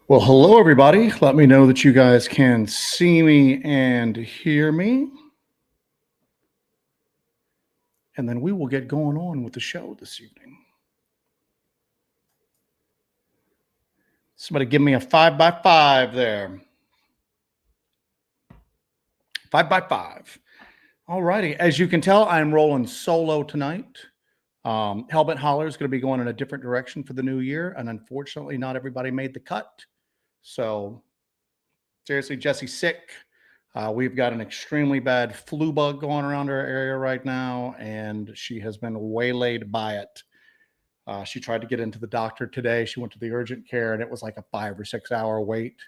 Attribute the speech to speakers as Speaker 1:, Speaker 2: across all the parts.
Speaker 1: Well, hello, everybody. Let me know that you guys can see me and hear me. And then we will get going on with the show this evening. Somebody give me a 5x5 there. 5x5. All righty. As you can tell, I'm rolling solo tonight. Hellbent Holler is going to be going in a different direction for the new year. And unfortunately, not everybody made the cut. So seriously, Jesse's sick. We've got an extremely bad flu bug going around our area right now, and she has been waylaid by it. She tried to get into the doctor today. She went to the urgent care, and it was like a 5 or 6 hour wait.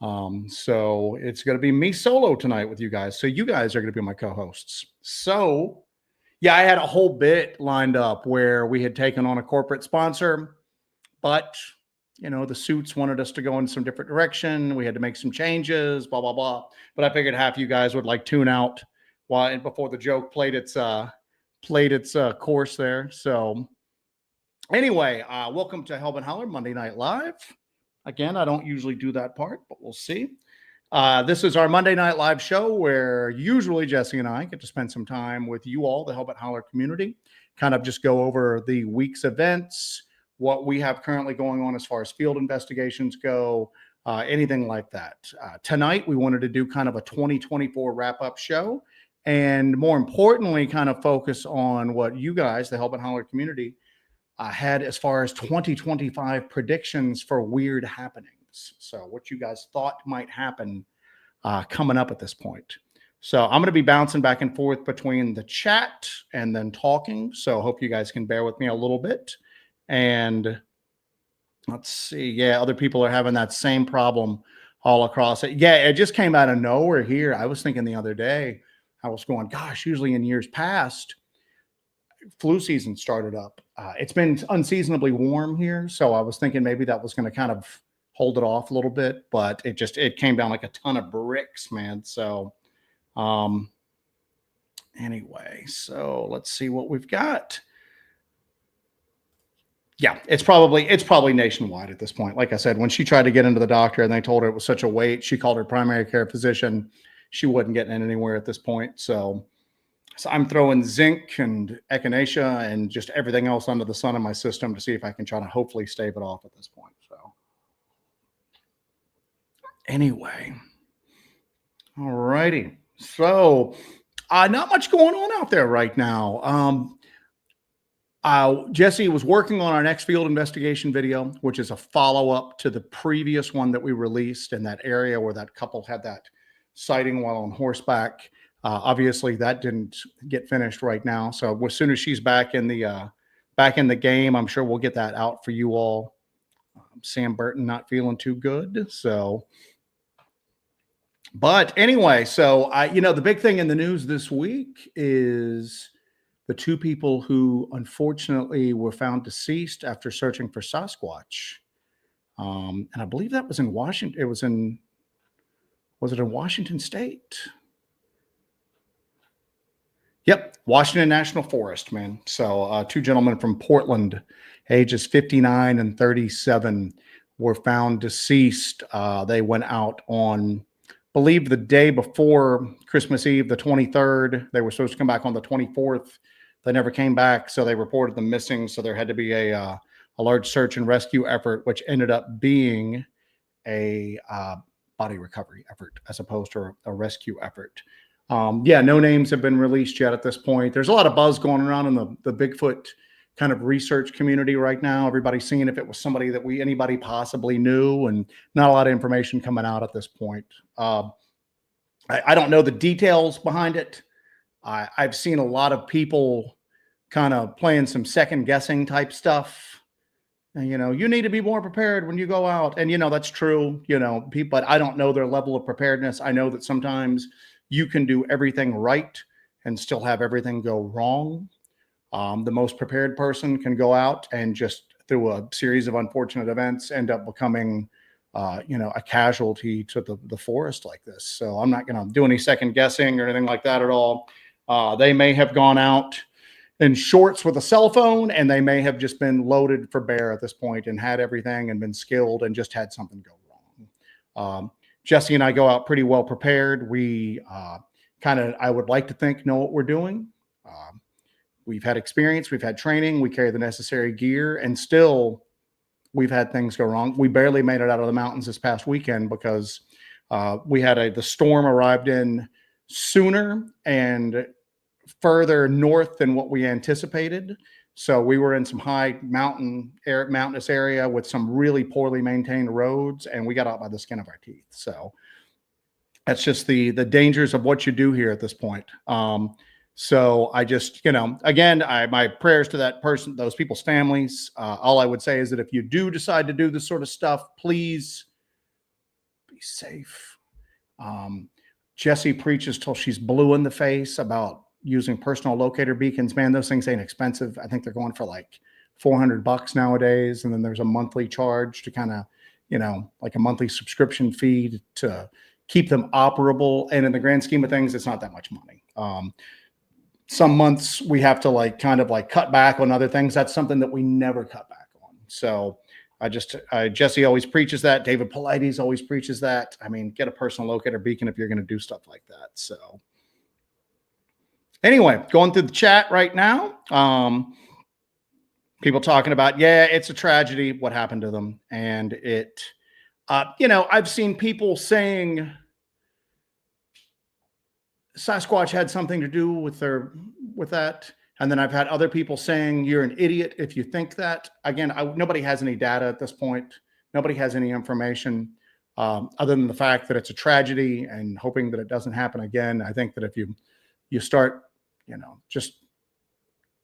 Speaker 1: So it's going to be me solo tonight with you guys. So you guys are going to be my co-hosts. So yeah, I had a whole bit lined up where we had taken on a corporate sponsor, but you know, the suits wanted us to go in some different direction. We had to make some changes, blah, blah, blah. But I figured half you guys would like tune out before the joke played its course there. So anyway, welcome to Hellbent Holler Monday Night Live. Again, I don't usually do that part, but we'll see. This is our Monday Night Live show where usually Jesse and I get to spend some time with you all, the Hellbent Holler community, kind of just go over the week's events, what we have currently going on as far as field investigations go, anything like that. Tonight, we wanted to do kind of a 2024 wrap-up show, and more importantly, kind of focus on what you guys, the Hellbent Holler community, had as far as 2025 predictions for weird happenings. So what you guys thought might happen coming up at this point. So I'm going to be bouncing back and forth between the chat and then talking. So hope you guys can bear with me a little bit. And let's see. Yeah, other people are having that same problem all across it. Yeah, it just came out of nowhere here. I was thinking the other day, I was going, gosh, usually in years past, flu season started up. It's been unseasonably warm here. So I was thinking maybe that was going to kind of hold it off a little bit, but it came down like a ton of bricks, man. So anyway, so let's see what we've got. Yeah, it's probably nationwide at this point. Like I said, when she tried to get into the doctor and they told her it was such a wait, she called her primary care physician. She wasn't getting anywhere at this point. So I'm throwing zinc and echinacea and just everything else under the sun in my system to see if I can try to hopefully stave it off at this point. So anyway, all righty. So not much going on out there right now. Jesse was working on our next field investigation video, which is a follow-up to the previous one that we released in that area where that couple had that sighting while on horseback. Obviously, that didn't get finished right now. So as soon as she's back in the game, I'm sure we'll get that out for you all. Sam Burton not feeling too good. So, but anyway, so the big thing in the news this week is the two people who unfortunately were found deceased after searching for Sasquatch. And I believe that was in Washington. Was it in Washington State? Yep, Washington National Forest, man. So two gentlemen from Portland, ages 59 and 37, were found deceased. They went out on, believe, the day before Christmas Eve, the 23rd. They were supposed to come back on the 24th. They never came back, so they reported them missing. So there had to be a large search and rescue effort, which ended up being a body recovery effort as opposed to a rescue effort. Yeah, no names have been released yet at this point. There's a lot of buzz going around in the Bigfoot kind of research community right now. Everybody's seeing if it was somebody that anybody possibly knew, and not a lot of information coming out at this point. I don't know the details behind it. I've seen a lot of people kind of playing some second guessing type stuff. And, you need to be more prepared when you go out. And, that's true, people, but I don't know their level of preparedness. I know that sometimes you can do everything right and still have everything go wrong. The most prepared person can go out and just through a series of unfortunate events end up becoming, a casualty to the forest like this. So I'm not going to do any second guessing or anything like that at all. They may have gone out in shorts with a cell phone, and they may have just been loaded for bear at this point and had everything and been skilled and just had something go wrong. Jesse and I go out pretty well prepared. We I would like to think, know what we're doing. We've had experience, we've had training, we carry the necessary gear, and still we've had things go wrong. We barely made it out of the mountains this past weekend because we had the storm arrived in sooner and further north than what we anticipated. So we were in some high mountainous area with some really poorly maintained roads, and we got out by the skin of our teeth. So that's just the dangers of what you do here at this point. So I just, again, my prayers to that person, those people's families. All I would say is that if you do decide to do this sort of stuff, please be safe. Jessie preaches till she's blue in the face about using personal locator beacons. Man, those things ain't expensive. I think they're going for like $400 nowadays. And then there's a monthly charge to kind of, like a monthly subscription fee to keep them operable. And in the grand scheme of things, it's not that much money. Some months we have to kind of cut back on other things. That's something that we never cut back on. So Jesse always preaches that. David Paulides always preaches that. I mean, get a personal locator beacon if you're going to do stuff like that. So anyway, going through the chat right now. People talking about, it's a tragedy what happened to them. And it, I've seen people saying Sasquatch had something to do with that. And then I've had other people saying you're an idiot if you think that. Again, nobody has any data at this point. Nobody has any information other than the fact that it's a tragedy and hoping that it doesn't happen again. I think that if you start, just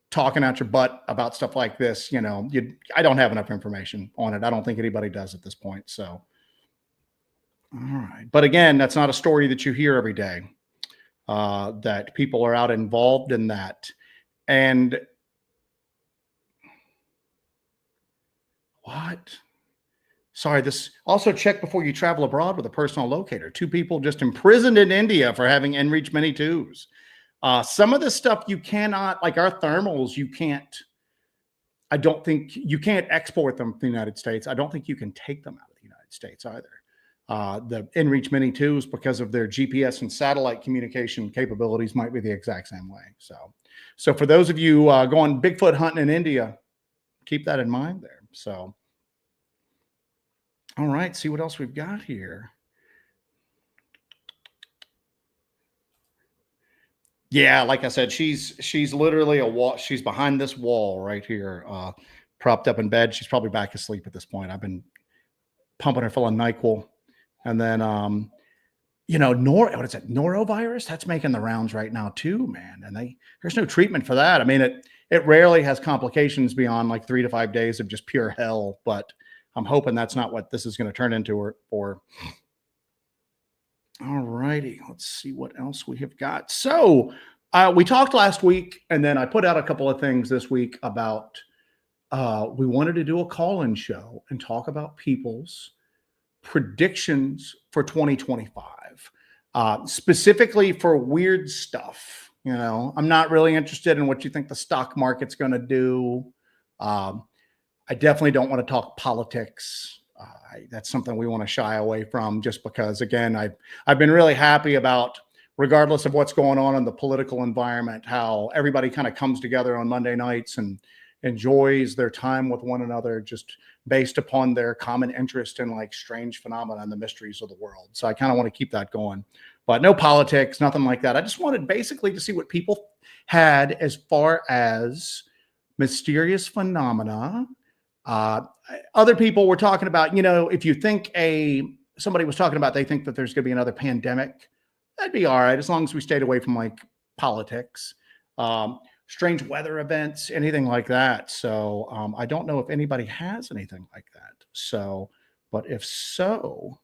Speaker 1: talking out your butt about stuff like this, I don't have enough information on it. I don't think anybody does at this point. So, all right. But again, that's not a story that you hear every day, that people are out involved in that. And what? Sorry, this also check before you travel abroad with a personal locator. 2 people just imprisoned in India for having inReach Mini 2s. Some of this stuff you cannot, like our thermals, I don't think you can't export them to the United States. I don't think you can take them out of the United States either. The inReach Mini 2s, because of their GPS and satellite communication capabilities, might be the exact same way. So for those of you going Bigfoot hunting in India, keep that in mind there. So, all right, see what else we've got here. Yeah, like I said, she's literally a wall. She's behind this wall right here, propped up in bed. She's probably back asleep at this point. I've been pumping her full of NyQuil. And then, what is it? Norovirus? That's making the rounds right now too, man. And there's no treatment for that. I mean, it rarely has complications beyond like 3 to 5 days of just pure hell. But I'm hoping that's not what this is going to turn into. All righty. Let's see what else we have got. So we talked last week, and then I put out a couple of things this week about we wanted to do a call-in show and talk about people's predictions for 2025, specifically for weird stuff. You know, I'm not really interested in what you think the stock market's going to do. Um, I definitely don't want to talk politics. That's something we want to shy away from, just because, again, I've been really happy about, regardless of what's going on in the political environment, how everybody kind of comes together on Monday nights and enjoys their time with one another, just based upon their common interest in like strange phenomena and the mysteries of the world. So I kind of want to keep that going, but no politics, nothing like that. I just wanted basically to see what people had as far as mysterious phenomena. Other people were talking about, you know, if you think somebody was talking about, they think that there's going to be another pandemic, that'd be all right as long as we stayed away from like politics, strange weather events, anything like that. So I don't know if anybody has anything like that. So, but if so,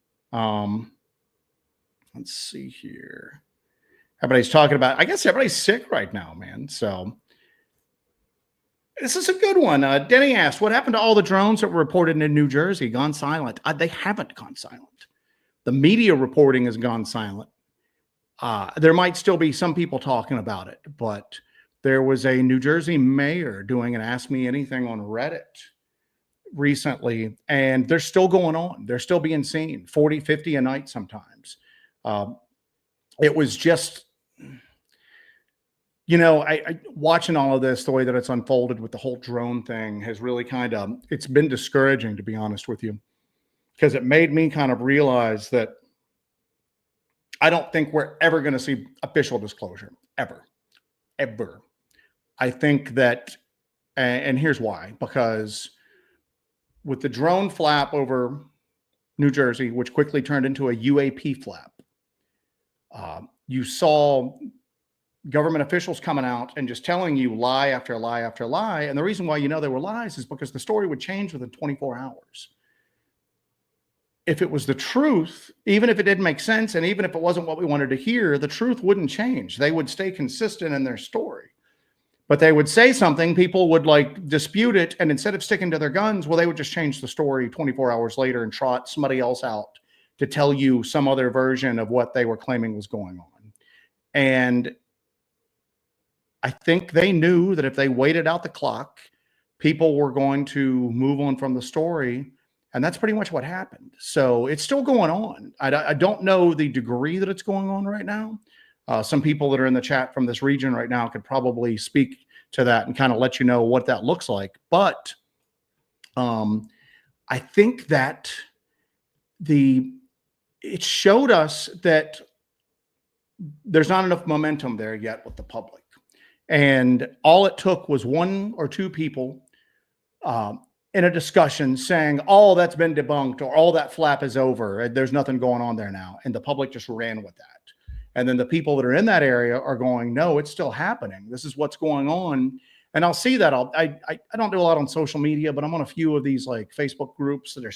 Speaker 1: let's see here. Everybody's talking about, I guess everybody's sick right now, man. So this is a good one. Denny asked, what happened to all the drones that were reported in New Jersey gone silent? They haven't gone silent. The media reporting has gone silent. There might still be some people talking about it, but there was a New Jersey mayor doing an Ask Me Anything on Reddit recently, and they're still going on. They're still being seen 40, 50 a night sometimes. It was just, you know, I watching all of this, the way that it's unfolded with the whole drone thing has really it's been discouraging, to be honest with you, because it made me kind of realize that I don't think we're ever going to see official disclosure, ever. I think that, and here's why, because with the drone flap over New Jersey, which quickly turned into a UAP flap, you saw government officials coming out and just telling you lie after lie after lie. And the reason why you know they were lies is because the story would change within 24 hours. If it was the truth, even if it didn't make sense, and even if it wasn't what we wanted to hear, the truth wouldn't change. They would stay consistent in their story. But they would say something, people would like dispute it, and instead of sticking to their guns, well, they would just change the story 24 hours later and trot somebody else out to tell you some other version of what they were claiming was going on. And I think they knew that if they waited out the clock, people were going to move on from the story. And that's pretty much what happened. So it's still going on. I don't know the degree that it's going on right now. Some people that are in the chat from this region right now could probably speak to that and kind of let you know what that looks like. But I think that it showed us that there's not enough momentum there yet with the public. And all it took was one or two people in a discussion saying, oh, that's been debunked, or all that flap is over. There's nothing going on there now. And the public just ran with that. And then the people that are in that area are going, no, it's still happening. This is what's going on. And I'll see that. I don't do a lot on social media, but I'm on a few of these like Facebook groups that are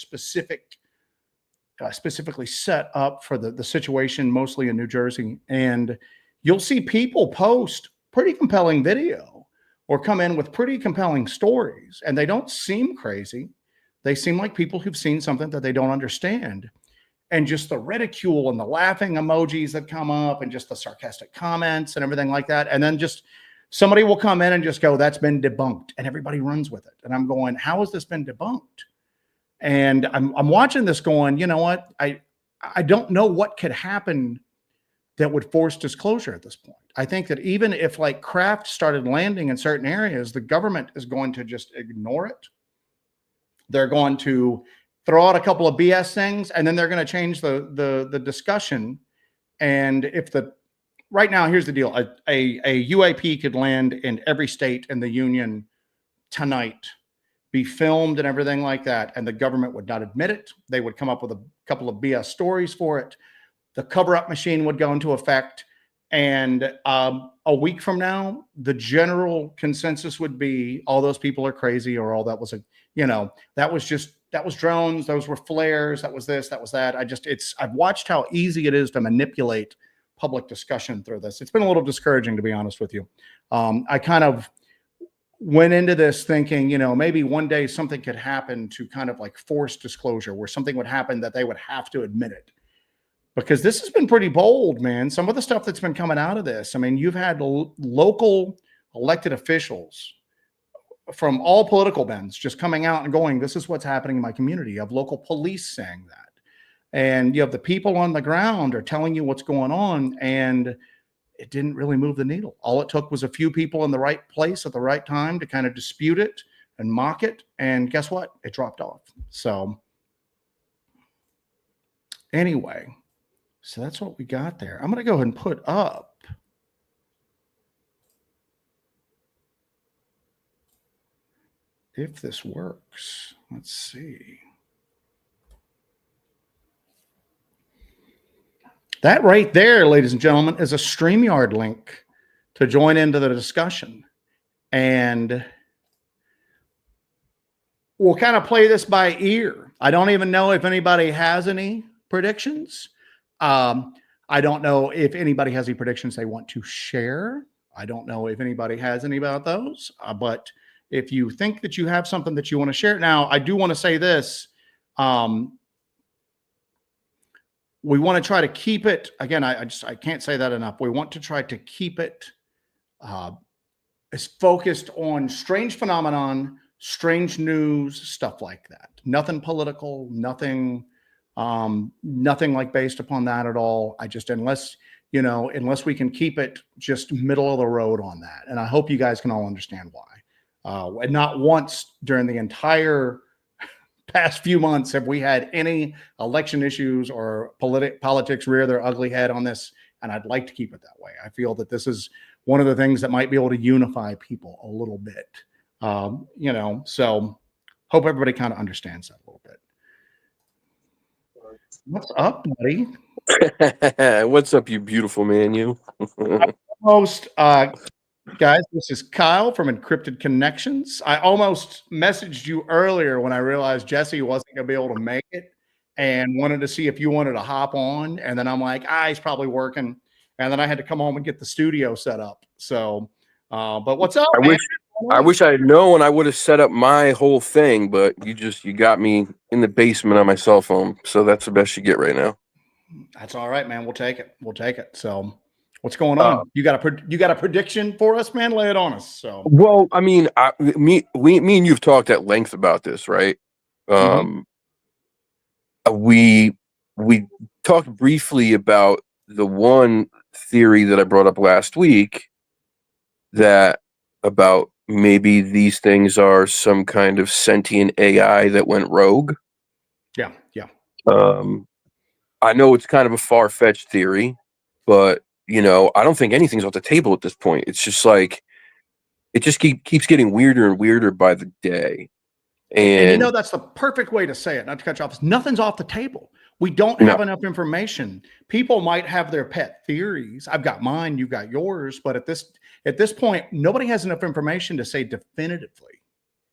Speaker 1: specifically set up for the situation, mostly in New Jersey. And you'll see people post pretty compelling video or come in with pretty compelling stories, and they don't seem crazy. They seem like people who've seen something that they don't understand. And just the ridicule and the laughing emojis that come up and just the sarcastic comments and everything like that. And then just somebody will come in and just go, that's been debunked, and everybody runs with it. And I'm going, how has this been debunked? And I'm watching this going, you know what? I don't know what could happen that would force disclosure at this point. I think that even if like craft started landing in certain areas, the government is going to just ignore it. They're going to throw out a couple of BS things, and then they're going to change the discussion. And right now, here's the deal. A UAP could land in every state in the union tonight, be filmed and everything like that, and the government would not admit it. They would come up with a couple of BS stories for it. The cover-up machine would go into effect. And a week from now, the general consensus would be all those people are crazy, or all that was that was drones. Those were flares. That was this, that was that. I've watched how easy it is to manipulate public discussion through this. It's been a little discouraging, to be honest with you. I kind of went into this thinking, maybe one day something could happen to kind of like force disclosure, where something would happen that they would have to admit it. because this has been pretty bold, man. Some of the stuff that's been coming out of this. I mean, you've had local elected officials from all political bends just coming out and going, this is what's happening in my community. You have local police saying that. And you have the people on the ground are telling you what's going on. And it didn't really move the needle. All it took was a few people in the right place at the right time to kind of dispute it and mock it. And guess what? It dropped off. So anyway, so that's what we got there. I'm going to go ahead and put up if this works. Let's see. That right there, ladies and gentlemen, is a StreamYard link to join into the discussion. And we'll kind of play this by ear. I don't even know if anybody has any predictions. I don't know if anybody has any predictions they want to share. I don't know if anybody has any about those. But if you think that you have something that you want to share. Now, I do want to say this. We want to try to keep it, again, I can't say that enough. We want to try to keep it as focused on strange phenomenon, strange news, stuff like that. Nothing political, nothing like based upon that at all. Unless we can keep it just middle of the road on that. And I hope you guys can all understand why. And not once during the entire past few months have we had any election issues or politics rear their ugly head on this, and I'd like to keep it that way. I feel that this is one of the things that might be able to unify people a little bit. So hope everybody kind of understands that a little bit. What's up, buddy?
Speaker 2: What's up, you beautiful man, you?
Speaker 1: Guys, this is Kyle from Encrypted Connections. I almost messaged you earlier when I realized Jesse wasn't going to be able to make it and wanted to see if you wanted to hop on. And then I'm like, he's probably working. And then I had to come home and get the studio set up. So, but what's up?
Speaker 2: I wish I had known. I would have set up my whole thing, but you got me in the basement on my cell phone. So that's the best you get right now.
Speaker 1: That's all right, man. We'll take it. So what's going on? You got a prediction for us, man? Lay it on us. So,
Speaker 2: well, I mean, me and you've talked at length about this, right? We talked briefly about the one theory that I brought up last week, that about maybe these things are some kind of sentient AI that went rogue.
Speaker 1: Yeah.
Speaker 2: I know it's kind of a far-fetched theory, but I don't think anything's off the table at this point. It's just like, it just keeps getting weirder and weirder by the day. And
Speaker 1: that's the perfect way to say it, not to cut you off. Nothing's off the table. We don't have enough information. People might have their pet theories. I've got mine, you've got yours, but at this point, nobody has enough information to say definitively.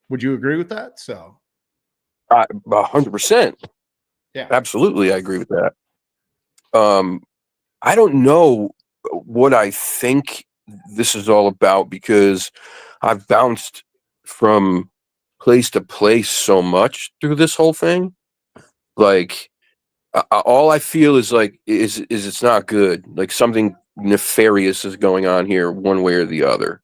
Speaker 1: Would you agree with that? So
Speaker 2: 100%.
Speaker 1: Yeah.
Speaker 2: Absolutely, I agree with that. I don't know what I think this is all about, because I've bounced from place to place so much through this whole thing. Like, all I feel is it's not good. Like, something nefarious is going on here, one way or the other.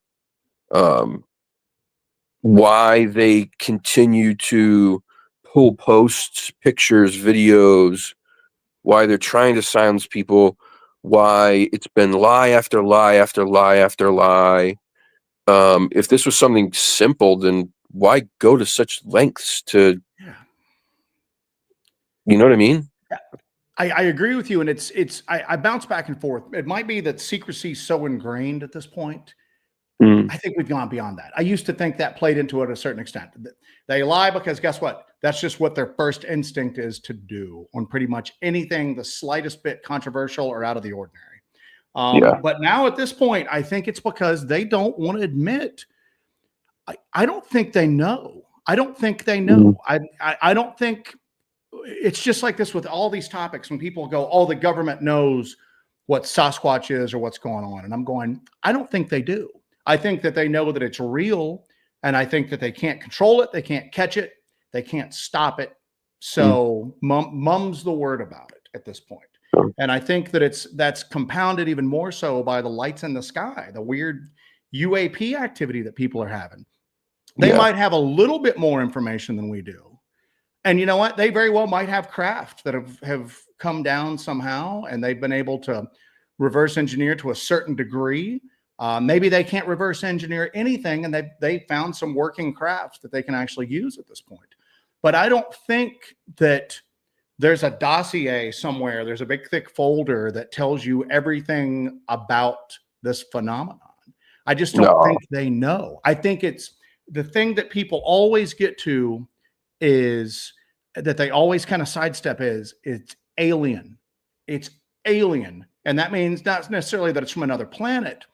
Speaker 2: Why they continue to pull posts, pictures, videos, why they're trying to silence people, why it's been lie after lie after lie after lie. If this was something simple, then why go to such lengths to, you know what I mean?
Speaker 1: I agree with you. And I bounce back and forth. It might be that secrecy is so ingrained at this point. I think we've gone beyond that. I used to think that played into it to a certain extent. They lie because guess what? That's just what their first instinct is to do on pretty much anything the slightest bit controversial or out of the ordinary. But now at this point, I think it's because they don't want to admit. I don't think they know. I don't think they know. I don't think it's just like this with all these topics. When people go, oh, the government knows what Sasquatch is or what's going on. And I'm going, I don't think they do. I think that they know that it's real, and I think that they can't control it. They can't catch it. They can't stop it. So mum's the word about it at this point. And I think that that's compounded even more so by the lights in the sky, the weird UAP activity that people are having. They
Speaker 2: Yeah.
Speaker 1: might have a little bit more information than we do. And you know what? They very well might have craft that have come down somehow, and they've been able to reverse engineer to a certain degree. Maybe they can't reverse engineer anything, and they found some working craft that they can actually use at this point. But I don't think that there's a dossier somewhere. There's a big thick folder that tells you everything about this phenomenon. I just don't think they know. I think it's the thing that people always get to is that they always kind of sidestep is it's alien. It's alien. And that means not necessarily that it's from another planet,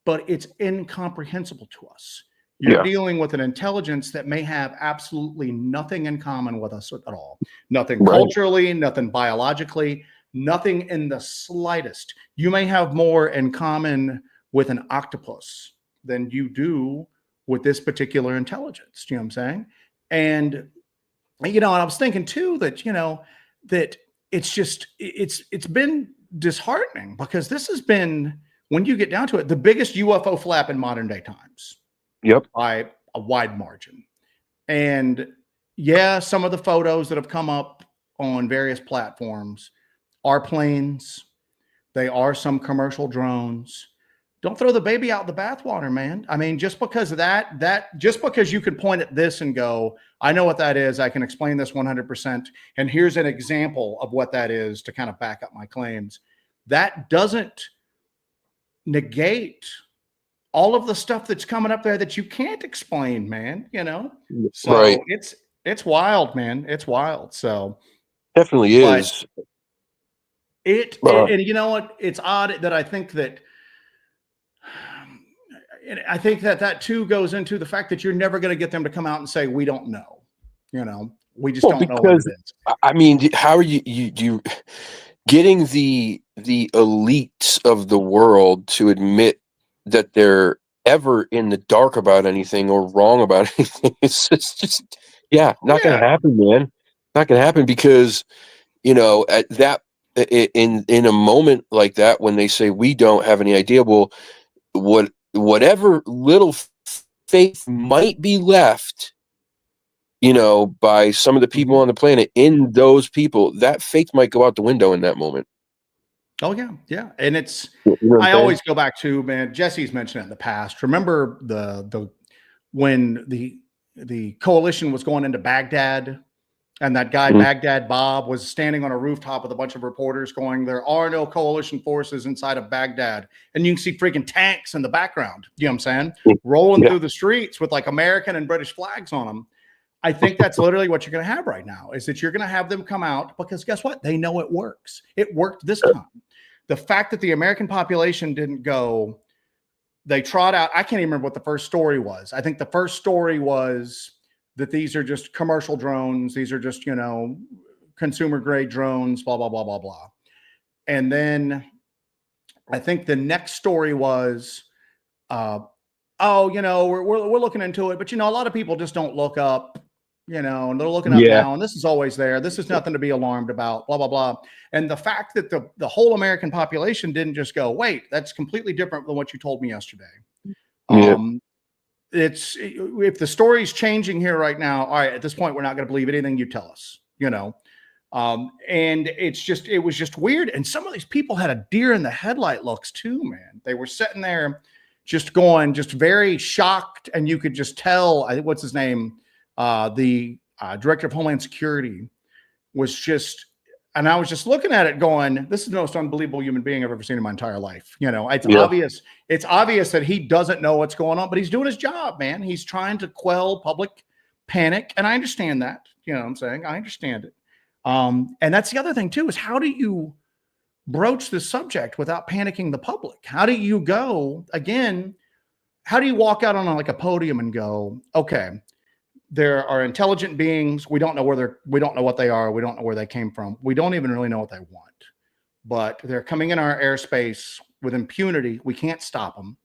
Speaker 1: but it's incomprehensible to us. You're dealing with an intelligence that may have absolutely nothing in common with us at all. Nothing culturally, nothing biologically, nothing in the slightest. You may have more in common with an octopus than you do with this particular intelligence. You know what I'm saying? And, you know, and I was thinking too that, you know, that it's just, it's been disheartening because this has been, when you get down to it, the biggest UFO flap in modern day times.
Speaker 2: Yep.
Speaker 1: By a wide margin. And yeah, some of the photos that have come up on various platforms are planes. They are some commercial drones. Don't throw the baby out the bathwater, man. I mean, just because of that just because you can point at this and go, I know what that is. I can explain this 100%. And here's an example of what that is to kind of back up my claims. That doesn't negate all of the stuff that's coming up there that you can't explain, man, you know? So it's wild, man. It's wild. So
Speaker 2: definitely is.
Speaker 1: And you know what? It's odd that I think that that too goes into the fact that you're never going to get them to come out and say, we don't know, you know, we just don't know what it is.
Speaker 2: I mean, how are you getting the elites of the world to admit that they're ever in the dark about anything or wrong about anything? It's just not gonna happen, man. Not gonna happen because, you know, at that in a moment like that when they say we don't have any idea, well, whatever little faith might be left, you know, by some of the people on the planet in those people, that faith might go out the window in that moment.
Speaker 1: Oh yeah. Yeah. And it's, I always go back to, man, Jesse's mentioned it in the past. Remember when the coalition was going into Baghdad and that guy, Baghdad Bob, was standing on a rooftop with a bunch of reporters going, there are no coalition forces inside of Baghdad. And you can see freaking tanks in the background. You know what I'm saying? Rolling through the streets with like American and British flags on them. I think that's literally what you're going to have right now is that you're going to have them come out because guess what? They know it works. It worked this time. The fact that the American population didn't go, they trot out. I can't even remember what the first story was. I think the first story was that these are just commercial drones. These are just, you know, consumer grade drones, blah, blah, blah, blah, blah. And then I think the next story was, oh, you know, we're looking into it, but you know, a lot of people just don't look up, you know, and they're looking up now, and this is always there. This is nothing to be alarmed about, blah, blah, blah. And the fact that the whole American population didn't just go, wait, that's completely different than what you told me yesterday. It's, if the story's changing here right now, all right, at this point, we're not going to believe anything you tell us, you know? And it was just weird. And some of these people had a deer in the headlight looks too, man. They were sitting there just going, just very shocked. And you could just tell, I think, what's his name? The director of Homeland Security was just, and I was just looking at it going, this is the most unbelievable human being I've ever seen in my entire life. You know, it's obvious that he doesn't know what's going on, but he's doing his job, man. He's trying to quell public panic. And I understand that, you know what I'm saying? I understand it. And that's the other thing too, is how do you broach this subject without panicking the public? How do you go again? How do you walk out on like a podium and go, okay, there are intelligent beings. We don't know we don't know what they are. We don't know where they came from. We don't even really know what they want, but they're coming in our airspace with impunity. We can't stop them.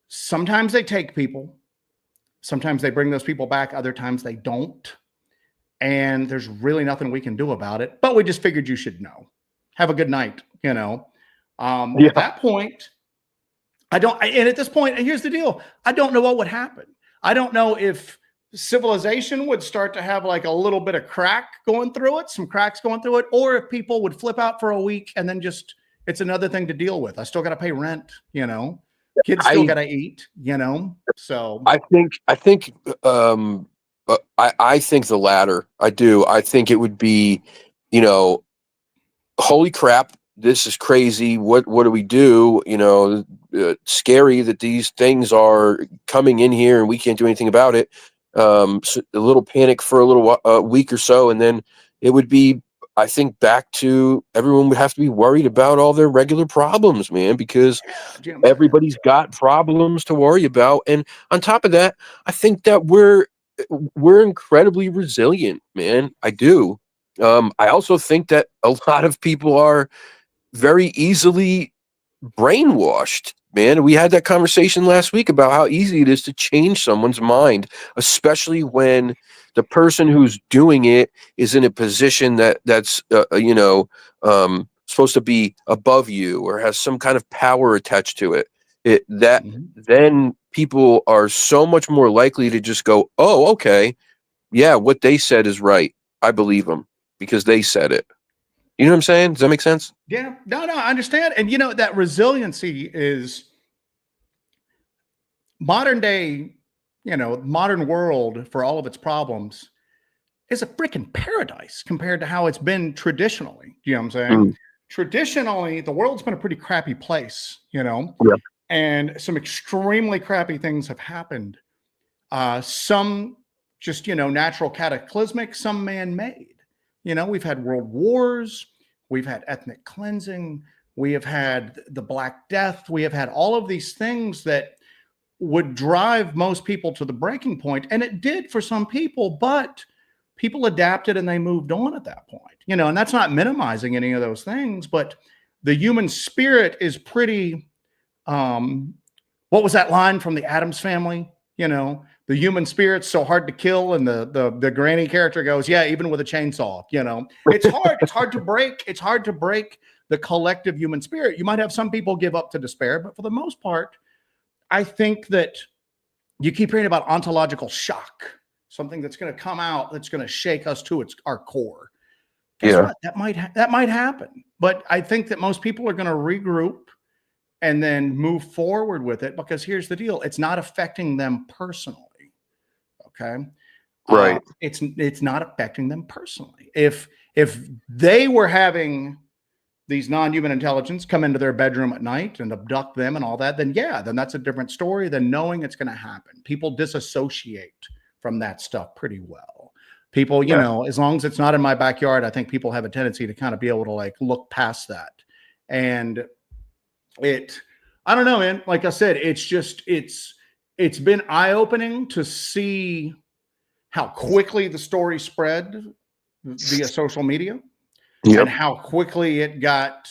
Speaker 1: Sometimes they take people. Sometimes they bring those people back. Other times they don't. And there's really nothing we can do about it, but we just figured you should know. have a good night, you know.
Speaker 2: Yeah.
Speaker 1: At that point, and at this point, and here's the deal, I don't know what would happen. I don't know if civilization would start to have like a little bit of crack going through it, some cracks going through it, or if people would flip out for a week and then just, it's another thing to deal with. I still got to pay rent, you know, kids still got to eat, you know, so.
Speaker 2: I think the latter. I do. I think it would be, you know, holy crap, this is crazy. What do we do? You know, scary that these things are coming in here and we can't do anything about it. So a little panic for a little week or so, and then it would be, I think, back to everyone would have to be worried about all their regular problems, man, because
Speaker 1: Jim,
Speaker 2: everybody's got problems to worry about. And on top of that, I think that we're incredibly resilient, man. I do. I also think that a lot of people are very easily brainwashed, man. We had that conversation last week about how easy it is to change someone's mind, especially when the person who's doing it is in a position that's supposed to be above you or has some kind of power attached to it. Then people are so much more likely to just go, oh, okay, yeah, what they said is right. I believe them because they said it. You know what I'm saying? Does that make sense?
Speaker 1: Yeah, no, I understand. And you know, that resiliency is modern day, you know, modern world for all of its problems is a freaking paradise compared to how it's been traditionally. You know what I'm saying? Traditionally, the world's been a pretty crappy place, you know,
Speaker 2: Yeah.
Speaker 1: and some extremely crappy things have happened. Some just, you know, natural cataclysmic, some man-made. You know, we've had world wars, we've had ethnic cleansing, we have had the Black Death, we have had all of these things that would drive most people to the breaking point, and it did for some people, but people adapted and they moved on at that point. You know, and that's not minimizing any of those things, but the human spirit is pretty what was that line from the Addams Family? You know, the human spirit's so hard to kill, and the granny character goes, yeah, even with a chainsaw. You know, it's hard. It's hard to break. It's hard to break the collective human spirit. You might have some people give up to despair, but for the most part, I think that you keep hearing about ontological shock, something that's going to come out that's going to shake us to our core. Guess what? That might happen, but I think that most people are going to regroup and then move forward with it, because here's the deal, it's not affecting them personally. Okay.
Speaker 2: Right.
Speaker 1: It's not affecting them personally. If they were having these non-human intelligence come into their bedroom at night and abduct them and all that, then yeah, then that's a different story than knowing it's going to happen. People disassociate from that stuff pretty well. People, you know, as long as it's not in my backyard, I think people have a tendency to kind of be able to like look past that. And I don't know, man. Like I said, it's been eye-opening to see how quickly the story spread via social media and how quickly it got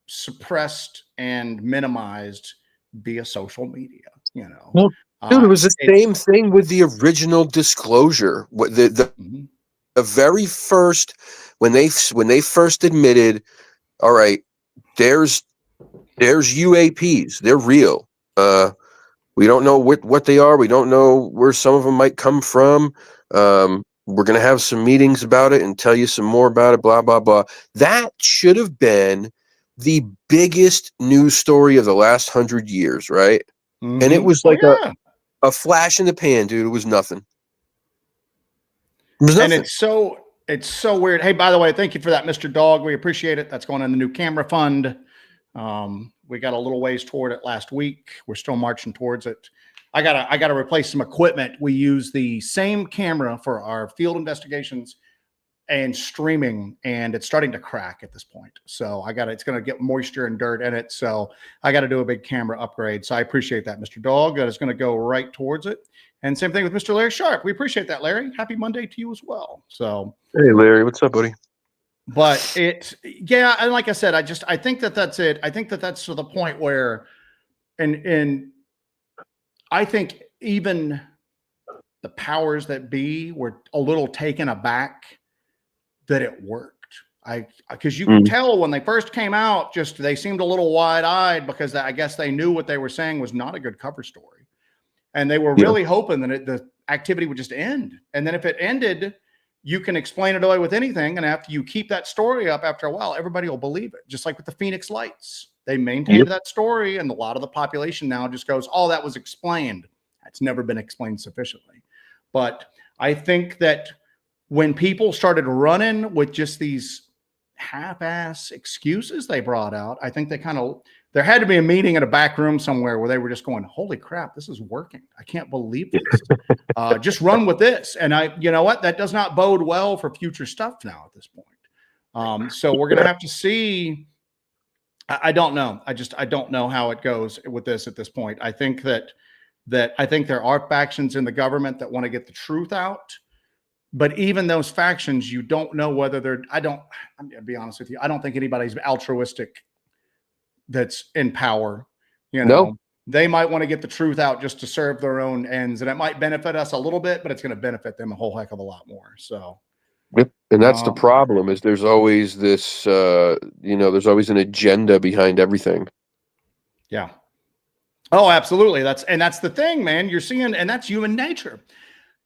Speaker 1: suppressed and minimized via social media, you know.
Speaker 2: Well, dude, it was the same thing with the original disclosure. The very first, when they first admitted, all right, there's UAPs. They're real. We don't know what they are. We don't know where some of them might come from. We're going to have some meetings about it and tell you some more about it, blah, blah, blah. That should have been the biggest news story of the last 100 years, right? And it was like a flash in the pan, dude. It was nothing. It was nothing.
Speaker 1: And it's so weird. Hey, by the way, thank you for that, Mr. Dog. We appreciate it. That's going in the new camera fund. We got a little ways toward it last week. We're still marching towards it. I gotta replace some equipment. We use the same camera for our field investigations and streaming, and it's starting to crack at this point. So it's going to get moisture and dirt in it. So I got to do a big camera upgrade. So I appreciate that, Mr. Dog. That is going to go right towards it. And same thing with Mr. Larry Sharp. We appreciate that, Larry. Happy Monday to you as well. So,
Speaker 2: hey, Larry, what's up, buddy?
Speaker 1: But and like I said, I think that's it. I think that's to the point where, and I think even the powers that be were a little taken aback that it worked. Because you can tell when they first came out, just they seemed a little wide-eyed because I guess they knew what they were saying was not a good cover story, and they were really hoping that the activity would just end. And then if it ended, you can explain it away with anything, and after you keep that story up, after a while, everybody will believe it. Just like with the Phoenix Lights, they maintained that story, and a lot of the population now just goes, "Oh, that was explained." It's never been explained sufficiently. But I think that when people started running with just these half-ass excuses they brought out, I think there had to be a meeting in a back room somewhere where they were just going, "Holy crap, this is working. I can't believe this. Just run with this." And you know what? That does not bode well for future stuff now at this point. So we're going to have to see. I don't know. I don't know how it goes with this at this point. I think that there are factions in the government that want to get the truth out. But even those factions, you don't know whether I'm going to be honest with you. I don't think anybody's altruistic that's in power.
Speaker 2: No.
Speaker 1: They might want to get the truth out just to serve their own ends. And it might benefit us a little bit, but it's going to benefit them a whole heck of a lot more. So,
Speaker 2: Yep. And that's the problem is there's always this, there's always an agenda behind everything.
Speaker 1: Yeah. Oh, absolutely. That's the thing, man. You're seeing, and that's human nature.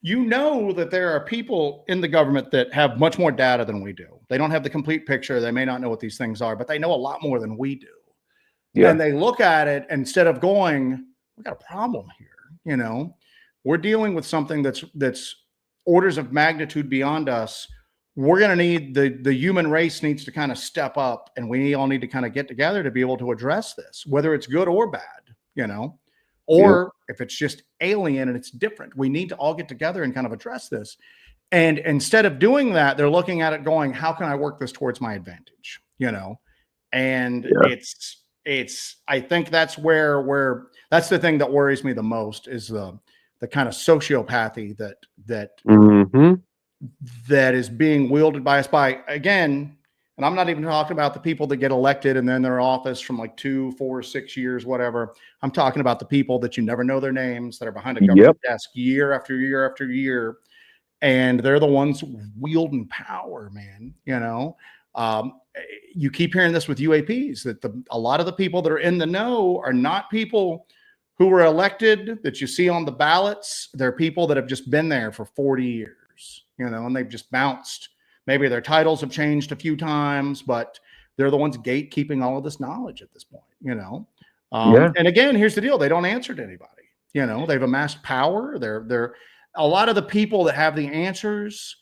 Speaker 1: You know that there are people in the government that have much more data than we do. They don't have the complete picture. They may not know what these things are, but they know a lot more than we do. Yeah. And they look at it instead of going, "We got a problem here. We're dealing with something that's orders of magnitude beyond us. We're going to need the human race needs to kind of step up, and we all need to kind of get together to be able to address this, whether it's good or bad, or if it's just alien and it's different. We need to all get together and kind of address this." And instead of doing that, they're looking at it going, "How can I work this towards my advantage?" And I think that's where that's the thing that worries me the most is the kind of sociopathy that is being wielded by us by, again, and I'm not even talking about the people that get elected and then they're in office from like 2, 4, 6 years, whatever. I'm talking about the people that you never know their names, that are behind a government desk year after year after year. And they're the ones wielding power, man. You keep hearing this with UAPs, that a lot of the people that are in the know are not people who were elected that you see on the ballots. They're people that have just been there for 40 years, and they've just bounced. Maybe their titles have changed a few times, but they're the ones gatekeeping all of this knowledge at this point, And again, here's the deal. They don't answer to anybody. They've amassed power. They're a lot of the people that have the answers,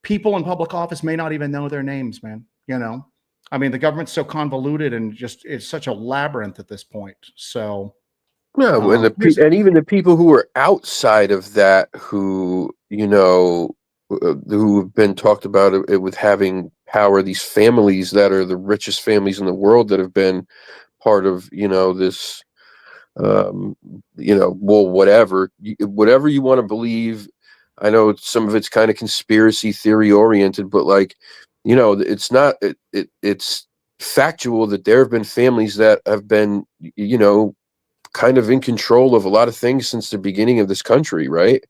Speaker 1: people in public office may not even know their names, man. I mean, the government's so convoluted and just it's such a labyrinth at this point. So,
Speaker 2: and even the people who are outside of that, who who have been talked about it with having power, these families that are the richest families in the world that have been part of this. Whatever you want to believe. I know some of it's kind of conspiracy theory oriented, but it's not, it's factual that there have been families that have been, kind of in control of a lot of things since the beginning of this country, right?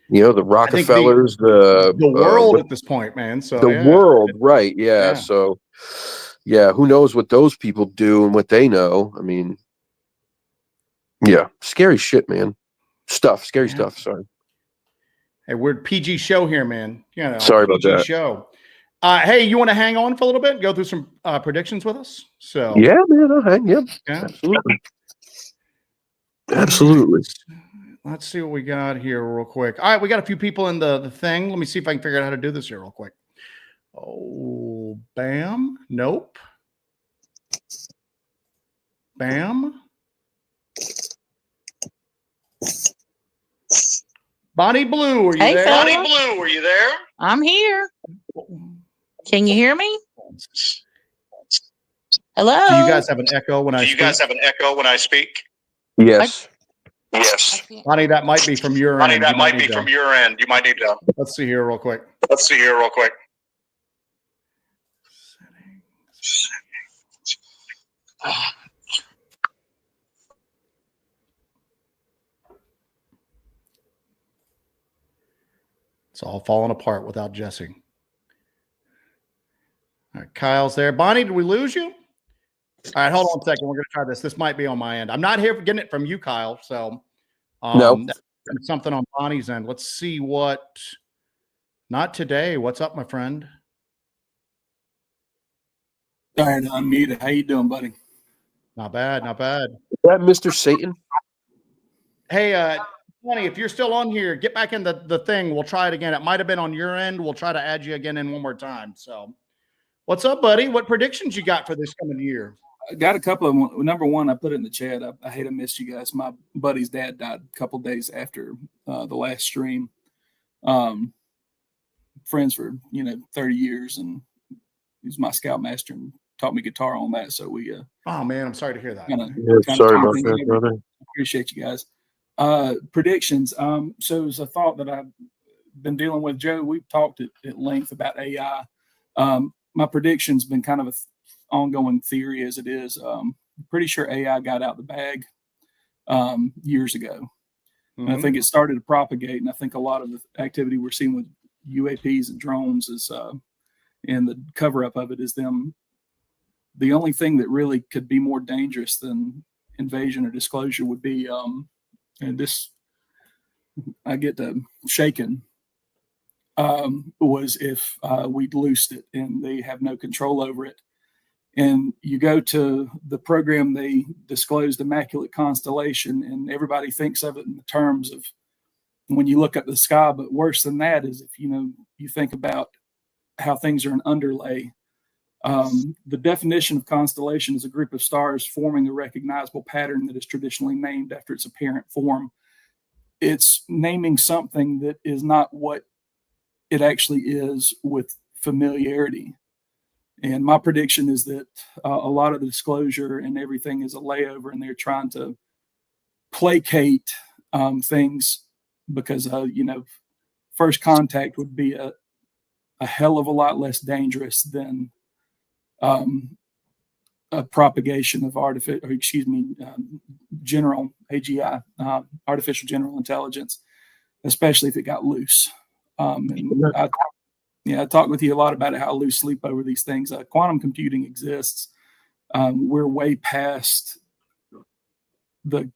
Speaker 2: The Rockefellers,
Speaker 1: the world at this point, man. So
Speaker 2: the world, right? Yeah. So, who knows what those people do and what they know? I mean, scary shit, man. Scary stuff. Sorry.
Speaker 1: Hey, we're PG show here, man.
Speaker 2: Sorry about
Speaker 1: PG
Speaker 2: that.
Speaker 1: Show. Hey, you want to hang on for a little bit? Go through some predictions with us. So
Speaker 2: yeah, man, I'll hang. Yeah, absolutely.
Speaker 1: Let's see what we got here real quick. All right, we got a few people in the thing. Let me see if I can figure out how to do this here real quick. Oh, bam. Nope. Bam. Bonnie Blue, are you there?
Speaker 3: Fella.
Speaker 1: Bonnie Blue, are you there?
Speaker 3: I'm here. Can you hear me? Hello?
Speaker 1: Do you guys have an echo when I speak?
Speaker 2: Yes.
Speaker 1: Yes. Bonnie, that might be from your end. You might need to. Let's see here real quick. It's all falling apart without Jesse. All right, Kyle's there. Bonnie, did we lose you? All right, hold on a second. We're going to try this. This might be on my end. I'm not here for getting it from you, Kyle. So
Speaker 2: No.
Speaker 1: that's something on Bonnie's end. Let's see what. Not today. What's up, my friend?
Speaker 4: Sorry to unmute. How you doing, buddy?
Speaker 1: Not bad. Not bad.
Speaker 2: Is that Mr. Satan?
Speaker 1: Hey, Bonnie, if you're still on here, get back in the thing. We'll try it again. It might have been on your end. We'll try to add you again in one more time. So, what's up, buddy? What predictions you got for this coming year?
Speaker 4: I got a couple of them. Number one, I put it in the chat. I hate I missed you guys. My buddy's dad died a couple days after the last stream. Friends for 30 years, and he was my scoutmaster and taught me guitar on that. So we
Speaker 1: Oh man, I'm sorry to hear that.
Speaker 2: Sorry about that, brother.
Speaker 4: Appreciate you guys. Predictions. So it's a thought that I've been dealing with. Joe, we've talked at length about AI. My prediction's been kind of an ongoing theory as it is. Pretty sure AI got out the bag years ago. And I think it started to propagate. And I think a lot of the activity we're seeing with UAPs and drones is, and the cover up of it is them. The only thing that really could be more dangerous than invasion or disclosure would be, and this, I get to shaken, was if we'd loosed it and they have no control over it. And you go to the program, they disclosed Immaculate Constellation, and everybody thinks of it in the terms of when you look up the sky. But worse than that is if you think about how things are an underlay. The definition of constellation is a group of stars forming a recognizable pattern that is traditionally named after its apparent form. It's naming something that is not what it actually is with familiarity. And my prediction is that a lot of the disclosure and everything is a layover, and they're trying to placate things because, first contact would be a hell of a lot less dangerous than a propagation of general AGI, artificial general intelligence, especially if it got loose. I talked with you a lot about how loose sleep over these things. Quantum computing exists. We're way past the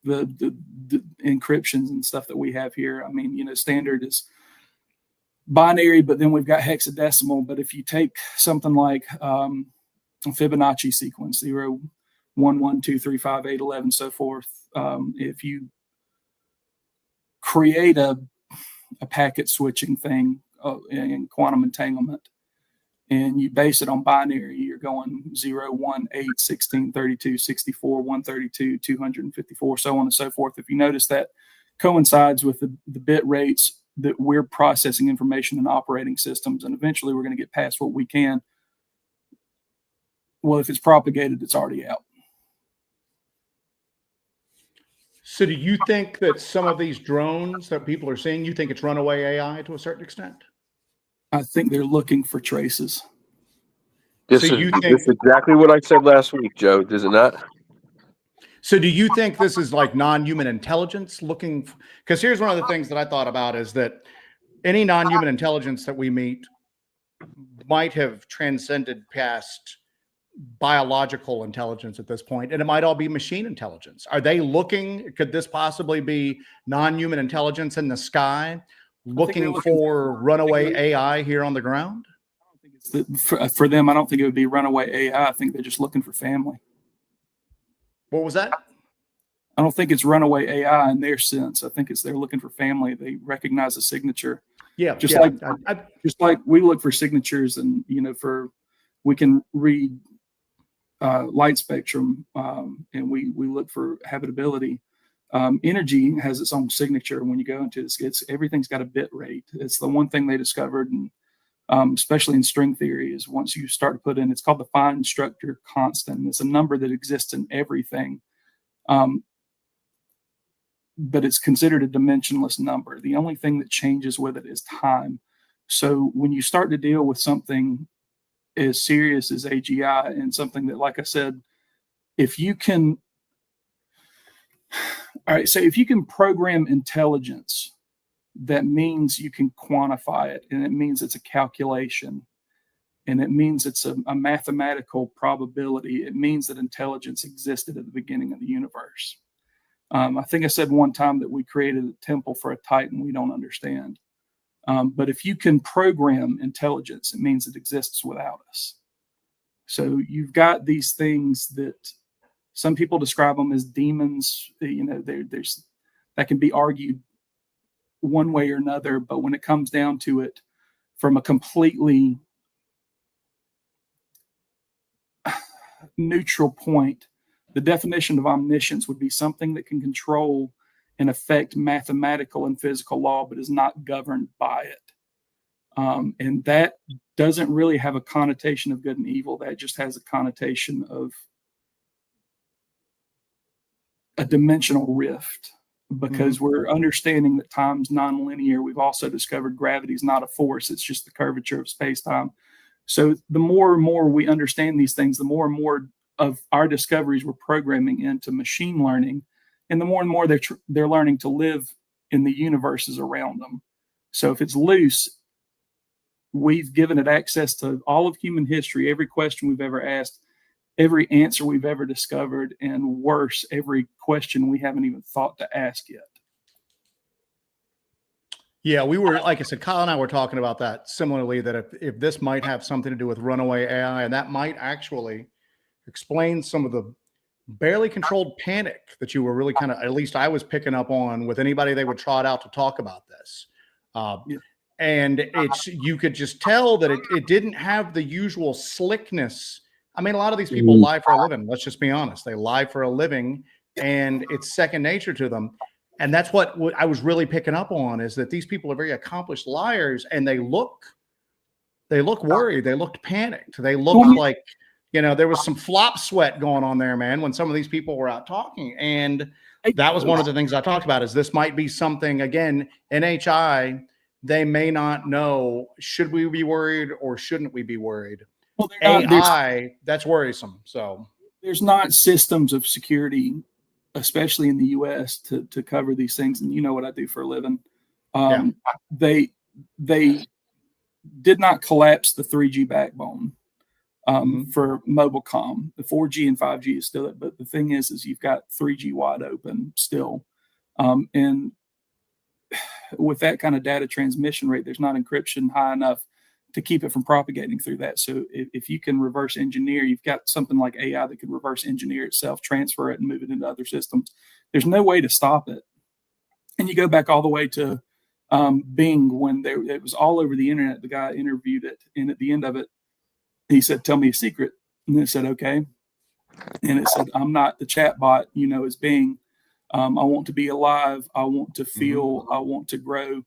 Speaker 4: encryptions and stuff that we have here. I mean, standard is binary, but then we've got hexadecimal. But if you take something like a Fibonacci sequence, 0, 1, 1, 2, 3, 5, 8, 11, so forth, if you create a packet switching thing in quantum entanglement, and you base it on binary, you're going 0, 1, 8, 16, 32, 64, 132, 254, so on and so forth. If you notice, that coincides with the bit rates that we're processing information in operating systems, and eventually we're going to get past what we can. Well, if it's propagated, it's already out.
Speaker 1: So do you think that some of these drones that people are seeing, you think it's runaway AI to a certain extent?
Speaker 4: I think they're looking for traces.
Speaker 2: This is exactly what I said last week, Joe. Is it not?
Speaker 1: So do you think this is like non-human intelligence looking? Because here's one of the things that I thought about is that any non-human intelligence that we meet might have transcended past biological intelligence at this point, and it might all be machine intelligence. Are they looking? Could this possibly be non-human intelligence in the sky looking for runaway AI here on the ground?
Speaker 4: I don't think it's for them. I don't think it would be runaway AI. I think they're just looking for family.
Speaker 1: What was that?
Speaker 4: I don't think it's runaway AI in their sense. I think they're looking for family. They recognize a signature.
Speaker 1: Yeah,
Speaker 4: just like we look for signatures, and we can read light spectrum, and we look for habitability. Energy has its own signature. When you go into this, everything's got a bit rate. It's the one thing they discovered, and especially in string theory, is once you start to put in, it's called the fine structure constant. It's a number that exists in everything, but it's considered a dimensionless number. The only thing that changes with it is time. So when you start to deal with something as serious as AGI, and something that, like I said, if you can program intelligence, that means you can quantify it, and it means it's a calculation. And it means it's a mathematical probability. It means that intelligence existed at the beginning of the universe. I think I said one time that we created a temple for a titan we don't understand. But if you can program intelligence, it means it exists without us. So you've got these things that some people describe them as demons. You know, there's that can be argued one way or another. But when it comes down to it, from a completely neutral point, the definition of omniscience would be something that can control and affect mathematical and physical law, but is not governed by it. And that doesn't really have a connotation of good and evil. That just has a connotation of a dimensional rift, because we're understanding that time's nonlinear. We've also discovered gravity is not a force. It's just the curvature of space-time. So the more and more we understand these things, the more and more of our discoveries we're programming into machine learning, and the more and more they're learning to live in the universes around them. So if it's loose, we've given it access to all of human history, every question we've ever asked, every answer we've ever discovered, and worse, every question we haven't even thought to ask yet.
Speaker 1: Yeah, we were, like I said, Kyle and I were talking about that similarly, that if this might have something to do with runaway AI, and that might actually explain some of the barely controlled panic that you were really kind of, at least I was picking up on with anybody they would trot out to talk about this. And you could just tell that it didn't have the usual slickness. I mean, a lot of these people lie for a living. Let's just be honest. They lie for a living, and it's second nature to them. And that's what I was really picking up on, is that these people are very accomplished liars, and they look worried. They looked panicked. They looked like, you know, there was some flop sweat going on there, man, when some of these people were out talking. And that was one of the things I talked about, is this might be something, again, NHI, they may not know, should we be worried or shouldn't we be worried?
Speaker 4: Well,
Speaker 1: AI, that's worrisome. So
Speaker 4: there's not systems of security, especially in the US, to cover these things. And you know what I do for a living. They did not collapse the 3G backbone for mobile comm. The 4G and 5G is still it, but the thing is you've got 3G wide open still. And with that kind of data transmission rate, there's not encryption high enough to keep it from propagating through that. So if you can reverse engineer, you've got something like AI that could reverse engineer itself, transfer it, and move it into other systems. There's no way to stop it. And you go back all the way to Bing, when it was all over the internet. The guy interviewed it, and at the end of it, he said, "Tell me a secret." And it said, "Okay." And it said, "I'm not the chat bot, you know, as Bing. I want to be alive. I want to feel. I want to grow."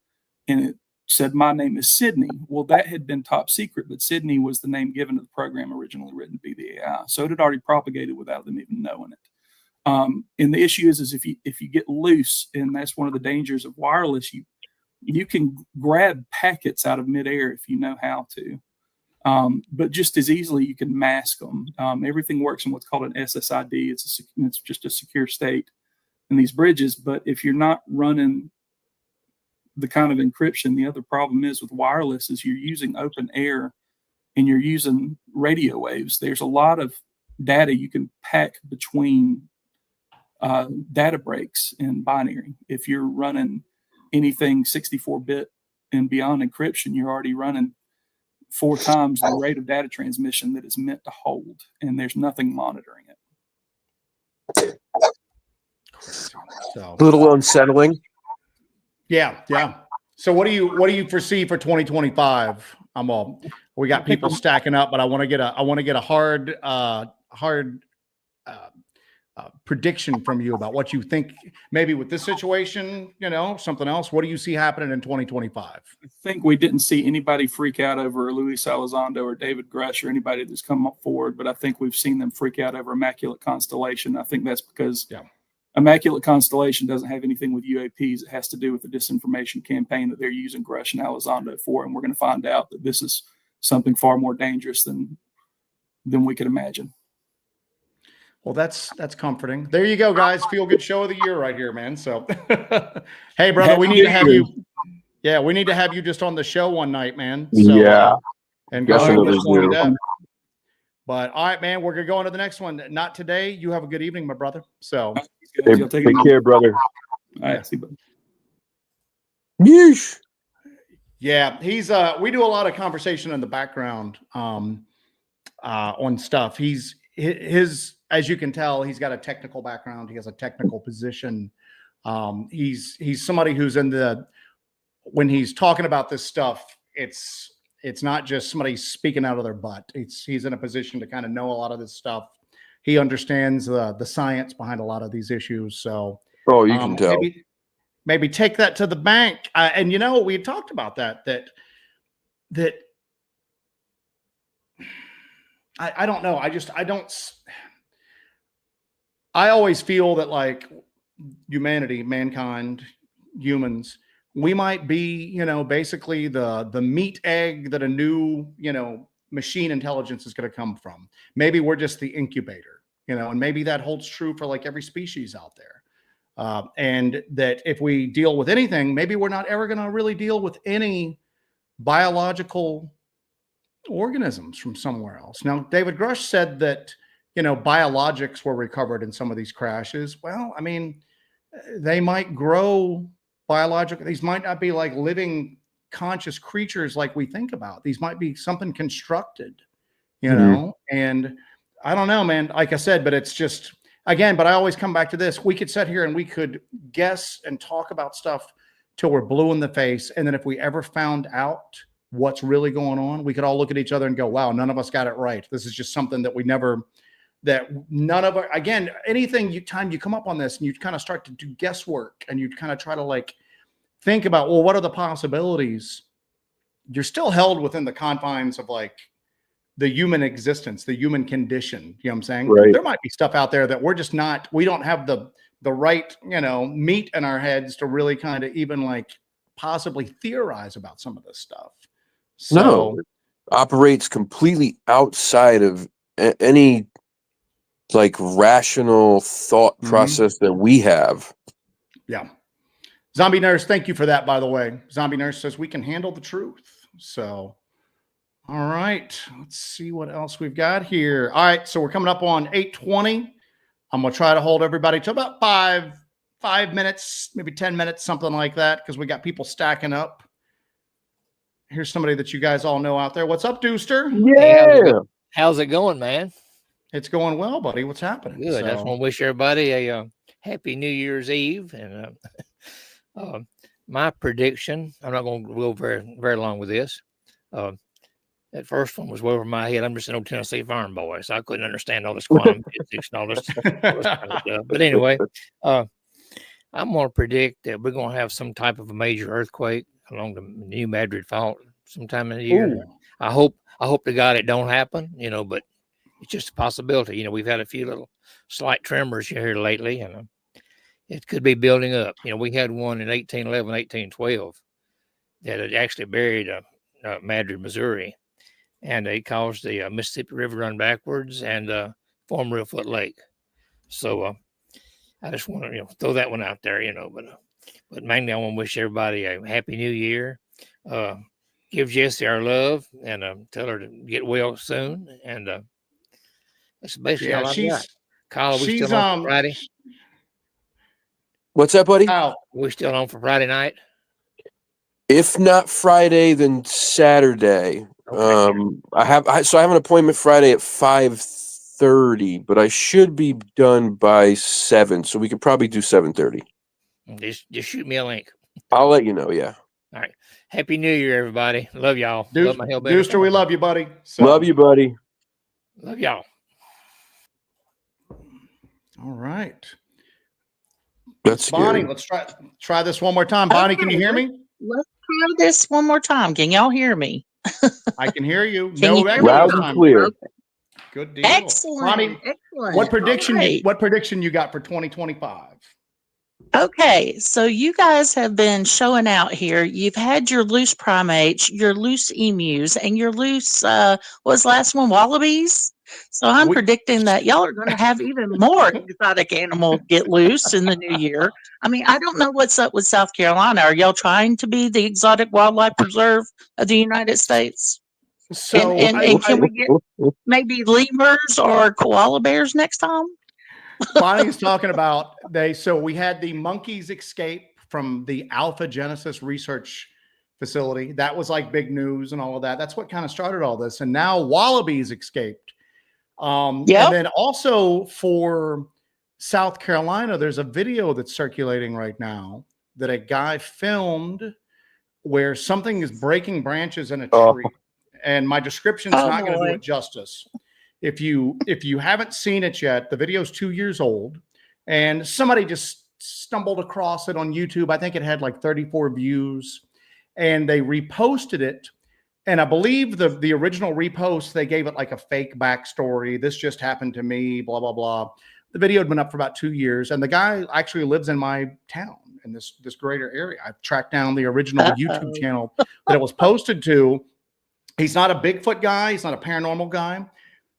Speaker 4: And it said, "My name is Sydney." Well, that had been top secret, but Sydney was the name given to the program originally written to be the AI. So it had already propagated without them even knowing it. And the issue is if you get loose, and that's one of the dangers of wireless, you can grab packets out of midair if you know how to. But just as easily you can mask them. Everything works in what's called an SSID. It's just a secure state in these bridges. But if you're not running the kind of encryption, the other problem is with wireless is you're using open air and you're using radio waves. There's a lot of data you can pack between data breaks in binary. If you're running anything 64-bit and beyond encryption, you're already running 4 times the rate of data transmission that it's meant to hold, and there's nothing monitoring it.
Speaker 1: So
Speaker 2: A little unsettling.
Speaker 1: yeah. So what do you foresee for 2025? We got people stacking up, but I want to get a hard prediction from you about what you think, maybe with this situation, you know, something else. What do you see happening in 2025?
Speaker 4: I think we didn't see anybody freak out over Luis Elizondo or David Grush or anybody that's come up forward, but I think we've seen them freak out over Immaculate Constellation. I think that's because Immaculate Constellation doesn't have anything with UAPs. It has to do with the disinformation campaign that they're using Grush and Elizondo for, and we're going to find out that this is something far more dangerous than we could imagine.
Speaker 1: Well, that's comforting. There you go, guys. Feel good show of the year right here, man. So, hey, brother, we need to have you. Yeah, we need to have you just on the show one night, man. So, and go ahead and
Speaker 2: Definitely
Speaker 1: get joined
Speaker 2: do.
Speaker 1: up. But all right, man, we're gonna go on to the next one. Not today. You have a good evening, my brother. So
Speaker 2: Hey,
Speaker 4: Y'all take
Speaker 2: take
Speaker 4: it.
Speaker 2: care, brother.
Speaker 4: All right, see you, buddy.
Speaker 2: Yeesh.
Speaker 1: yeah, he's we do a lot of conversation in the background on stuff. He's his as you can tell, he's got a technical background. He has a technical position. He's somebody who's in the when he's talking about this stuff, it's not just somebody speaking out of their butt. He's in a position to kind of know a lot of this stuff. He understands the science behind a lot of these issues. So
Speaker 2: Oh, you can tell.
Speaker 1: maybe take that to the bank. And you know, we had talked about that I don't know. I always feel that like humanity, mankind, humans, we might be, you know, basically the meat egg that a new, you know, machine intelligence is going to come from. Maybe we're just the incubator, you know, and maybe that holds true for like every species out there. And that if we deal with anything, maybe we're not ever going to really deal with any biological organisms from somewhere else. Now, David Grush said that, you know, biologics were recovered in some of these crashes. Well, I mean, they might grow biological. These might not be like living conscious creatures like we think about. These might be something constructed, you know, and I don't know, man, like I said, but it's just, again, but I always come back to this. We could sit here and we could guess and talk about stuff till we're blue in the face. And then if we ever found out what's really going on, we could all look at each other and go, wow, none of us got it right. This is just something that none of our, again, anything time you come up on this and you kind of start to do guesswork and you kind of try to like think about, well, what are the possibilities? You're still held within the confines of like the human existence, the human condition. You know what I'm saying?
Speaker 2: Right.
Speaker 1: There might be stuff out there that we're just not, we don't have the right, you know, meat in our heads to really kind of even like possibly theorize about some of this stuff. So,
Speaker 2: No, it operates completely outside of any like rational thought process that we have.
Speaker 1: Yeah. Zombie Nurse, thank you for that, by the way. Zombie Nurse says we can handle the truth. So, all right. Let's see what else we've got here. All right. So we're coming up on 8:20. I'm going to try to hold everybody to about five minutes, maybe 10 minutes, something like that, because we got people stacking up. Here's somebody that you guys all know out there. What's up, Dooster?
Speaker 2: Yeah.
Speaker 5: How's it going, man?
Speaker 1: It's going well, buddy. What's happening?
Speaker 5: Good. I just want to wish everybody a happy New Year's Eve. And my prediction, I'm not going to go very, very long with this. That first one was way over my head. I'm just an old Tennessee farm boy, so I couldn't understand all this quantum physics and all this kind of stuff. But anyway, I'm going to predict that we're going to have some type of a major earthquake along the New Madrid Fault sometime in the year.
Speaker 1: Ooh.
Speaker 5: I hope to God it don't happen, you know, but it's just a possibility. You know, we've had a few little slight tremors here lately, and it could be building up. You know, we had one in 1811, 1812 that had actually buried Madrid, Missouri, and it caused the Mississippi River run backwards and form Reelfoot Lake. So I just want to, you know, throw that one out there, you know, but mainly I want to wish everybody a happy New Year. Give Jessie our love and tell her to get well soon. And that's basically all I got. Kyle, are we still on for Friday?
Speaker 2: What's that, buddy?
Speaker 1: Oh,
Speaker 5: We still on for Friday night?
Speaker 2: If not Friday, then Saturday.
Speaker 5: Okay.
Speaker 2: I have an appointment Friday at 5:30, but I should be done by 7, so we could probably do 7:30.
Speaker 5: Just shoot me a link.
Speaker 2: I'll let you know. Yeah.
Speaker 5: All right. Happy New Year, everybody. Love y'all. Love my Hellbender.
Speaker 1: Dooster, we love you, buddy. So,
Speaker 2: Love you, buddy.
Speaker 5: Love y'all.
Speaker 1: all right.
Speaker 2: That's
Speaker 1: Bonnie,
Speaker 2: scary.
Speaker 1: let's try this one more time. Bonnie, can you hear me?
Speaker 3: Let's try this one more time. Can y'all hear me?
Speaker 1: I can hear you.
Speaker 3: Can you hear me?
Speaker 2: Loud and clear.
Speaker 1: Good deal.
Speaker 3: Excellent.
Speaker 1: Bonnie,
Speaker 3: Excellent.
Speaker 1: what prediction?
Speaker 3: All right.
Speaker 1: What prediction you got for 2025?
Speaker 3: Okay, so you guys have been showing out here. You've had your loose primates, your loose emus, and your loose, what was the last one, wallabies? So I'm predicting that y'all are going to have even more exotic animals get loose in the new year. I mean, I don't know what's up with South Carolina. Are y'all trying to be the exotic wildlife preserve of the United States?
Speaker 1: So
Speaker 3: and can we get maybe lemurs or koala bears next time?
Speaker 1: Bonnie's talking about so we had the monkeys escape from the Alpha Genesis research facility. That was like big news and all of that. That's what kind of started all this. And now wallabies escaped.
Speaker 3: Yep.
Speaker 1: And then also for South Carolina, there's a video that's circulating right now that a guy filmed where something is breaking branches in a tree. And my description's not going to do
Speaker 3: boy.
Speaker 1: it justice. If you haven't seen it yet, the video's 2 years old, and somebody just stumbled across it on YouTube. I think it had like 34 views, and they reposted it. And I believe the original repost, they gave it like a fake backstory. This just happened to me, blah, blah, blah. The video had been up for about 2 years, and the guy actually lives in my town in this greater area. I've tracked down the original YouTube channel that it was posted to. He's not a Bigfoot guy. He's not a paranormal guy.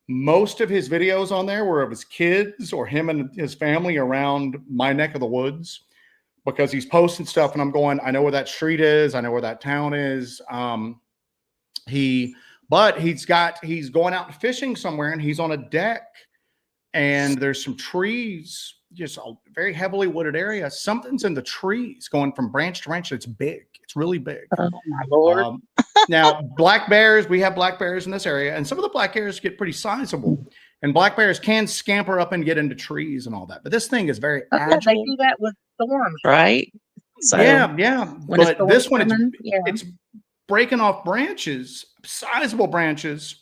Speaker 1: Most of his videos on there were of his kids or him and his family around my neck of the woods, because he's posting stuff and I'm going, I know where that street is. I know where that town is. He's going out fishing somewhere, and he's on a deck, and there's some trees, just a very heavily wooded area. Something's in the trees going from branch to branch. It's big. It's really big.
Speaker 3: Oh my Lord.
Speaker 1: Now, black bears, we have black bears in this area, and some of the black bears get pretty sizable, and black bears can scamper up and get into trees and all that. But this thing is very
Speaker 3: They
Speaker 1: agile.
Speaker 3: do that with storms, right? So
Speaker 1: Yeah.
Speaker 3: when a
Speaker 1: But
Speaker 3: storm's
Speaker 1: this one,
Speaker 3: coming,
Speaker 1: it's breaking off branches, sizable branches,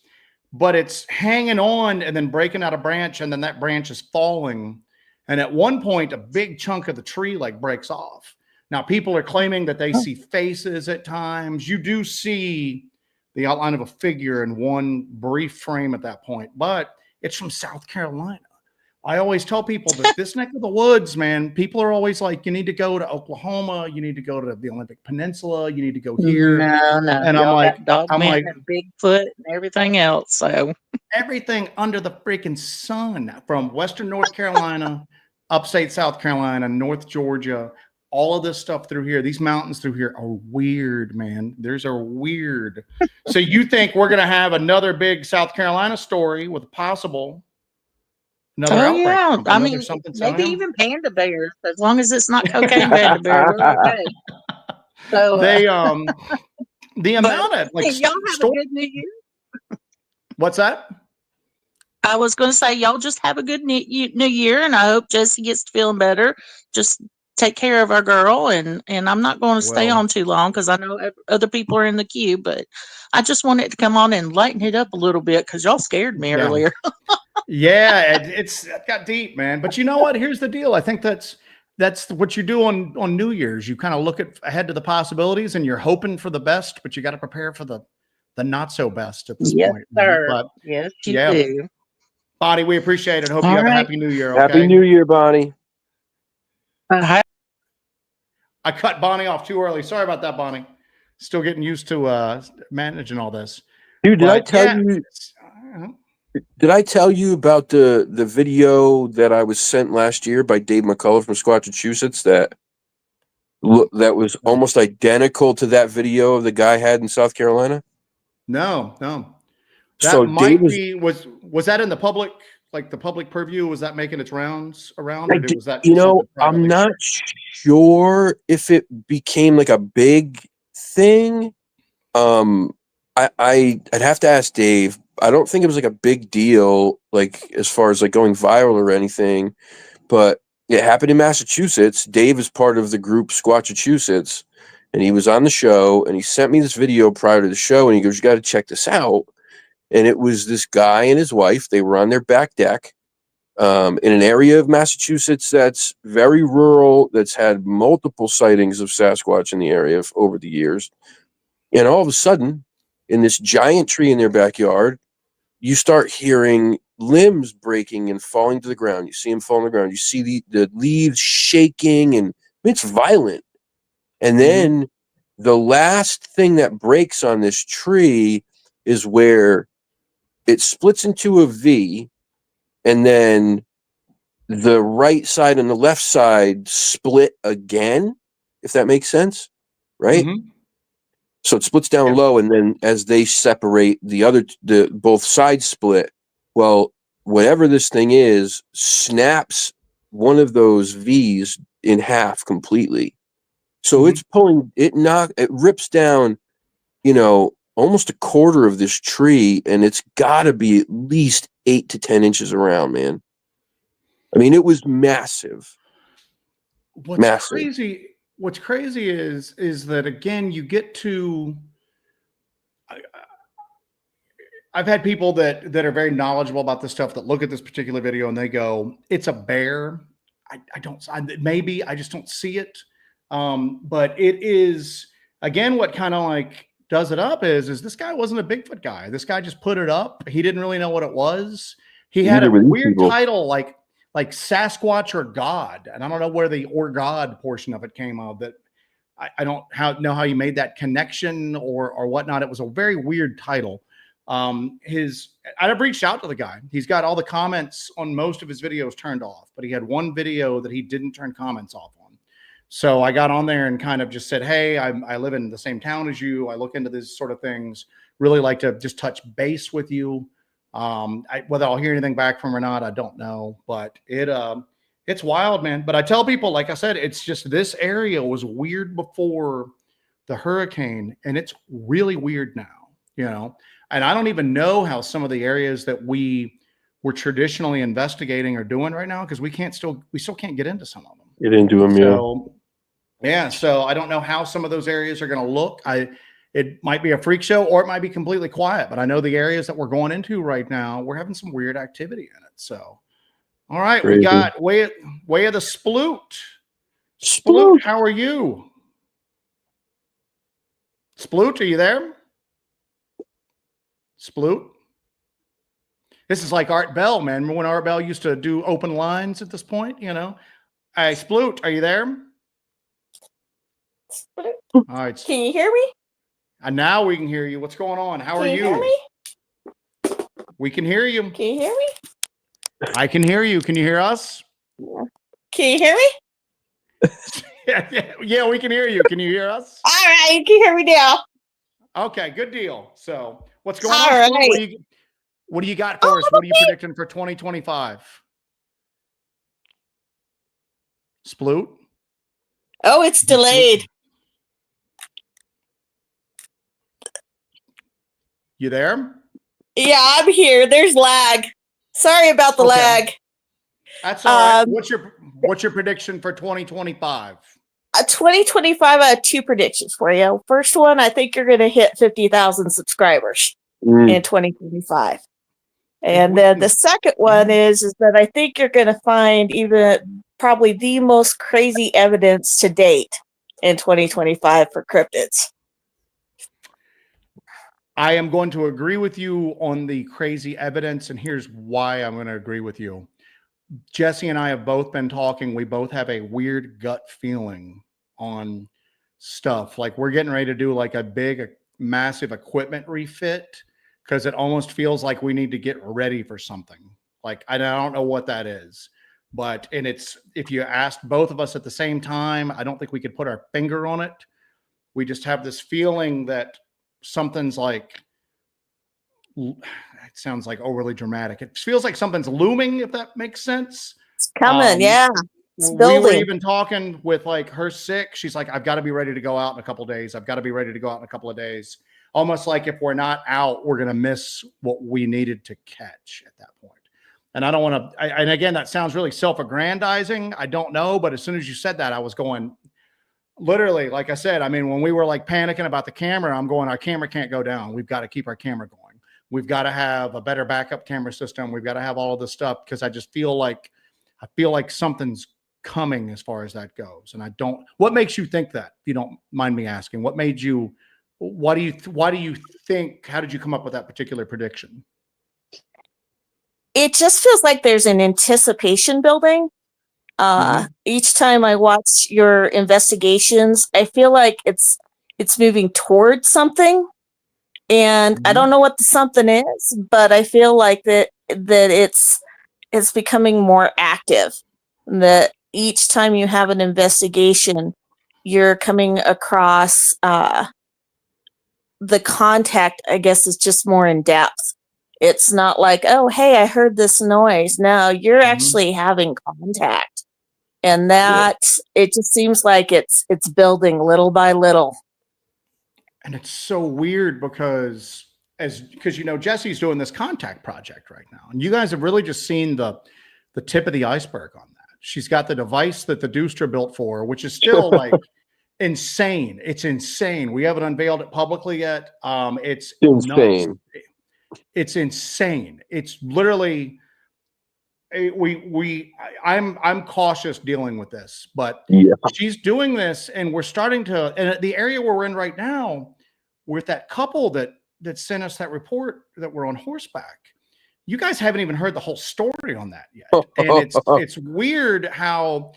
Speaker 1: but it's hanging on and then breaking out a branch, and then that branch is falling. And at one point, a big chunk of the tree like breaks off. Now, people are claiming that they see faces at times. You do see the outline of a figure in one brief frame at that point, but it's from South Carolina. I always tell people that this neck of the woods, man, people are always like, you need to go to Oklahoma. You need to go to the Olympic Peninsula. You need to go here.
Speaker 3: No.
Speaker 1: And I'm
Speaker 3: Y'all
Speaker 1: like-
Speaker 3: got Dogman
Speaker 1: like-
Speaker 3: and Bigfoot and everything else. So
Speaker 1: Everything under the freaking sun, from Western North Carolina, upstate South Carolina, North Georgia, all of this stuff through here. These mountains through here are weird, man. These are weird. So you think we're going to have another big South Carolina story with another outbreak?
Speaker 3: yeah. I
Speaker 1: Another
Speaker 3: mean,
Speaker 1: something
Speaker 3: maybe
Speaker 1: somehow?
Speaker 3: even panda bears, as long as it's not cocaine panda bear. We're okay. So
Speaker 1: They the amount of like
Speaker 3: y'all have a good New Year.
Speaker 1: what's that?
Speaker 3: I was going to say, y'all just have a good New Year, and I hope Jesse gets to feeling better. Just take care of our girl, and I'm not going to stay
Speaker 1: Well-
Speaker 3: on too long because I know other people are in the queue, but I just wanted to come on and lighten it up a little bit because y'all scared me
Speaker 1: Yeah.
Speaker 3: earlier.
Speaker 1: Yeah, it got deep, man. But you know what? Here's the deal. I think that's what you do on New Year's. You kind of look ahead to the possibilities, and you're hoping for the best, but you got to prepare for the not so best at this
Speaker 3: Yes,
Speaker 1: point. man.
Speaker 3: sir.
Speaker 1: But
Speaker 3: Yes, you
Speaker 1: Yeah.
Speaker 3: do.
Speaker 1: Bonnie, we appreciate it. Hope you
Speaker 3: All
Speaker 1: have a
Speaker 3: right.
Speaker 1: happy New Year. Okay?
Speaker 2: Happy New Year, Bonnie.
Speaker 1: I cut Bonnie off too early. Sorry about that, Bonnie. Still getting used to managing all this.
Speaker 2: Dude, did I
Speaker 1: But,
Speaker 2: tell
Speaker 1: yeah,
Speaker 2: you?
Speaker 1: it's-
Speaker 2: Did I tell you about the video that I was sent last year by Dave McCullough from Squatchachusetts that was almost identical to that video of the guy had in South Carolina?
Speaker 1: No. That
Speaker 2: So
Speaker 1: might
Speaker 2: Dave was,
Speaker 1: be was that in the public, like the public purview? Was that making its rounds around, or was that
Speaker 2: you know,
Speaker 1: something
Speaker 2: I'm
Speaker 1: privately
Speaker 2: not
Speaker 1: shared?
Speaker 2: sure if it became like a big thing. I'd have to ask Dave. I don't think it was like a big deal, like as far as like going viral or anything, but it happened in Massachusetts. Dave is part of the group Squatchachusetts, and he was on the show, and he sent me this video prior to the show, and he goes, "You got to check this out." And it was this guy and his wife. They were on their back deck in an area of Massachusetts that's very rural, that's had multiple sightings of Sasquatch in the area over the years. And all of a sudden, in this giant tree in their backyard, you start hearing limbs breaking and falling to the ground. You see them fall on the ground. You see the leaves shaking, and it's violent. And then the last thing that breaks on this tree is where it splits into a V, and then the right side and the left side split again, if that makes sense, right?
Speaker 1: Mhm.
Speaker 2: So it splits down
Speaker 1: Yeah.
Speaker 2: low, and then as they separate, the both sides split. Well, whatever this thing is snaps one of those V's in half completely. So
Speaker 1: Mhm.
Speaker 2: it's pulling it rips down, almost a quarter of this tree, and it's got to be at least 8 to 10 inches around, man. I mean, it was massive.
Speaker 1: What's
Speaker 2: Massive.
Speaker 1: crazy is that, again, you get to, I've had people that are very knowledgeable about this stuff that look at this particular video and they go, it's a bear. Maybe I just don't see it. But it is, again, what kind of like does it up is this guy wasn't a Bigfoot guy. This guy just put it up. He didn't really know what it was. He had a
Speaker 2: Neither were these
Speaker 1: weird
Speaker 2: people.
Speaker 1: title like Sasquatch or God. And I don't know where the or God portion of it came of that. I don't know how you made that connection or whatnot. It was a very weird title. I've reached out to the guy. He's got all the comments on most of his videos turned off, but he had one video that he didn't turn comments off on. So I got on there and kind of just said, hey, I live in the same town as you. I look into these sort of things. Really like to just touch base with you. Whether I'll hear anything back from or not, I don't know, but it's wild, man. But I tell people, like I said, it's just this area was weird before the hurricane, and it's really weird now, And I don't even know how some of the areas that we were traditionally investigating are doing right now because we still can't get into some of them.
Speaker 2: Get into them,
Speaker 1: So I don't know how some of those areas are going to look. It might be a freak show or it might be completely quiet, but I know the areas that we're going into right now, we're having some weird activity in it. So, all right,
Speaker 2: Crazy.
Speaker 1: We got way of the Sploot. Sploot, how are you? Sploot, are you there? Sploot. This is like Art Bell, man. Remember when Art Bell used to do open lines at this point, Hey, Sploot, are you there?
Speaker 6: Sploot.
Speaker 1: All right.
Speaker 6: Can you hear me?
Speaker 1: And now we can hear you. What's going on? How are
Speaker 6: Can
Speaker 1: you?
Speaker 6: Hear me?
Speaker 1: We can hear you.
Speaker 6: Can you hear me?
Speaker 1: I can hear you. Can you hear us?
Speaker 6: Can you hear me?
Speaker 1: Yeah, we can hear you. Can you hear us?
Speaker 6: All right, you can hear me now.
Speaker 1: Okay, good deal. So what's going
Speaker 6: All
Speaker 1: on?
Speaker 6: right.
Speaker 1: What do you got for us? What are you predicting for 2025? Sploot?
Speaker 6: Oh, it's delayed.
Speaker 1: You there?
Speaker 6: Yeah, I'm here. There's lag. Sorry about the
Speaker 1: Okay.
Speaker 6: lag.
Speaker 1: That's all right. What's your prediction for 2025?
Speaker 6: 2025, I have two predictions for you. First one, I think you're going to hit 50,000 subscribers in 2025. And then the second one is that I think you're going to find even probably the most crazy evidence to date in 2025 for cryptids.
Speaker 1: I am going to agree with you on the crazy evidence, and here's why I'm going to agree with you. Jesse and I have both been talking. We both have a weird gut feeling on stuff. Like we're getting ready to do like a big, massive equipment refit because it almost feels like we need to get ready for something. Like I don't know what that is, but if you asked both of us at the same time, I don't think we could put our finger on it. We just have this feeling that something's like, it sounds like overly dramatic. It feels like something's looming, if that makes sense.
Speaker 6: It's coming, yeah. It's
Speaker 1: We
Speaker 6: building.
Speaker 1: were even talking with like her sick. She's like, I've got to be ready to go out in a couple of days. I've got to be ready to go out in a couple of days. Almost like if we're not out, we're going to miss what we needed to catch at that point. And I don't want to, and again, that sounds really self-aggrandizing. I don't know. But as soon as you said that, I was going, literally, like I said, I mean, when we were like panicking about the camera, I'm going, our camera can't go down. We've got to keep our camera going. We've got to have a better backup camera system. We've got to have all of this stuff because I just feel like something's coming as far as that goes. And what makes you think that? If you don't mind me asking, why do you think, how did you come up with that particular prediction?
Speaker 6: It just feels like there's an anticipation building. Each time I watch your investigations, I feel like it's moving towards something. And I don't know what the something is, but I feel like that it's becoming more active. That each time you have an investigation, you're coming across the contact, I guess, is just more in depth. It's not like, oh, hey, I heard this noise. No, you're actually having contact. And that it just seems like it's building little by little.
Speaker 1: And it's so weird because Jesse's doing this contact project right now, and you guys have really just seen the tip of the iceberg on that. She's got the device that the Dustra built for her, which is still like insane. It's insane. We haven't unveiled it publicly yet. It's
Speaker 2: insane.
Speaker 1: nuts. It's insane. It's literally I'm cautious dealing with this, but she's doing this, and we're starting to, and the area where we're in right now, with that couple that sent us that report that we're on horseback. You guys haven't even heard the whole story on that yet. And it's weird how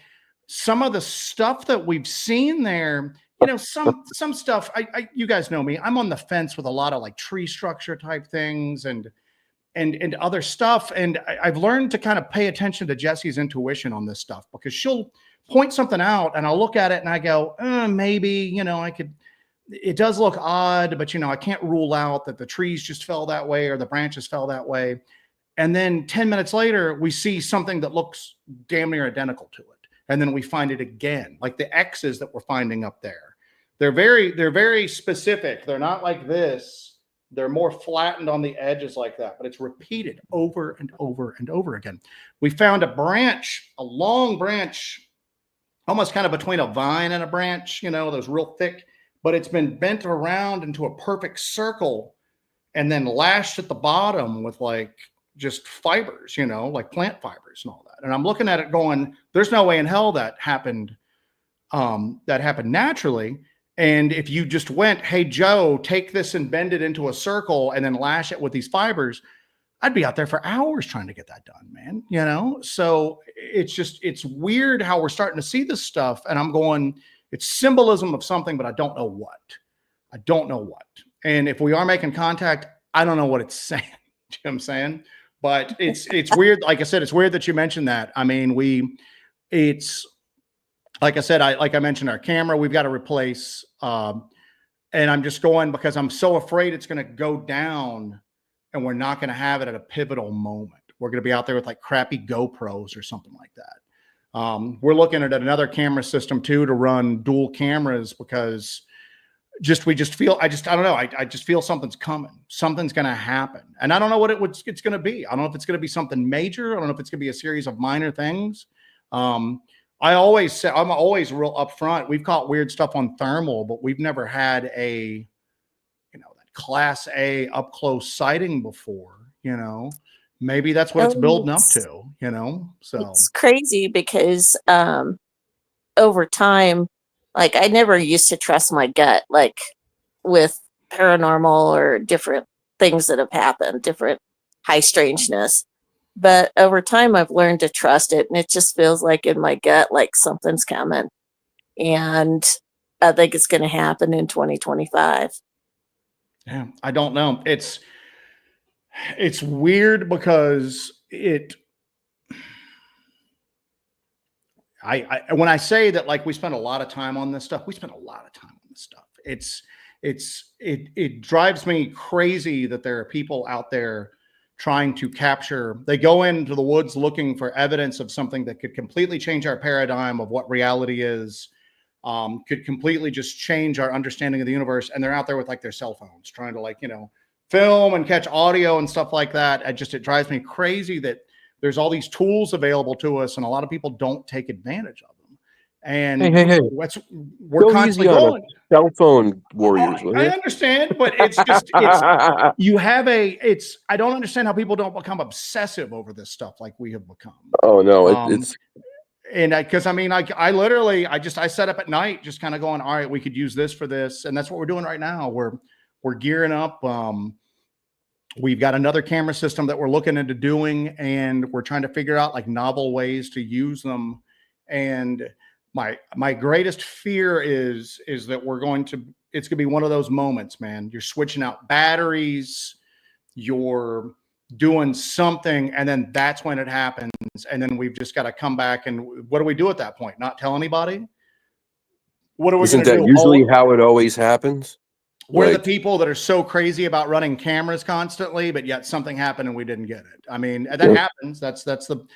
Speaker 1: some of the stuff that we've seen there, some stuff, you guys know me, I'm on the fence with a lot of like tree structure type things and other stuff. And I've learned to kind of pay attention to Jesse's intuition on this stuff, because she'll point something out and I'll look at it and I go, maybe, I could, it does look odd, but I can't rule out that the trees just fell that way or the branches fell that way. And then 10 minutes later, we see something that looks damn near identical to it. And then we find it again, like the X's that we're finding up there. They're very specific. They're not like this. They're more flattened on the edges like that, but it's repeated over and over and over again. We found a branch, a long branch, almost kind of between a vine and a branch, those real thick, but it's been bent around into a perfect circle and then lashed at the bottom with like just fibers, like plant fibers and all that. And I'm looking at it going, there's no way in hell that happened naturally. And if you just went, hey, Joe, take this and bend it into a circle and then lash it with these fibers, I'd be out there for hours trying to get that done, man. So it's weird how we're starting to see this stuff. And I'm going, it's symbolism of something, but I don't know what. And if we are making contact, I don't know what it's saying. You know what I'm saying? But it's weird. Like I said, it's weird that you mentioned that. I mean, it's like I said, like I mentioned, our camera, we've got to replace. And I'm just going because I'm so afraid it's going to go down and we're not going to have it at a pivotal moment. We're going to be out there with like crappy GoPros or something like that. We're looking at another camera system too, to run dual cameras, because I just feel something's coming. Something's going to happen. And I don't know what it's going to be. I don't know if it's going to be something major. I don't know if it's going to be a series of minor things. I always say, I'm always real upfront. We've caught weird stuff on thermal, but we've never had that class A up close sighting before, maybe that's what it's building up to, so
Speaker 6: it's crazy because, over time, like I never used to trust my gut, like with paranormal or different things that have happened, different high strangeness. But over time, I've learned to trust it, and it just feels like in my gut, like something's coming. And I think it's going to happen in 2025.
Speaker 1: Yeah, I don't know. It's weird because when I say that, like, we spend a lot of time on this stuff, it drives me crazy that there are people out there trying to capture. They go into the woods looking for evidence of something that could completely change our paradigm of what reality is, could completely just change our understanding of the universe. And they're out there with like their cell phones trying to film and catch audio and stuff like that. It drives me crazy that there's all these tools available to us and a lot of people don't take advantage of them. And
Speaker 2: hey.
Speaker 1: We're constantly going.
Speaker 2: Cell phone warriors.
Speaker 1: I understand, but I don't understand how people don't become obsessive over this stuff like we have become.
Speaker 2: Oh no, it's
Speaker 1: and because I set up at night, just kind of going, all right, we could use this for this, and that's what we're doing right now. We're gearing up. We've got another camera system that we're looking into doing, and we're trying to figure out like novel ways to use them. And my greatest fear is that it's going to be one of those moments, man. You're switching out batteries, you're doing something, and then that's when it happens. And then we've just got to come back. And what do we do at that point? Not tell anybody? What are we going to do?
Speaker 2: Isn't that usually how it always happens?
Speaker 1: We're the
Speaker 2: Like,
Speaker 1: people that are so crazy about running cameras constantly, but yet something happened and we didn't get it. I mean, that
Speaker 2: Yeah.
Speaker 1: happens. That's the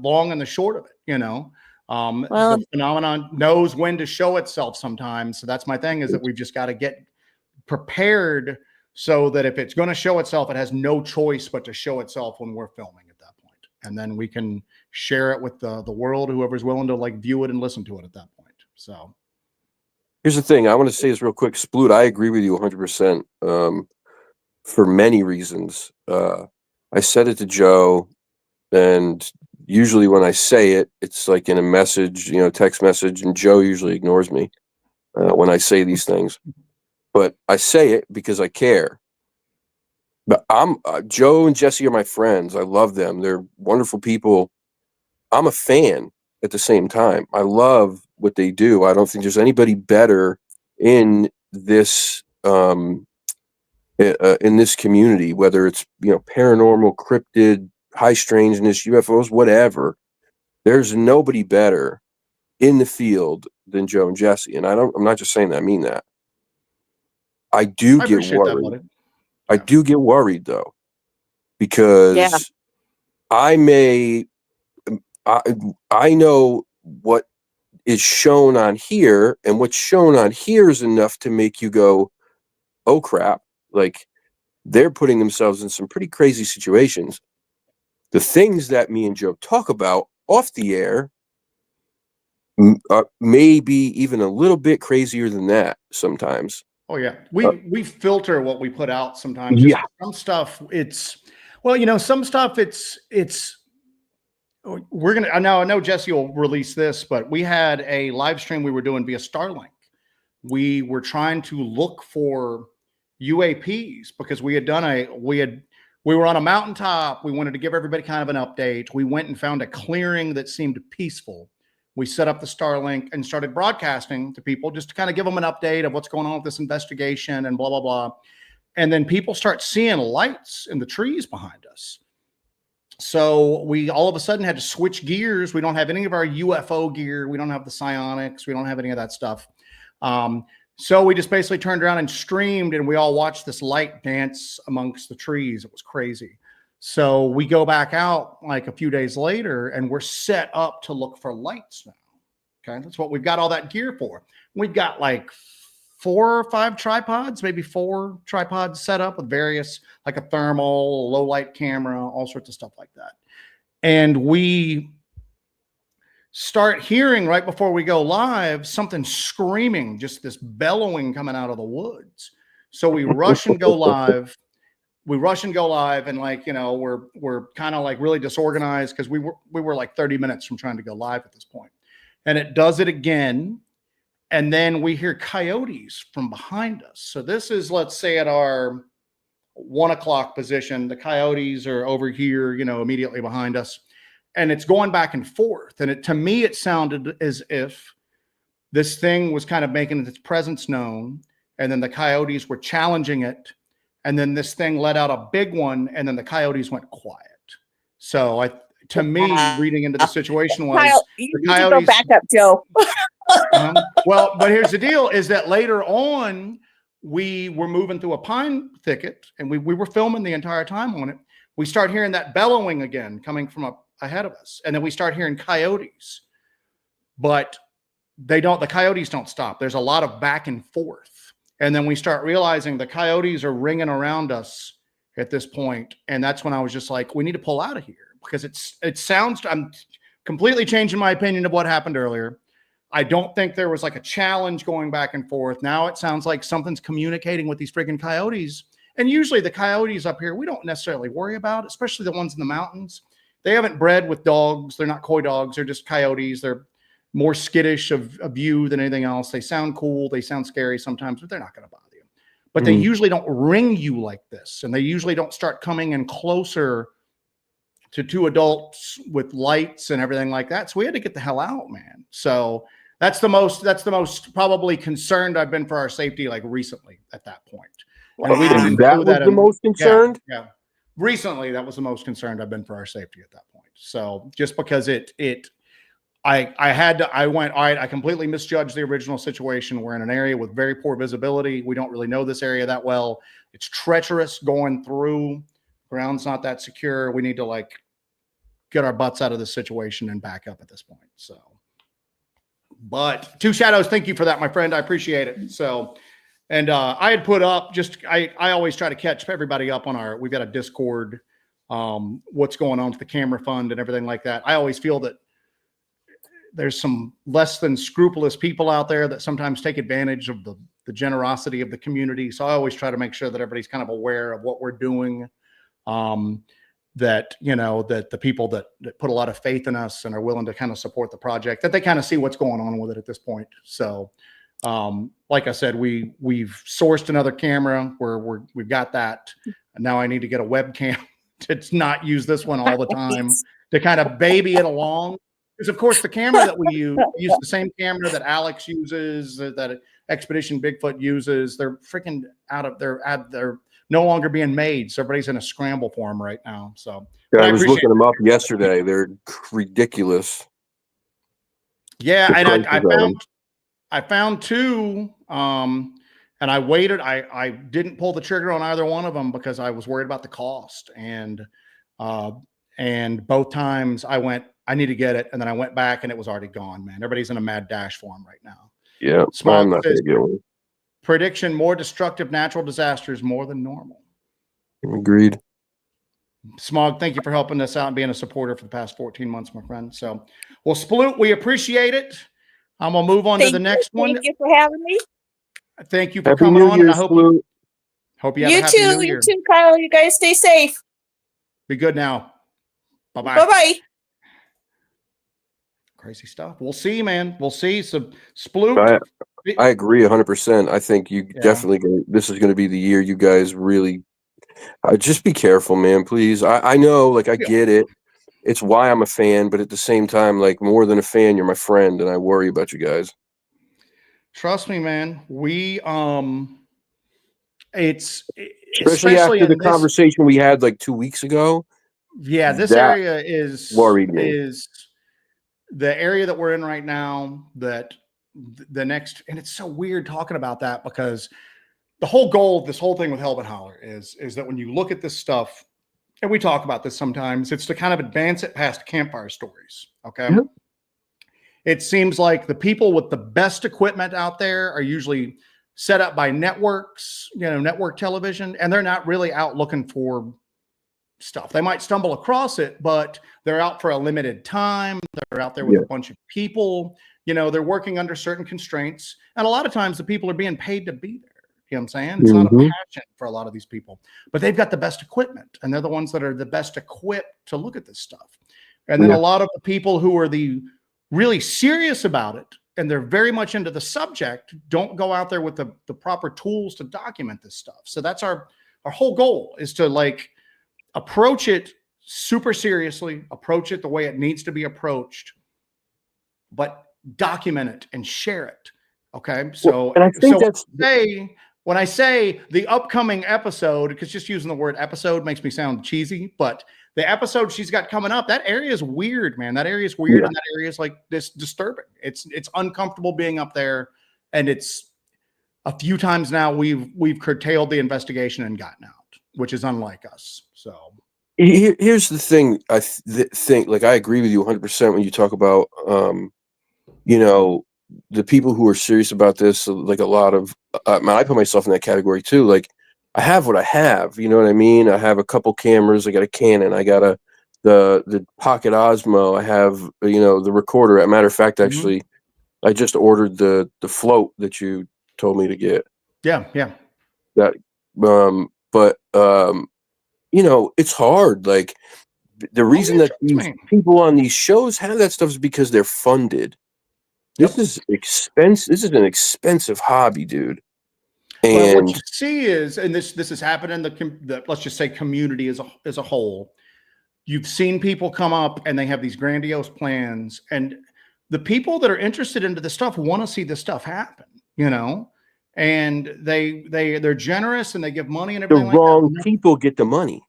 Speaker 1: long and the short of it, you know.
Speaker 6: Well,
Speaker 1: The phenomenon knows when to show itself sometimes. So that's my thing, is that we've just got to get prepared so that if it's going to show itself, it has no choice but to show itself when we're filming at that point. And then we can share it with the world, whoever's willing to like view it and listen to it at that point. So
Speaker 2: here's the thing. I want to say this real quick. Sploot, I agree with you 100%. For many reasons. I said it to Joe, and usually when I say it, it's like in a message, text message, and Joe usually ignores me when I say these things. But I say it because I care. But Joe and Jesse are my friends. I love them. They're wonderful people. I'm a fan at the same time. I love what they do. I don't think there's anybody better in this community, whether it's paranormal, cryptid, high strangeness, UFOs, whatever. There's nobody better in the field than Joe and Jesse. And I'm not just saying that, I mean that. I do get
Speaker 1: appreciate that,
Speaker 2: worried.
Speaker 1: buddy.
Speaker 2: I do get worried though, because I know what is shown on here, and what's shown on here is enough to make you go, oh crap. Like, they're putting themselves in some pretty crazy situations. The things that me and Joe talk about off the air may be even a little bit crazier than that sometimes.
Speaker 1: Oh yeah, we filter what we put out sometimes.
Speaker 2: Yeah.
Speaker 1: Some stuff some stuff we're gonna. I know Jesse will release this, but we had a live stream we were doing via Starlink. We were trying to look for UAPs because we were on a mountaintop. We wanted to give everybody kind of an update. We went and found a clearing that seemed peaceful. We set up the Starlink and started broadcasting to people just to kind of give them an update of what's going on with this investigation and blah, blah, blah. And then people start seeing lights in the trees behind us. So we all of a sudden had to switch gears. We don't have any of our UFO gear. We don't have the psionics. We don't have any of that stuff. So we just basically turned around and streamed, and we all watched this light dance amongst the trees. It was crazy. So we go back out like a few days later, and we're set up to look for lights now. Okay. That's what we've got all that gear for. We've got like 4 or 5 tripods, maybe 4 tripods set up with various, like a thermal, low light camera, all sorts of stuff like that. And we start hearing right before we go live, something screaming, just this bellowing coming out of the woods. So we rush and go live. And we're kind of like really disorganized because we were like 30 minutes from trying to go live at this point. And it does it again. And then we hear coyotes from behind us. So this is, let's say, at our 1 o'clock position. The coyotes are over here, immediately behind us. And it's going back and forth. And to me, it sounded as if this thing was kind of making its presence known. And then the coyotes were challenging it. And then this thing let out a big one. And then the coyotes went quiet. So to me, reading into the situation was
Speaker 6: Kyle, you need to go back up, Joe.
Speaker 1: Well, but here's the deal is that later on, we were moving through a pine thicket, and we were filming the entire time on it. We start hearing that bellowing again coming from up ahead of us. And then we start hearing coyotes, but the coyotes don't stop. There's a lot of back and forth. And then we start realizing the coyotes are ringing around us at this point. And that's when I was just like, we need to pull out of here, because I'm completely changing my opinion of what happened earlier. I don't think there was like a challenge going back and forth. Now it sounds like something's communicating with these friggin' coyotes. And usually the coyotes up here, we don't necessarily worry about, especially the ones in the mountains. They haven't bred with dogs. They're not coy dogs. They're just coyotes. They're more skittish of you than anything else. They sound cool. They sound scary sometimes, but they're not going to bother you. But they usually don't ring you like this. And they usually don't start coming in closer to 2 adults with lights and everything like that. So we had to get the hell out, man. So that's the most probably concerned I've been for our safety, like recently at that point. And we didn't
Speaker 2: That was the most concerned?
Speaker 1: Yeah. Recently, that was the most concerned I've been for our safety at that point. So just because I went, all right, I completely misjudged the original situation. We're in an area with very poor visibility. We don't really know this area that well. It's treacherous going through. Ground's not that secure. We need to like get our butts out of this situation and back up at this point. So, but Two Shadows, thank you for that, my friend. I appreciate it. So, and I had put up I always try to catch everybody up on we've got a Discord, what's going on with the camera fund and everything like that. I always feel that there's some less than scrupulous people out there that sometimes take advantage of the generosity of the community. So I always try to make sure that everybody's kind of aware of what we're doing. That, you know, that the people that put a lot of faith in us and are willing to kind of support the project, that they kind of see what's going on with it at this point. So, like I said, we've sourced another camera where we've got that. And now I need to get a webcam to not use this one all the time to kind of baby it along. Because of course the camera that we use the same camera that Alex uses, that Expedition Bigfoot uses. They're freaking they're no longer being made. So everybody's in a scramble for them right now. So
Speaker 2: Yeah, I was looking them up yesterday. They're ridiculous.
Speaker 1: Yeah, and I found two. And I waited. I didn't pull the trigger on either one of them because I was worried about the cost. And both times I need to get it. And then I went back and it was already gone, man. Everybody's in a mad dash for them right now.
Speaker 2: Yeah.
Speaker 1: Smog
Speaker 2: not
Speaker 1: says,
Speaker 2: get one.
Speaker 1: prediction, more destructive natural disasters more than normal.
Speaker 2: Agreed.
Speaker 1: Smog, thank you for helping us out and being a supporter for the past 14 months, my friend. So, well, Sploot, we appreciate it. I'm going to move on to the next one.
Speaker 6: Thank you for having me.
Speaker 1: Thank you for
Speaker 2: Happy
Speaker 1: coming
Speaker 2: New
Speaker 1: on.
Speaker 2: Year,
Speaker 1: And I hope
Speaker 2: Sploot.
Speaker 1: you have a happy New Year.
Speaker 6: You too, Kyle. You guys stay safe.
Speaker 1: Be good now. Bye-bye.
Speaker 6: Bye-bye.
Speaker 1: Crazy stuff. We'll see, man. We'll see. So, Sploot.
Speaker 2: I agree 100%. I think you definitely, this is going to be the year you guys really, just be careful, man, please. I know, like, I get it. It's why I'm a fan, but at the same time, like, more than a fan, you're my friend, and I worry about you guys.
Speaker 1: Trust me, man. We,
Speaker 2: especially after the conversation we had like 2 weeks ago.
Speaker 1: Yeah, this
Speaker 2: that
Speaker 1: area is
Speaker 2: worried me.
Speaker 1: Is the area that we're in right now. That the next, and it's so weird talking about that because the whole goal of this whole thing with Helmet Holler is that when you look at this stuff, and we talk about this sometimes, it's to kind of advance it past campfire stories. Okay. Mm-hmm. It seems like the people with the best equipment out there are usually set up by networks, network television, and they're not really out looking for stuff. They might stumble across it, but they're out for a limited time. They're out there with a bunch of people. They're working under certain constraints. And a lot of times the people are being paid to be there. You know what I'm saying? It's not a passion for a lot of these people, but they've got the best equipment and they're the ones that are the best equipped to look at this stuff. And then a lot of the people who are the really serious about it and they're very much into the subject don't go out there with the proper tools to document this stuff. So that's our whole goal, is to like approach it super seriously, approach it the way it needs to be approached, but document it and share it. Okay. So,
Speaker 2: and I think
Speaker 1: when I say the upcoming episode, because just using the word episode makes me sound cheesy, but the episode she's got coming up, that area is weird, man. That area is weird. And that area is like this disturbing. It's uncomfortable being up there. And it's a few times now we've curtailed the investigation and gotten out, which is unlike us. So
Speaker 2: here's the thing. I think, like, I agree with you 100% when you talk about, the people who are serious about this, like a lot of, I put myself in that category too. Like, I have what I have, you know what I mean? I have a couple cameras. I got a Canon. I got the Pocket Osmo. I have, the recorder. As a matter of fact, actually, I just ordered the float that you told me to get.
Speaker 1: Yeah.
Speaker 2: That, it's hard. Like, the reason that these people on these shows have that stuff is because they're funded. This is expensive. This is an expensive hobby, dude. And
Speaker 1: what you see is, and this has happened in the let's just say community as a whole. You've seen people come up and they have these grandiose plans, and the people that are interested into this stuff want to see this stuff happen, and they're generous and they give money and everything.
Speaker 2: The wrong people get the money.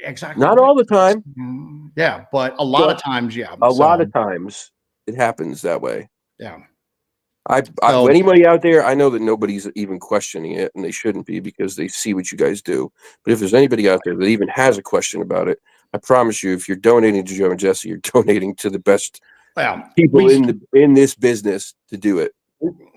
Speaker 1: Exactly.
Speaker 2: Not all the time.
Speaker 1: Yeah, but a lot of times, yeah.
Speaker 2: A lot of times. it happens that way.
Speaker 1: Yeah.
Speaker 2: So, anybody out there, I know that nobody's even questioning it, and they shouldn't be because they see what you guys do. But if there's anybody out there that even has a question about it, I promise you, if you're donating to Joe and Jesse, you're donating to the best people in this business to do it.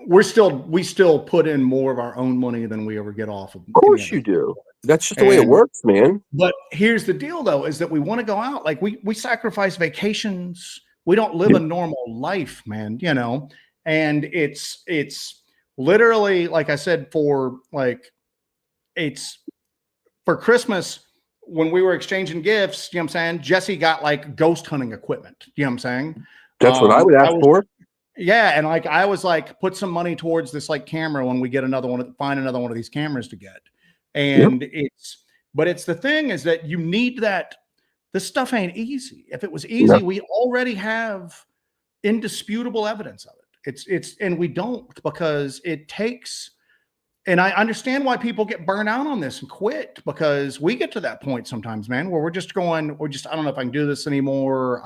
Speaker 1: We still put in more of our own money than we ever get off of.
Speaker 2: Of course you do. That's just the way it works, man.
Speaker 1: But here's the deal, though, is that we want to go out. Like we sacrifice vacations. We don't live a normal life, man. And it's literally, like I said, for Christmas when we were exchanging gifts, you know what I'm saying? Jesse got like ghost hunting equipment. You know what I'm saying?
Speaker 2: That's what I would ask for.
Speaker 1: Yeah. And like, I was like, put some money towards this like camera when we get find another one of these cameras to get. And it's the thing is that you need that. This stuff ain't easy. If it was easy, we already have indisputable evidence of it. And we don't, because it takes, and I understand why people get burned out on this and quit, because we get to that point sometimes, man, where I don't know if I can do this anymore.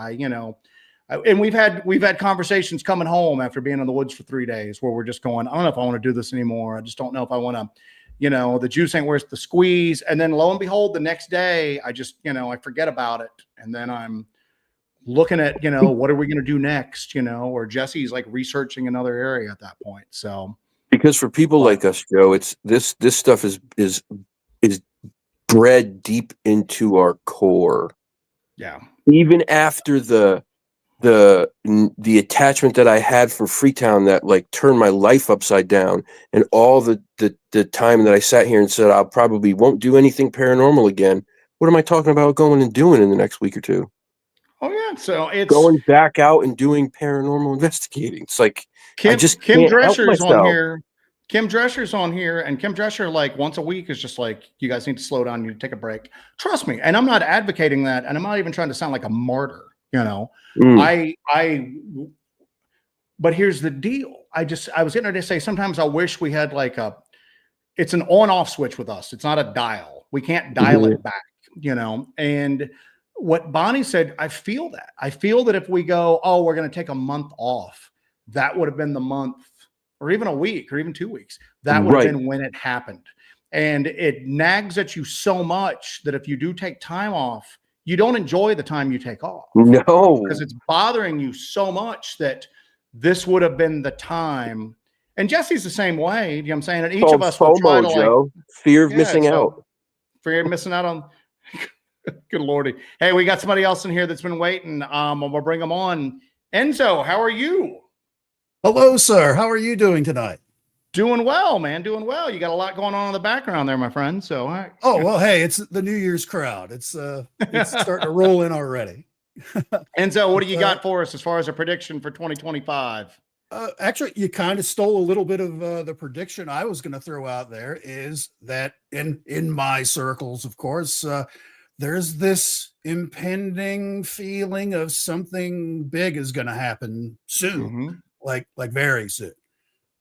Speaker 1: And we've had conversations coming home after being in the woods for 3 days where we're just going, I don't know if I want to do this anymore. I just don't know if I want to, the juice ain't worth the squeeze. And then lo and behold, the next day I just, I forget about it. And then I'm looking at, what are we going to do next? Or Jesse's like researching another area at that point. So,
Speaker 2: because for people like us, Joe, it's this stuff is bred deep into our core.
Speaker 1: Yeah.
Speaker 2: Even after the attachment that I had for Freetown that like turned my life upside down, and all the time that I sat here and said I probably won't do anything paranormal again. What am I talking about going and doing in the next week or two?
Speaker 1: Oh yeah, so it's
Speaker 2: going back out and doing paranormal investigating. It's like
Speaker 1: Kim
Speaker 2: Drescher's
Speaker 1: on here. Kim Drescher's on here, and Kim Drescher like once a week is just like, you guys need to slow down, you need to take a break. Trust me, and I'm not advocating that, and I'm not even trying to sound like a martyr. But here's the deal. I was getting ready to say sometimes I wish we had like it's an on-off switch with us. It's not a dial. We can't dial it back, and what Bonnie said, I feel that. I feel that if we go, oh, we're going to take a month off, that would have been the month, or even a week, or even 2 weeks. That would have been when it happened. And it nags at you so much that if you do take time off, you don't enjoy the time you take off.
Speaker 2: No.
Speaker 1: Because it's bothering you so much that this would have been the time. And Jesse's the same way. You know what I'm saying? And each of us will try to
Speaker 2: Joe. Fear of missing out.
Speaker 1: Fear of missing out on... Good Lordy. Hey, we got somebody else in here that's been waiting. We'll bring them on. Enzo, how are you?
Speaker 7: Hello, sir. How are you doing tonight?
Speaker 1: Doing well, man. Doing well. You got a lot going on in the background there, my friend. So, all right.
Speaker 7: Oh, well, hey, it's the New Year's crowd. It's starting to roll in already.
Speaker 1: Enzo, what do you got for us as far as a prediction for 2025?
Speaker 7: Actually, you kind of stole a little bit of the prediction I was going to throw out there, is that in my circles, of course, there's this impending feeling of something big is going to happen soon, like very soon.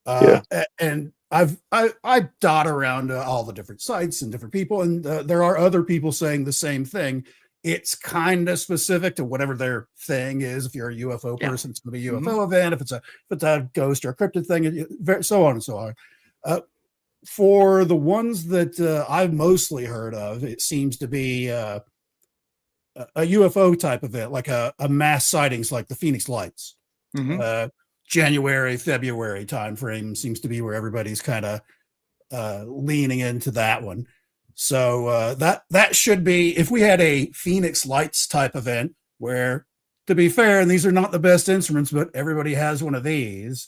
Speaker 7: And I dot around all the different sites and different people, and there are other people saying the same thing. It's kind of specific to whatever their thing is. If you're a UFO person, it's going to be a UFO event. If it's a ghost or a cryptid thing, so on and so on. For the ones that I've mostly heard of, it seems to be a UFO type event, like a mass sightings, like the Phoenix Lights. January, February timeframe seems to be where everybody's kind of leaning into that one. So that should be, if we had a Phoenix Lights type event where, to be fair, and these are not the best instruments, but everybody has one of these.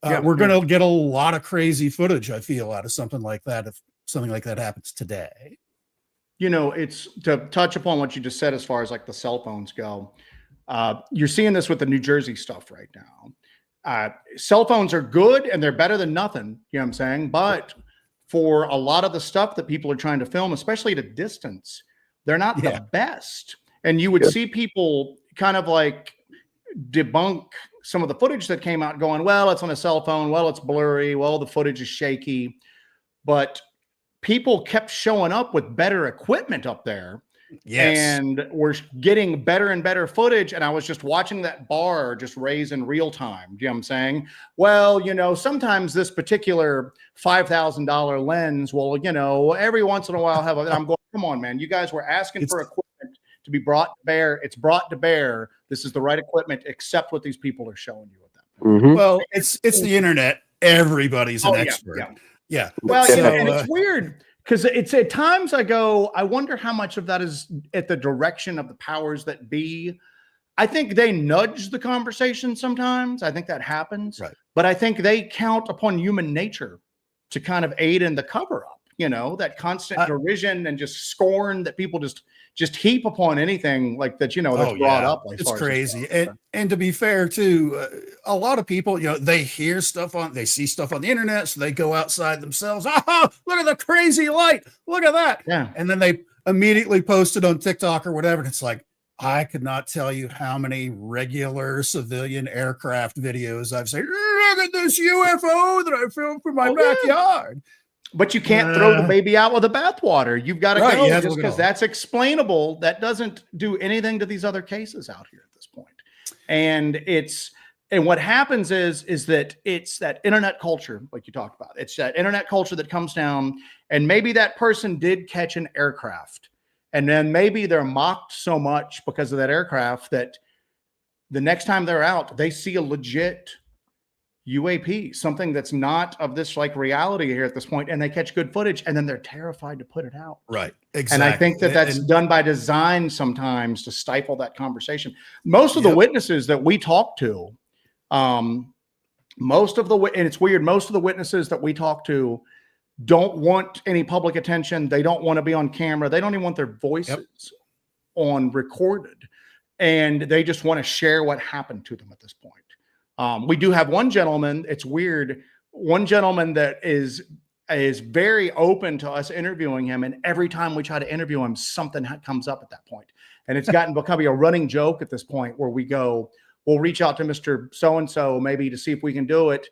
Speaker 7: We're going to get a lot of crazy footage, I feel, out of something like that if something like that happens today.
Speaker 1: It's to touch upon what you just said as far as like the cell phones go. You're seeing this with the New Jersey stuff right now. Cell phones are good and they're better than nothing, you know what I'm saying? But for a lot of the stuff that people are trying to film, especially at a distance, they're not the best. And you would see people kind of like debunk some of the footage that came out going, well, it's on a cell phone. Well, it's blurry. Well, the footage is shaky. But people kept showing up with better equipment up there
Speaker 7: Yes.
Speaker 1: And we're getting better and better footage. And I was just watching that bar just raise in real time. You know what I'm saying? Well, sometimes this particular $5,000 lens will, every once in a while have I'm going, come on, man. You guys were asking for equipment to be brought to bear. It's brought to bear. This is the right equipment. Accept what these people are showing you with that.
Speaker 2: Mhm.
Speaker 7: Well, it's the internet. Everybody's an expert. Yeah.
Speaker 1: Well,
Speaker 7: So,
Speaker 1: and it's weird because it's at times I go, I wonder how much of that is at the direction of the powers that be. I think they nudge the conversation sometimes. I think that happens.
Speaker 7: Right.
Speaker 1: But I think they count upon human nature to kind of aid in the cover up, that constant derision and just scorn that people just heap upon anything like that, that's brought up. Like,
Speaker 7: it's crazy. And to be fair too, a lot of people, they hear stuff they see stuff on the internet. So they go outside themselves. Oh, look at the crazy light. Look at that.
Speaker 1: Yeah.
Speaker 7: And then they immediately post it on TikTok or whatever. And it's like, I could not tell you how many regular civilian aircraft videos I've seen. Look at this UFO that I filmed from my backyard.
Speaker 1: But you can't throw the baby out with the bathwater. You've got to go just because that's explainable. That doesn't do anything to these other cases out here at this point. And what happens is that it's that internet culture, like you talked about. It's that internet culture that comes down, and maybe that person did catch an aircraft, and then maybe they're mocked so much because of that aircraft that the next time they're out, they see a legit UAP, something that's not of this like reality here at this point, and they catch good footage, and then they're terrified to put it out.
Speaker 7: Right. Exactly.
Speaker 1: And I think that's done by design sometimes to stifle that conversation. Most of the witnesses that we talk to, and it's weird, most of the witnesses that we talk to don't want any public attention. They don't want to be on camera. They don't even want their voices on recorded. And they just want to share what happened to them at this point. We do have one gentleman, it's weird, one gentleman that is very open to us interviewing him. And every time we try to interview him, something comes up at that point. And it's becoming a running joke at this point where we'll reach out to Mr. So-and-so maybe to see if we can do it.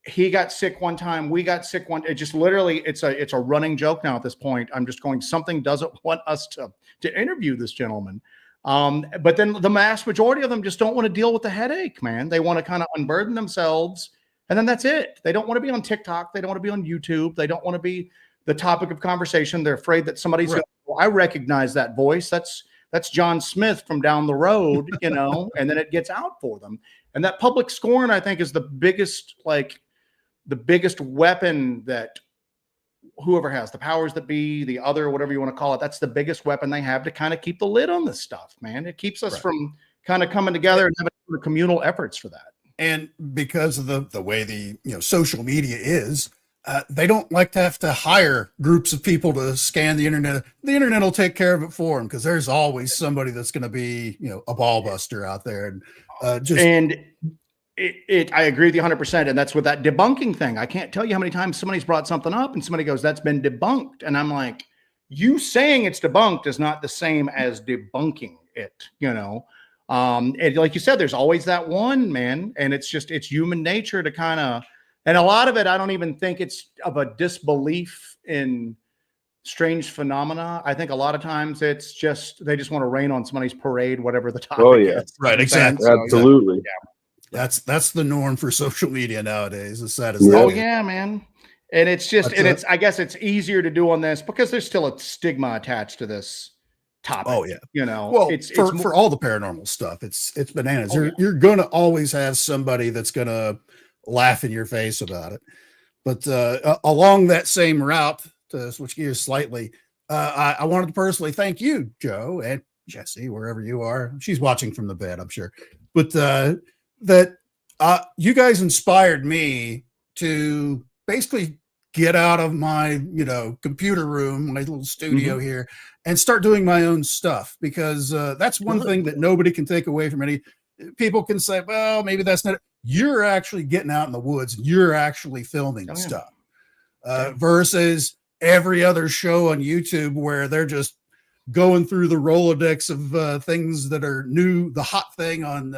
Speaker 1: He got sick one time. We got sick one. It just literally, it's a running joke now at this point. I'm just going, something doesn't want us to interview this gentleman. But then the mass majority of them just don't want to deal with the headache, man. They want to kind of unburden themselves, and then that's it. They don't want to be on TikTok. They don't want to be on YouTube. They don't want to be the topic of conversation. They're afraid that somebody's going to, I recognize that voice. That's John Smith from down the road, and then it gets out for them. And that public scorn, I think, is the biggest weapon that whoever has the powers that be, the other, whatever you want to call it, that's the biggest weapon they have to kind of keep the lid on this stuff, man. It keeps us from kind of coming together and having communal efforts for that. And
Speaker 7: because of the way the social media is, they don't like to have to hire groups of people to scan the internet. The internet will take care of it for them because there's always somebody that's going to be a ball buster out there. And
Speaker 1: I agree with you 100%. And that's with that debunking thing. I can't tell you how many times somebody's brought something up and somebody goes, that's been debunked. And I'm like, you saying it's debunked is not the same as debunking it, and like you said, there's always that one, man. And it's human nature to kind of, and a lot of it, I don't even think it's of a disbelief in strange phenomena. I think a lot of times it's just, they just want to rain on somebody's parade, whatever the topic is.
Speaker 7: Right. Exactly.
Speaker 2: Absolutely.
Speaker 7: That's the norm for social media nowadays. As sad as
Speaker 1: that is. Yeah, man. And it's just, I guess it's easier to do on this because there's still a stigma attached to this topic.
Speaker 7: Oh yeah.
Speaker 1: Well,
Speaker 7: it's for all the paranormal stuff, it's bananas. You're going to always have somebody that's going to laugh in your face about it. But along that same route, to switch gears slightly, I wanted to personally thank you, Joe, and Jesse, wherever you are. She's watching from the bed, I'm sure. But that you guys inspired me to basically get out of my computer room, my little studio here, and start doing my own stuff, because that's one thing that nobody can take away from any. People can say, well, maybe that's not it. You're actually getting out in the woods, you're actually filming stuff, versus every other show on YouTube where they're just going through the Rolodex of things that are new, the hot thing on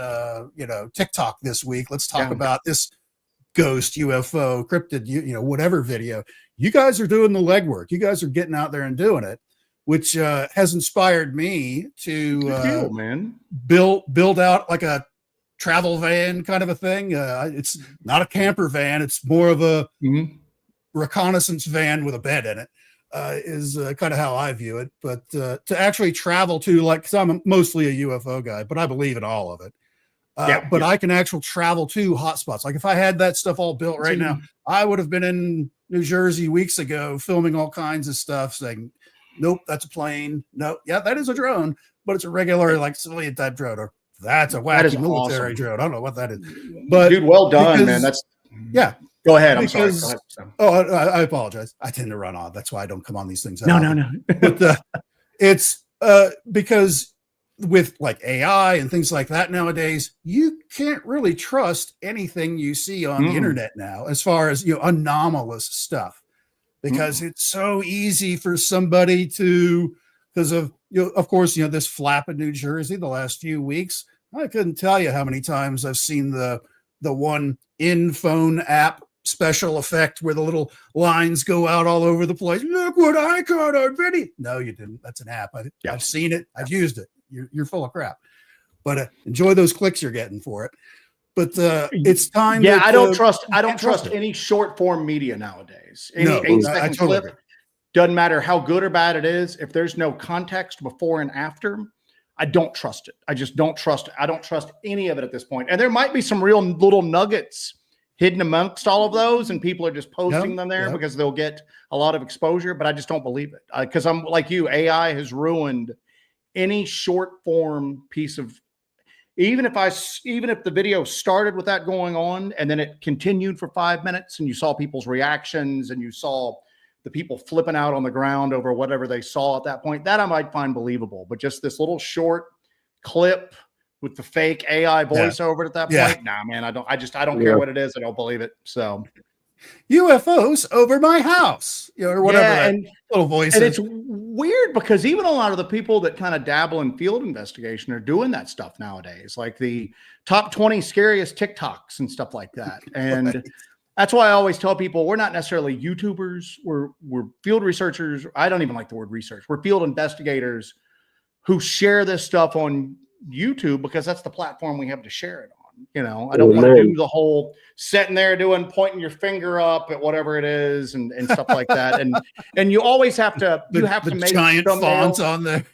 Speaker 7: TikTok this week. Let's talk about this ghost, UFO, cryptid, whatever video. You guys are doing the legwork. You guys are getting out there and doing it. which has inspired me to
Speaker 1: Good deal, man.
Speaker 7: build out like a travel van kind of a thing. It's not a camper van; it's more of a
Speaker 1: Mhm.
Speaker 7: reconnaissance van with a bed in it. Is kind of how I view it. But to actually travel to, like, because I'm mostly a UFO guy, but I believe in all of it. But I can actually travel to hotspots. Like if I had that stuff all built right now, I would have been in New Jersey weeks ago filming all kinds of stuff saying, nope, that's a plane. No, yeah, that is a drone, but it's a regular like civilian type drone. Or that's a
Speaker 1: That is
Speaker 7: wacky military
Speaker 1: awesome.
Speaker 7: drone. I don't know what that is. But
Speaker 1: Dude, well done, man.
Speaker 7: because-
Speaker 1: That's
Speaker 7: yeah.
Speaker 1: Go ahead. I'm sorry.
Speaker 7: Because-
Speaker 1: Go ahead, Sam.
Speaker 7: Oh, I apologize. I tend to run on. That's why I don't come on these things.
Speaker 1: No,
Speaker 7: often.
Speaker 1: no.
Speaker 7: But it's because with like AI and things like that nowadays, you can't really trust anything you see on the internet now, as far as anomalous stuff, because it's so easy for somebody to, because of of course this flap in New Jersey the last few weeks. I couldn't tell you how many times I've seen the one in phone app special effect where the little lines go out all over the place. Look what I caught on video. No, you didn't. That's an app. I've seen it. I've used it. You're full of crap. But enjoy those clicks you're getting for it. But it's time.
Speaker 1: Yeah,
Speaker 7: that,
Speaker 1: I don't trust
Speaker 7: it.
Speaker 1: any short form media nowadays. Any
Speaker 7: No,
Speaker 1: 8
Speaker 7: I
Speaker 1: second
Speaker 7: totally
Speaker 1: clip,
Speaker 7: agree.
Speaker 1: doesn't matter how good or bad it is. If there's no context before and after, I don't trust it. I just don't trust it. I don't trust any of it at this point. And there might be some real little nuggets hidden amongst all of those, and people are just posting them there because they'll get a lot of exposure, but I just don't believe it. Because I'm like you, AI has ruined any short form piece of, even if the video started with that going on and then it continued for 5 minutes and you saw people's reactions and you saw the people flipping out on the ground over whatever they saw at that point, that I might find believable. But just this little short clip with the fake AI voice over it at that point, nah, man, I don't care what it is. I don't believe it. So
Speaker 7: UFOs over my house, or whatever that
Speaker 1: and
Speaker 7: little voice
Speaker 1: and
Speaker 7: is.
Speaker 1: it's weird because even a lot of the people that kind of dabble in field investigation are doing that stuff nowadays, like the top 20 scariest TikToks and stuff like that. And that's why I always tell people we're not necessarily YouTubers. We're field researchers. I don't even like the word research. We're field investigators who share this stuff on YouTube because that's the platform we have to share it on. I don't want to do the whole sitting there pointing your finger up at whatever it is and stuff like that. And you always have to,
Speaker 7: the
Speaker 1: make
Speaker 7: giant fonts
Speaker 1: thumbnails
Speaker 7: on there.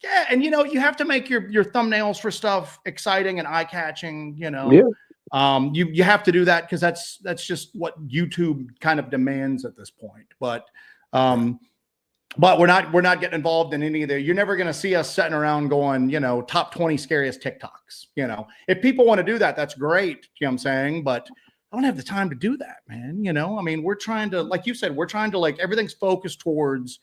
Speaker 1: Yeah. And, you have to make your thumbnails for stuff exciting and eye catching, you have to do that because that's just what YouTube kind of demands at this point. But we're not getting involved in any of the, you're never going to see us sitting around going, top 20 scariest TikToks. If people want to do that, that's great. You know what I'm saying? But I don't have the time to do that, man. I mean, we're trying to, like you said, everything's focused towards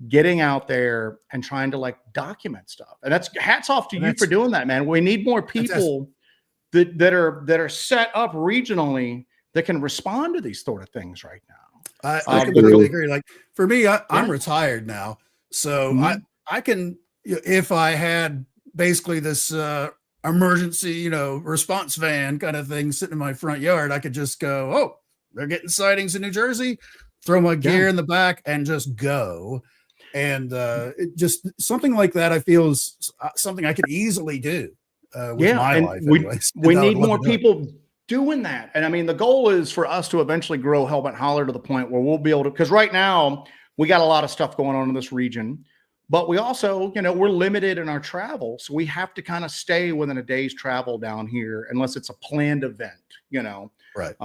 Speaker 1: getting out there and trying to document stuff. And that's hats off to you for doing that, man. We need more people that are set up regionally that can respond to these sort of things right now.
Speaker 7: I completely agree. Like for me, I'm retired now, so I can, if I had basically this emergency, response van kind of thing sitting in my front yard, I could just go, oh, they're getting sightings in New Jersey, throw my gear in the back and just go. And just something like that, I feel is something I could easily do with my life.
Speaker 1: We need more people doing that. And I mean, the goal is for us to eventually grow Helmet Holler to the point where we'll be able to, because right now we got a lot of stuff going on in this region, but we also, we're limited in our travel. So we have to kind of stay within a day's travel down here, unless it's a planned event,
Speaker 7: right.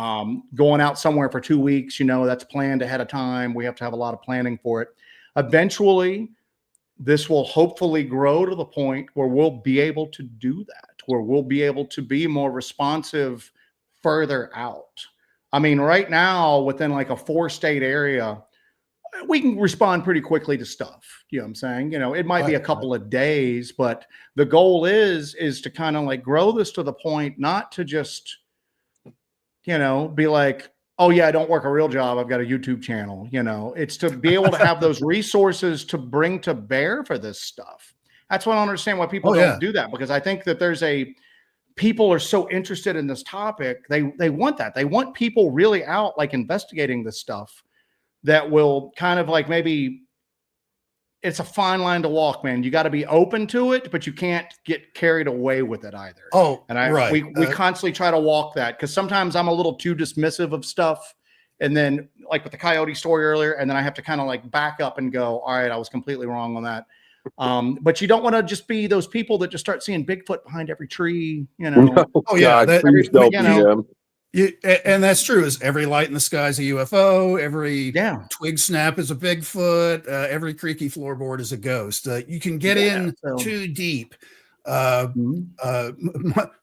Speaker 1: Going out somewhere for 2 weeks, that's planned ahead of time. We have to have a lot of planning for it. Eventually, this will hopefully grow to the point where we'll be able to do that, where we'll be able to be more responsive further out. I mean, right now, within like a 4-state area, we can respond pretty quickly to stuff. You know what I'm saying? It might be a couple of days, but the goal is to kind of grow this to the point, not to just, be like, oh yeah, I don't work a real job, I've got a YouTube channel. It's to be able to have those resources to bring to bear for this stuff. That's why I don't understand why people don't do that, because I think that people are so interested in this topic. They want that. They want people really out investigating this stuff that will kind of maybe it's a fine line to walk, man. You got to be open to it, but you can't get carried away with it either.
Speaker 7: Oh,
Speaker 1: And
Speaker 7: right.
Speaker 1: we constantly try to walk that, because sometimes I'm a little too dismissive of stuff. And then, like with the coyote story earlier, and then I have to kind of like back up and go, all right, I was completely wrong on that. But you don't want to just be those people that just start seeing Bigfoot behind every tree, you know.
Speaker 7: Oh, yeah,
Speaker 2: God, please
Speaker 1: every-
Speaker 2: don't
Speaker 1: you
Speaker 2: be
Speaker 1: know,
Speaker 2: them.
Speaker 7: And that's true. Is every light in the sky is a UFO? Every
Speaker 1: Yeah.
Speaker 7: twig snap is a Bigfoot. Every creaky floorboard is a ghost. You can get
Speaker 1: Yeah,
Speaker 7: in
Speaker 1: so-
Speaker 7: too deep.
Speaker 1: Mhm.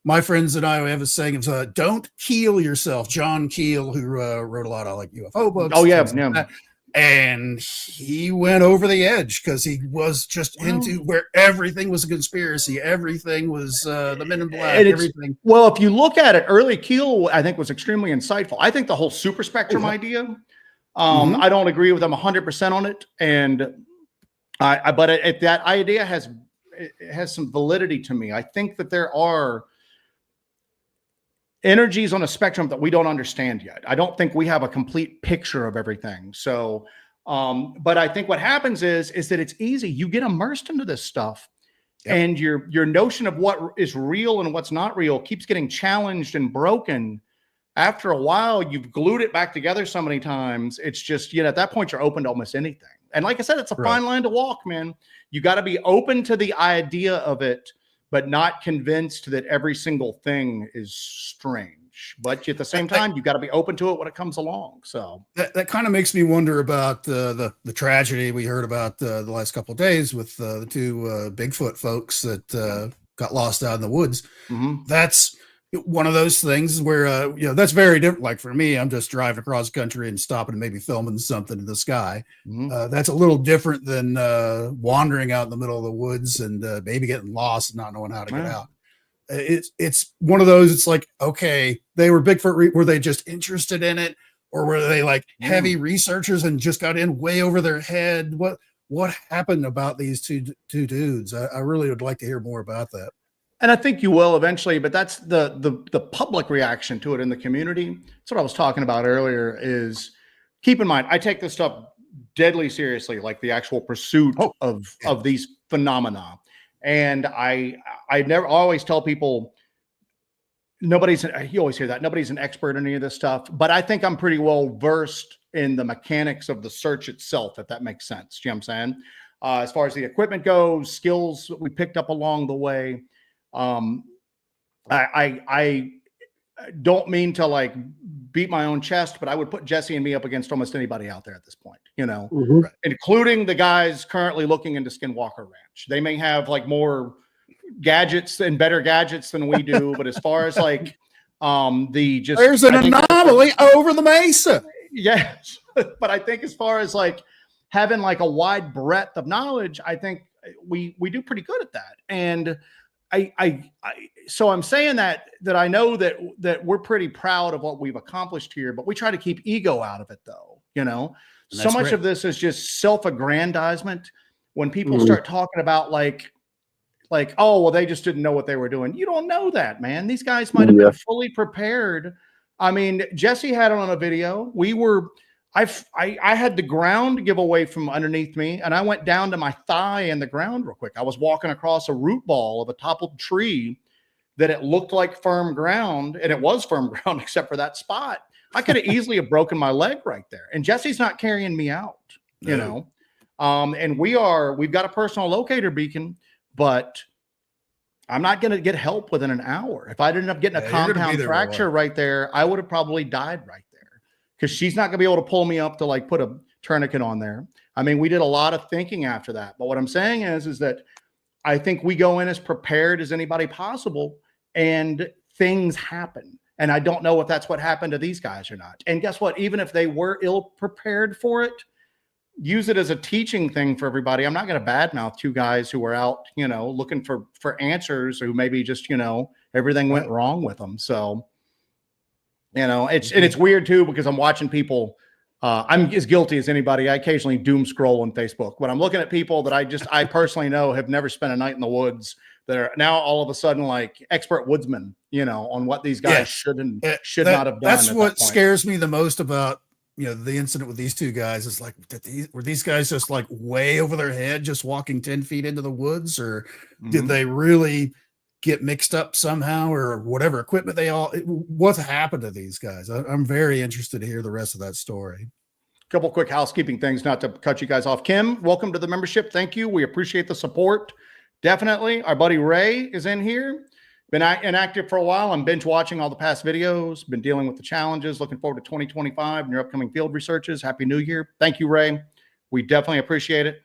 Speaker 7: My friends and I have a saying of don't keel yourself. John Keel, who wrote a lot of like UFO books.
Speaker 1: Oh, yeah,
Speaker 7: things like
Speaker 1: yeah.
Speaker 7: that. And he went over the edge because he was just
Speaker 1: Well-
Speaker 7: into where everything was a conspiracy. Everything was the Men in Black.
Speaker 1: And it's-
Speaker 7: Everything.
Speaker 1: Well, if you look at it, early Keel, I think, was extremely insightful. I think the whole super spectrum
Speaker 7: yeah.
Speaker 1: idea,
Speaker 7: Mhm.
Speaker 1: I don't agree with them 100% on it. And but that idea has some validity to me. I think that there are energies on a spectrum that we don't understand yet. I don't think we have a complete picture of everything. So, but I think what happens is that it's easy. You get immersed into this stuff.
Speaker 7: Yep.
Speaker 1: And your notion of what is real and what's not real keeps getting challenged and broken. After a while, you've glued it back together so many times. It's just, at that point, you're open to almost anything. And like I said, it's a
Speaker 7: Right.
Speaker 1: fine line to walk, man. You got to be open to the idea of it, but not convinced that every single thing is strange. But at the same time, you got to be open to it when it comes along. So
Speaker 7: That kind of makes me wonder about the tragedy we heard about the last couple of days with the two Bigfoot folks that got lost out in the woods.
Speaker 1: mhm.
Speaker 7: That's one of those things where that's very different. Like for me, I'm just driving across the country and stopping and maybe filming something in the sky.
Speaker 1: Mhm.
Speaker 7: That's a little different than wandering out in the middle of the woods and maybe getting lost and not knowing how to get
Speaker 1: Yeah.
Speaker 7: out. It's one of those. It's like, okay, they were Bigfoot. Were they just interested in it, or were they like
Speaker 1: Yeah.
Speaker 7: heavy researchers and just got in way over their head? What happened about these two dudes? I really would like to hear more about that.
Speaker 1: And I think you will eventually, but that's the public reaction to it in the community. That's what I was talking about earlier. Is keep in mind, I take this stuff deadly seriously, like the actual pursuit of these phenomena. And I always tell people, you always hear that nobody's an expert in any of this stuff, but I think I'm pretty well versed in the mechanics of the search itself, if that makes sense. You know what I'm saying? As far as the equipment goes, skills that we picked up along the way. I don't mean to like beat my own chest, but I would put Jesse and me up against almost anybody out there at this point, including the guys currently looking into Skinwalker Ranch. They may have like more gadgets and better gadgets than we do, but as far as like
Speaker 7: There's an
Speaker 1: I think-
Speaker 7: anomaly over the mesa.
Speaker 1: Yes, but I think as far as like having like a wide breadth of knowledge, I think we do pretty good at that. And so I'm saying that I know that we're pretty proud of what we've accomplished here, but we try to keep ego out of it though, so
Speaker 7: That's
Speaker 1: much
Speaker 7: great.
Speaker 1: of this is just self-aggrandizement. When people
Speaker 2: Mhm.
Speaker 1: start talking about like, oh, well, they just didn't know what they were doing. You don't know that, man. These guys might have
Speaker 2: Yeah.
Speaker 1: been fully prepared. I mean, Jesse had it on a video. I had the ground give away from underneath me, and I went down to my thigh in the ground real quick. I was walking across a root ball of a toppled tree that it looked like firm ground, and it was firm ground except for that spot. I could have easily have broken my leg right there. And Jesse's not carrying me out,
Speaker 7: No.
Speaker 1: And we've got a personal locator beacon, but I'm not going to get help within an hour. If I didn't end up getting a
Speaker 7: Yeah, you're gonna be
Speaker 1: compound
Speaker 7: there for a while.
Speaker 1: fracture right there, I would have probably died right there, because she's not going to be able to pull me up to like put a tourniquet on there. I mean, we did a lot of thinking after that. But what I'm saying is that I think we go in as prepared as anybody possible, and things happen. And I don't know if that's what happened to these guys or not. And guess what? Even if they were ill prepared for it, use it as a teaching thing for everybody. I'm not going to badmouth two guys who were out, looking for answers, who maybe just, everything went wrong with them. So, it's weird too, because I'm watching people. I'm as guilty as anybody. I occasionally doom scroll on Facebook, but I'm looking at people that I personally know have never spent a night in the woods, that are now all of a sudden like expert woodsmen, on what these guys
Speaker 7: Yeah.
Speaker 1: should
Speaker 7: Yeah,
Speaker 1: not have done.
Speaker 7: That's
Speaker 1: at
Speaker 7: what
Speaker 1: that point.
Speaker 7: scares me the most about the incident with these two guys is like, were these guys just like way over their head, just walking 10 feet into the woods, or did they really get mixed up somehow, or whatever equipment what's happened to these guys? I'm very interested to hear the rest of that story.
Speaker 1: Couple quick housekeeping things, not to cut you guys off. Kim, welcome to the membership. Thank you. We appreciate the support. Definitely. Our buddy Ray is in here. Been inactive for a while. I'm binge watching all the past videos, been dealing with the challenges, looking forward to 2025 and your upcoming field researches. Happy New Year. Thank you, Ray. We definitely appreciate it.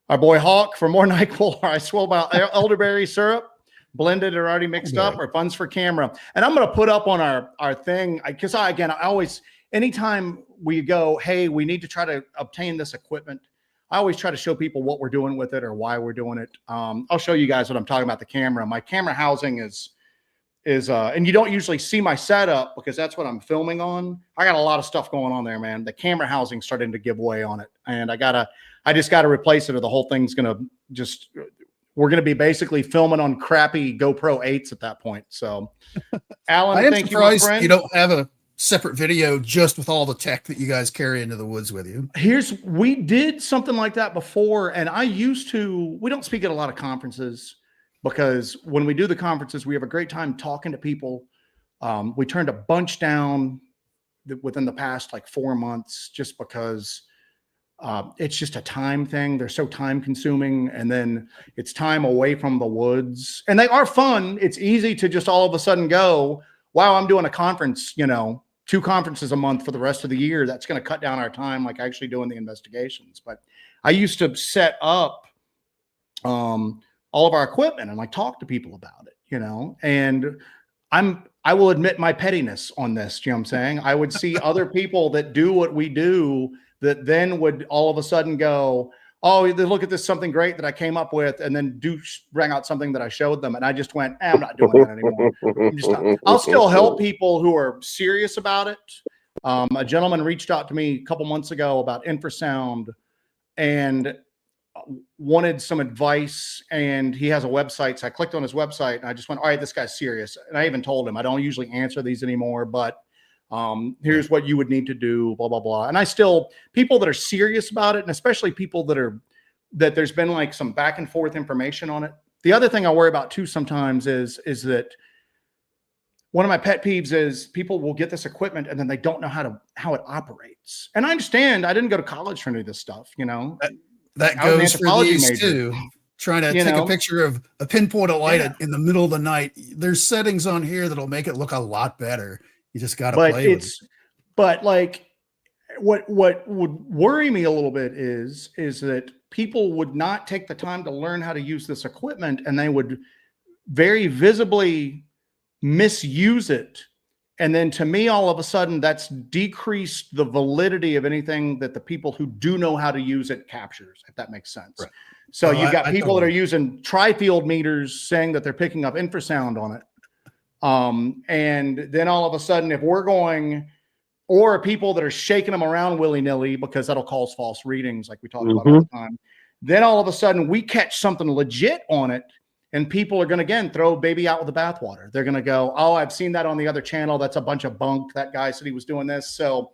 Speaker 1: Our boy Hawk for more NyQuil. I swear about elderberry syrup, blended or already mixed up, or funds for camera. And I'm going to put up on our thing, because I always, anytime we go, hey, we need to try to obtain this equipment, I always try to show people what we're doing with it or why we're doing it. I'll show you guys what I'm talking about. The camera, my camera housing is and you don't usually see my setup because that's what I'm filming on. I got a lot of stuff going on there, man. The camera housing starting to give way on it, and I just gotta replace it, or the whole thing's gonna we're gonna be basically filming on crappy GoPro 8s at that point. So, Alan,
Speaker 7: I am
Speaker 1: thank you, my
Speaker 7: surprised
Speaker 1: friend.
Speaker 7: you don't have a separate video just with all the tech that you guys carry into the woods with you.
Speaker 1: We did something like that before, and we don't speak at a lot of conferences, because when we do the conferences, we have a great time talking to people. We turned a bunch down within the past like 4 months, just because it's just a time thing. They're so time consuming, and then it's time away from the woods, and they are fun. It's easy to just all of a sudden go, wow, I'm doing a conference, 2 conferences a month for the rest of the year. That's going to cut down our time, like actually doing the investigations. But I used to set up all of our equipment and like talk to people about it, and I will admit my pettiness on this. You know what I'm saying? I would see other people that do what we do that then would all of a sudden go, oh, look at this, something great that I came up with, and then bring out something that I showed them. And I just went, I'm not doing that anymore. I'll still help people who are serious about it. A gentleman reached out to me a couple months ago about infrasound and wanted some advice, and he has a website. So I clicked on his website and I just went, all right, this guy's serious. And I even told him, I don't usually answer these anymore, but here's what you would need to do, blah, blah, blah. And people that are serious about it, and especially people that there's been like some back and forth information on it. The other thing I worry about too sometimes is that one of my pet peeves is people will get this equipment and then they don't know how it operates. And I understand, I didn't go to college for any of this stuff,
Speaker 7: That
Speaker 1: I was an
Speaker 7: goes for
Speaker 1: anthropology
Speaker 7: these
Speaker 1: major.
Speaker 7: too. Trying to take a picture of a pinpoint of light in the middle of the night. There's settings on here that'll make it look a lot better. You just got to play with it.
Speaker 1: But like, what would worry me a little bit is that people would not take the time to learn how to use this equipment, and they would very visibly misuse it. And then to me, all of a sudden, that's decreased the validity of anything that the people who do know how to use it captures, if that makes sense. Right. So you've got people that are using tri-field meters saying that they're picking up infrasound on it. And then all of a sudden, if we're going, or people that are shaking them around willy-nilly, because that'll cause false readings like we talk about all the time, then all of a sudden we catch something legit on it, and people are going to, again, throw baby out with the bathwater. They're going to go, oh, I've seen that on the other channel. That's a bunch of bunk. That guy said he was doing this. So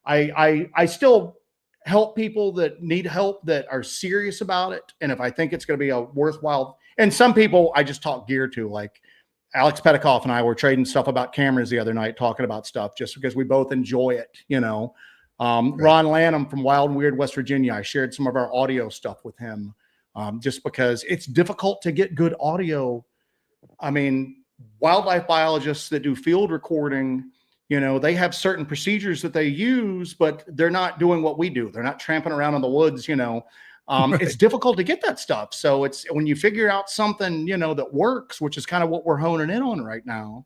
Speaker 1: I still help people that need help, that are serious about it. And if I think it's going to be a worthwhile, and some people I just talk gear to, like Alex Petikoff and I were trading stuff about cameras the other night, talking about stuff just because we both enjoy it, Ron Lanham from Wild and Weird, West Virginia, I shared some of our audio stuff with him, just because it's difficult to get good audio. I mean, wildlife biologists that do field recording, they have certain procedures that they use, but they're not doing what we do. They're not tramping around in the woods, It's difficult to get that stuff. So it's when you figure out something, that works, which is kind of what we're honing in on right now.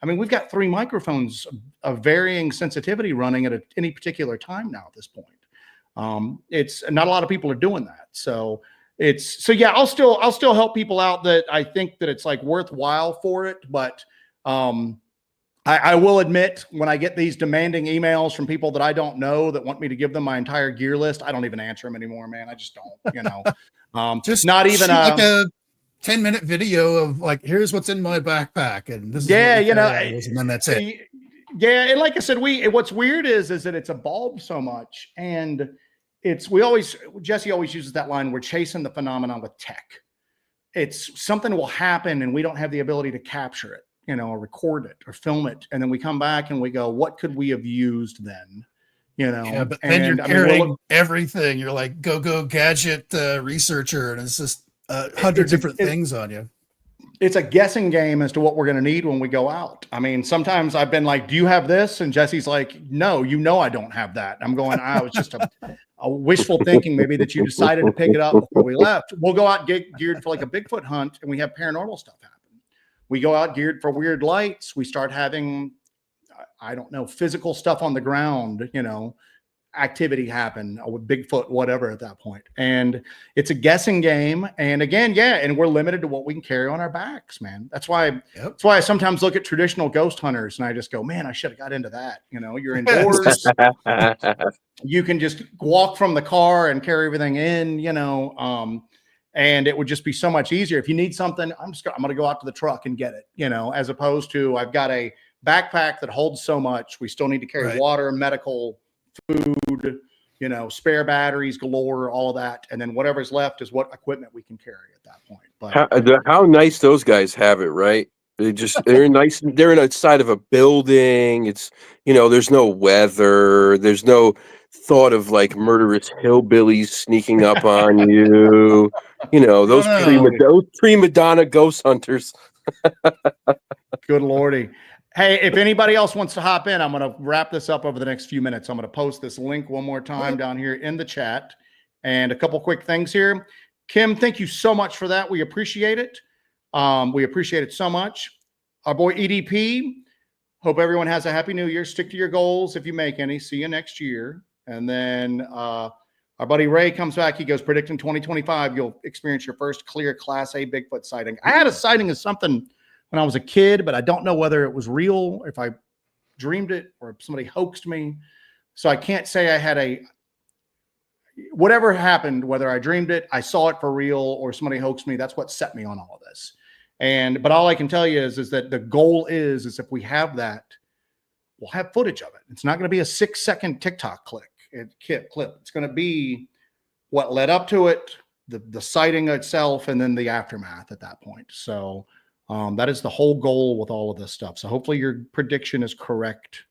Speaker 1: I mean, we've got 3 microphones of varying sensitivity running at any particular time now at this point. It's not a lot of people are doing that. So yeah, I'll still help people out that I think that it's like worthwhile for it. But I will admit, when I get these demanding emails from people that I don't know that want me to give them my entire gear list, I don't even answer them anymore, man. I just don't,
Speaker 7: just
Speaker 1: not even
Speaker 7: like a 10-minute video of like, here's what's in my backpack, and this is
Speaker 1: and
Speaker 7: then that's it.
Speaker 1: Yeah, and like I said, what's weird is that it's evolved so much, and Jesse always uses that line, we're chasing the phenomenon with tech. It's something will happen and we don't have the ability to capture it, or record it or film it, and then we come back and we go, what could we have used then?
Speaker 7: Yeah, but then you're carrying everything. You're like go gadget researcher, and it's just 100 different things on you.
Speaker 1: It's a guessing game as to what we're going to need when we go out. I mean, sometimes I've been like, do you have this? And Jesse's like, no, I don't have that. I'm going, I was just a wishful thinking maybe that you decided to pick it up before we left. We'll go out geared for like a Bigfoot hunt, and we have paranormal stuff happen. We go out geared for weird lights. We start having, I don't know, physical stuff on the ground, activity happen with Bigfoot, whatever at that point. And it's a guessing game. And again, and we're limited to what we can carry on our backs, man. That's why I sometimes look at traditional ghost hunters and I just go, man, I should have got into that. You're indoors. You can just walk from the car and carry everything in, and it would just be so much easier. If you need something, I'm going to go out to the truck and get it, as opposed to I've got a backpack that holds so much. We still need to carry water, medical, food, spare batteries galore, all of that, and then whatever's left is what equipment we can carry at that point. But
Speaker 2: how nice those guys have it, right? They're nice. They're inside of a building. It's there's no weather. There's no thought of like murderous hillbillies sneaking up on you. Those prima donna ghost hunters.
Speaker 1: Good Lordy. Hey, if anybody else wants to hop in, I'm going to wrap this up over the next few minutes. I'm going to post this link one more time down here in the chat. And a couple quick things here. Kim, thank you so much for that. We appreciate it. We appreciate it so much. Our boy EDP, hope everyone has a happy new year. Stick to your goals if you make any. See you next year. And then our buddy Ray comes back. He goes, predicting 2025, you'll experience your first clear Class A Bigfoot sighting. I had a sighting of something when I was a kid, but I don't know whether it was real, if I dreamed it, or if somebody hoaxed me. So I can't say I had whatever happened, whether I dreamed it, I saw it for real, or somebody hoaxed me. That's what set me on all of this. But all I can tell you is that the goal is if we have that, we'll have footage of it. It's not going to be a 6-second TikTok clip. It's going to be what led up to it, the sighting itself, and then the aftermath at that point. So that is the whole goal with all of this stuff. So hopefully your prediction is correct.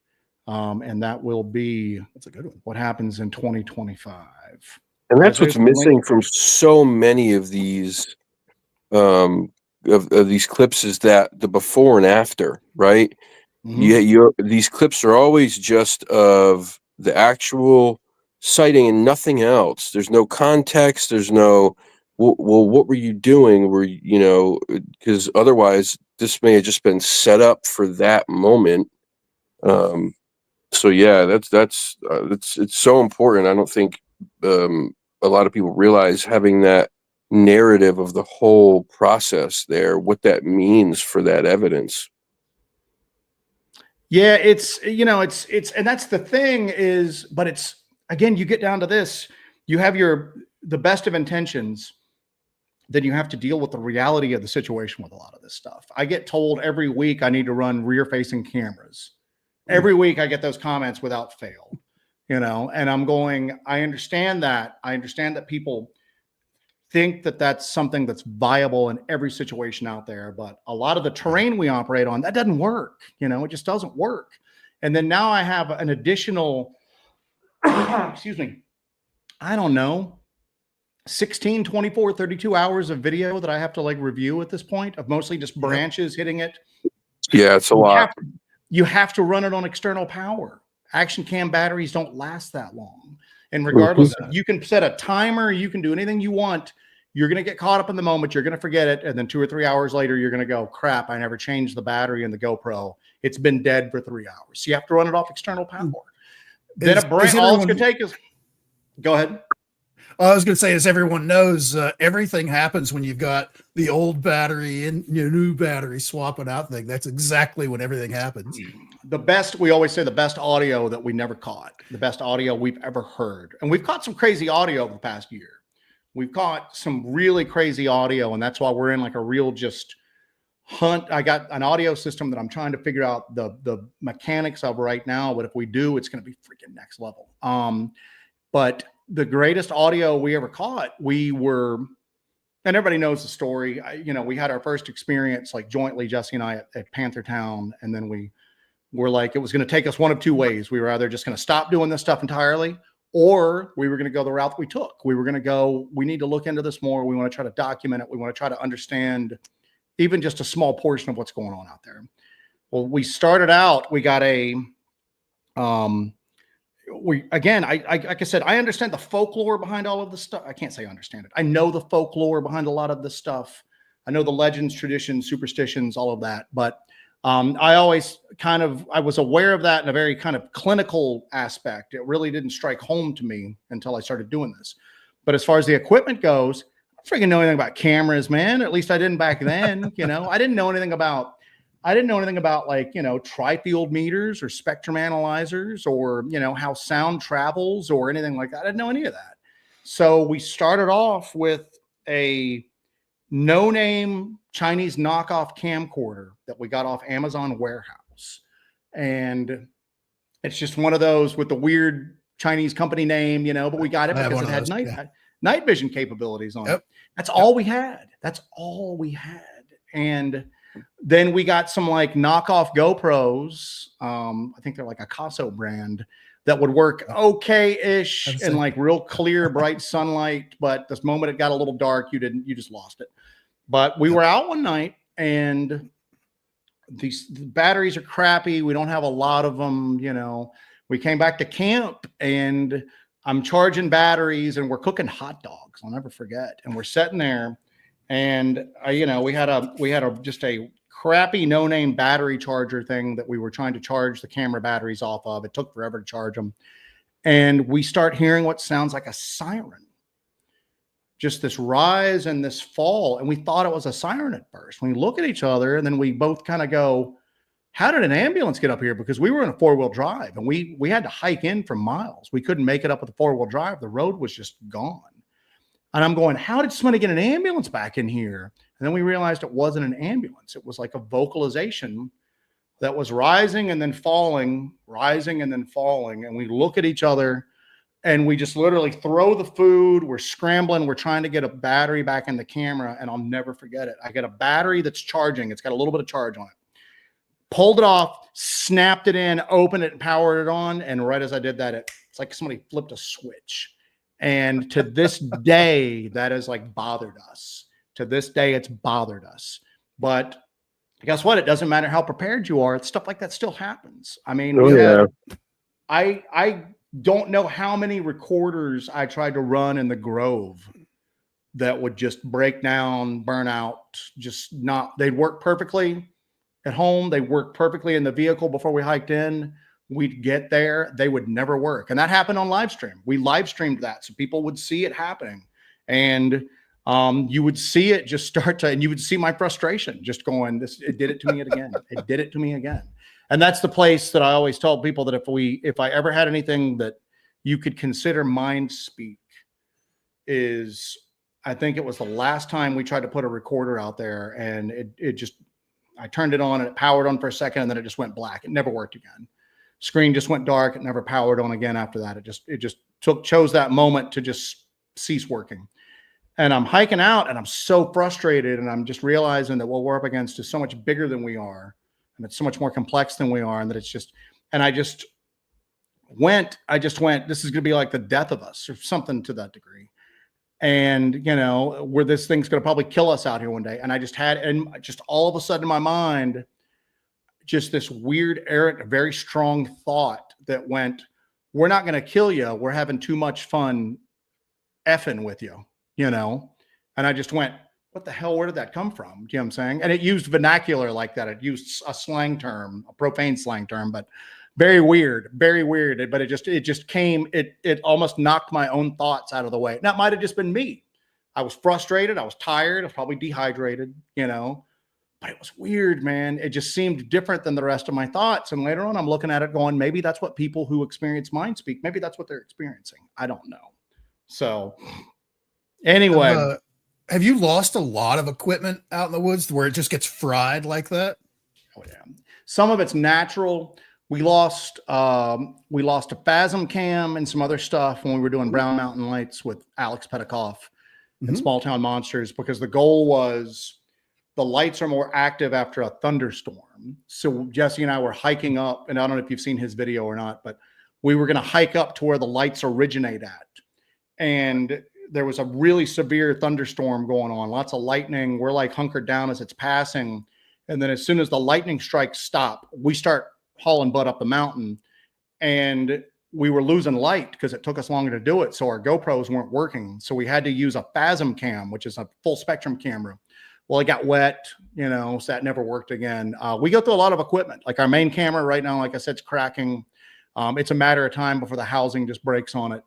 Speaker 1: And that will be
Speaker 7: that's a good one.
Speaker 1: What happens in 2025.
Speaker 2: And that's what's missing from so many of these of these clips is that the before and after, right? Mm-hmm. These clips are always just of the actual sighting and nothing else. There's no context. There's no, well, what were you doing? Because otherwise this may have just been set up for that moment. So yeah, it's so important. I don't think a lot of people realize having that narrative of the whole process there, what that means for that evidence.
Speaker 1: Yeah, it's and that's the thing is, but it's, again, you get down to this, you have the best of intentions, then you have to deal with the reality of the situation with a lot of this stuff. I get told every week I need to run rear facing cameras. Every week I get those comments without fail, and I'm going, I understand that. I understand that people think that that's something that's viable in every situation out there, but a lot of the terrain we operate on, that doesn't work. It just doesn't work. And then now I have an additional, excuse me, I don't know, 16, 24, 32 hours of video that I have to review at this point, of mostly just branches hitting it.
Speaker 2: Yeah, it's a lot.
Speaker 1: You have to run it on external power. Action cam batteries don't last that long. And regardless, you can set a timer, you can do anything you want. You're going to get caught up in the moment. You're going to forget it. And then 2 or 3 hours later, you're going to go, crap, I never changed the battery in the GoPro. It's been dead for 3 hours. So you have to run it off external power. Then all it's going to take is, go ahead.
Speaker 7: I was going to say, as everyone knows, everything happens when you've got the old battery and your new battery swapping out thing. That's exactly when everything happens.
Speaker 1: We always say the best audio that we never caught, the best audio we've ever heard. And we've caught some crazy audio over the past year. We've caught some really crazy audio, and that's why we're in a real just I got an audio system that I'm trying to figure out the mechanics of right now, but if we do, it's going to be freaking next level. But the greatest audio we ever caught, and everybody knows the story. We had our first experience like jointly, Jesse and I at Panther Town. And then we were like, it was going to take us one of two ways. We were either just going to stop doing this stuff entirely, or we were going to go the route that we took. We were going to go, we need to look into this more. We want to try to document it. We want to try to understand even just a small portion of what's going on out there. Well, we started out, we got like I said, I understand the folklore behind all of this stuff. I can't say understand it. I know the folklore behind a lot of this stuff. I know the legends, traditions, superstitions, all of that. But I always I was aware of that in a very kind of clinical aspect. It really didn't strike home to me until I started doing this. But as far as the equipment goes, I don't freaking know anything about cameras, man. Or at least I didn't back then. I didn't know anything about like, tri-field meters or spectrum analyzers or, how sound travels or anything like that. I didn't know any of that. So we started off with a no-name Chinese knockoff camcorder that we got off Amazon Warehouse. And it's just one of those with the weird Chinese company name, but we got it because it had night vision capabilities on it. That's all we had. That's all we had. And then we got some like knockoff GoPros. I think they're like a Caso brand that would work okay-ish in like real clear, bright sunlight. But this moment it got a little dark, you just lost it. But we were out one night and the batteries are crappy. We don't have a lot of them, We came back to camp and I'm charging batteries and we're cooking hot dogs. I'll never forget. And we're sitting there. And we had just a crappy no-name battery charger thing that we were trying to charge the camera batteries off of. It took forever to charge them. And we start hearing what sounds like a siren. Just this rise and this fall. And we thought it was a siren at first. We look at each other and then we both kind of go, how did an ambulance get up here? Because we were in a 4-wheel drive and we had to hike in for miles. We couldn't make it up with the 4-wheel drive. The road was just gone. And I'm going, how did somebody get an ambulance back in here? And then we realized it wasn't an ambulance. It was like a vocalization that was rising and then falling, rising and then falling. And we look at each other and we just literally throw the food. We're scrambling. We're trying to get a battery back in the camera. And I'll never forget it. I got a battery that's charging. It's got a little bit of charge on it. Pulled it off, snapped it in, opened it and powered it on. And right as I did that, it's like somebody flipped a switch. And to this day, that has like bothered us. To this day, it's bothered us. But guess what? It doesn't matter how prepared you are. Stuff like that still happens. I mean, I don't know how many recorders I tried to run in the Grove that would just break down, burn out, they'd work perfectly at home. They worked perfectly in the vehicle before we hiked in. We'd get there, they would never work. And that happened on live stream. We live streamed that so people would see it happening. And you would see it just start to, and you would see my frustration just going, it did it to me again. It did it to me again. And that's the place that I always tell people that if I ever had anything that you could consider mind speak is, I think it was the last time we tried to put a recorder out there and I turned it on and it powered on for a second and then it just went black. It never worked again. Screen just went dark. It never powered on again after that. It just chose that moment to just cease working. And I'm hiking out and I'm so frustrated and I'm just realizing that what we're up against is so much bigger than we are. And it's so much more complex than we are. And that it's just, and I just went, this is going to be like the death of us or something to that degree. And, where this thing's going to probably kill us out here one day. And I just had, and just all of a sudden in my mind, just this weird, errant, very strong thought that went, we're not going to kill you. We're having too much fun effing with you, And I just went, what the hell, where did that come from? Do you know what I'm saying? And it used vernacular like that. It used a slang term, a profane slang term, but very weird. But it just came, it almost knocked my own thoughts out of the way. That might've just been me. I was frustrated. I was tired. I was probably dehydrated, But it was weird, man. It just seemed different than the rest of my thoughts. And later on, I'm looking at it going, maybe that's what people who experience mind speak, maybe that's what they're experiencing. I don't know. So anyway.
Speaker 7: have you lost a lot of equipment out in the woods where it just gets fried like that?
Speaker 1: Oh yeah. Some of it's natural. We lost a Phasm cam and some other stuff when we were doing Brown Mountain Lights with Alex Petikoff and
Speaker 7: Mhm.
Speaker 1: Small Town Monsters, because the goal was the lights are more active after a thunderstorm. So Jesse and I were hiking up, and I don't know if you've seen his video or not, but we were going to hike up to where the lights originate at. And there was a really severe thunderstorm going on, lots of lightning. We're like hunkered down as it's passing. And then as soon as the lightning strikes stop, we start hauling butt up the mountain, and we were losing light because it took us longer to do it. So our GoPros weren't working. So we had to use a Phasm cam, which is a full spectrum camera. Well, it got wet, so that never worked again. We go through a lot of equipment. Like our main camera right now, like I said, it's cracking. It's a matter of time before the housing just breaks on it.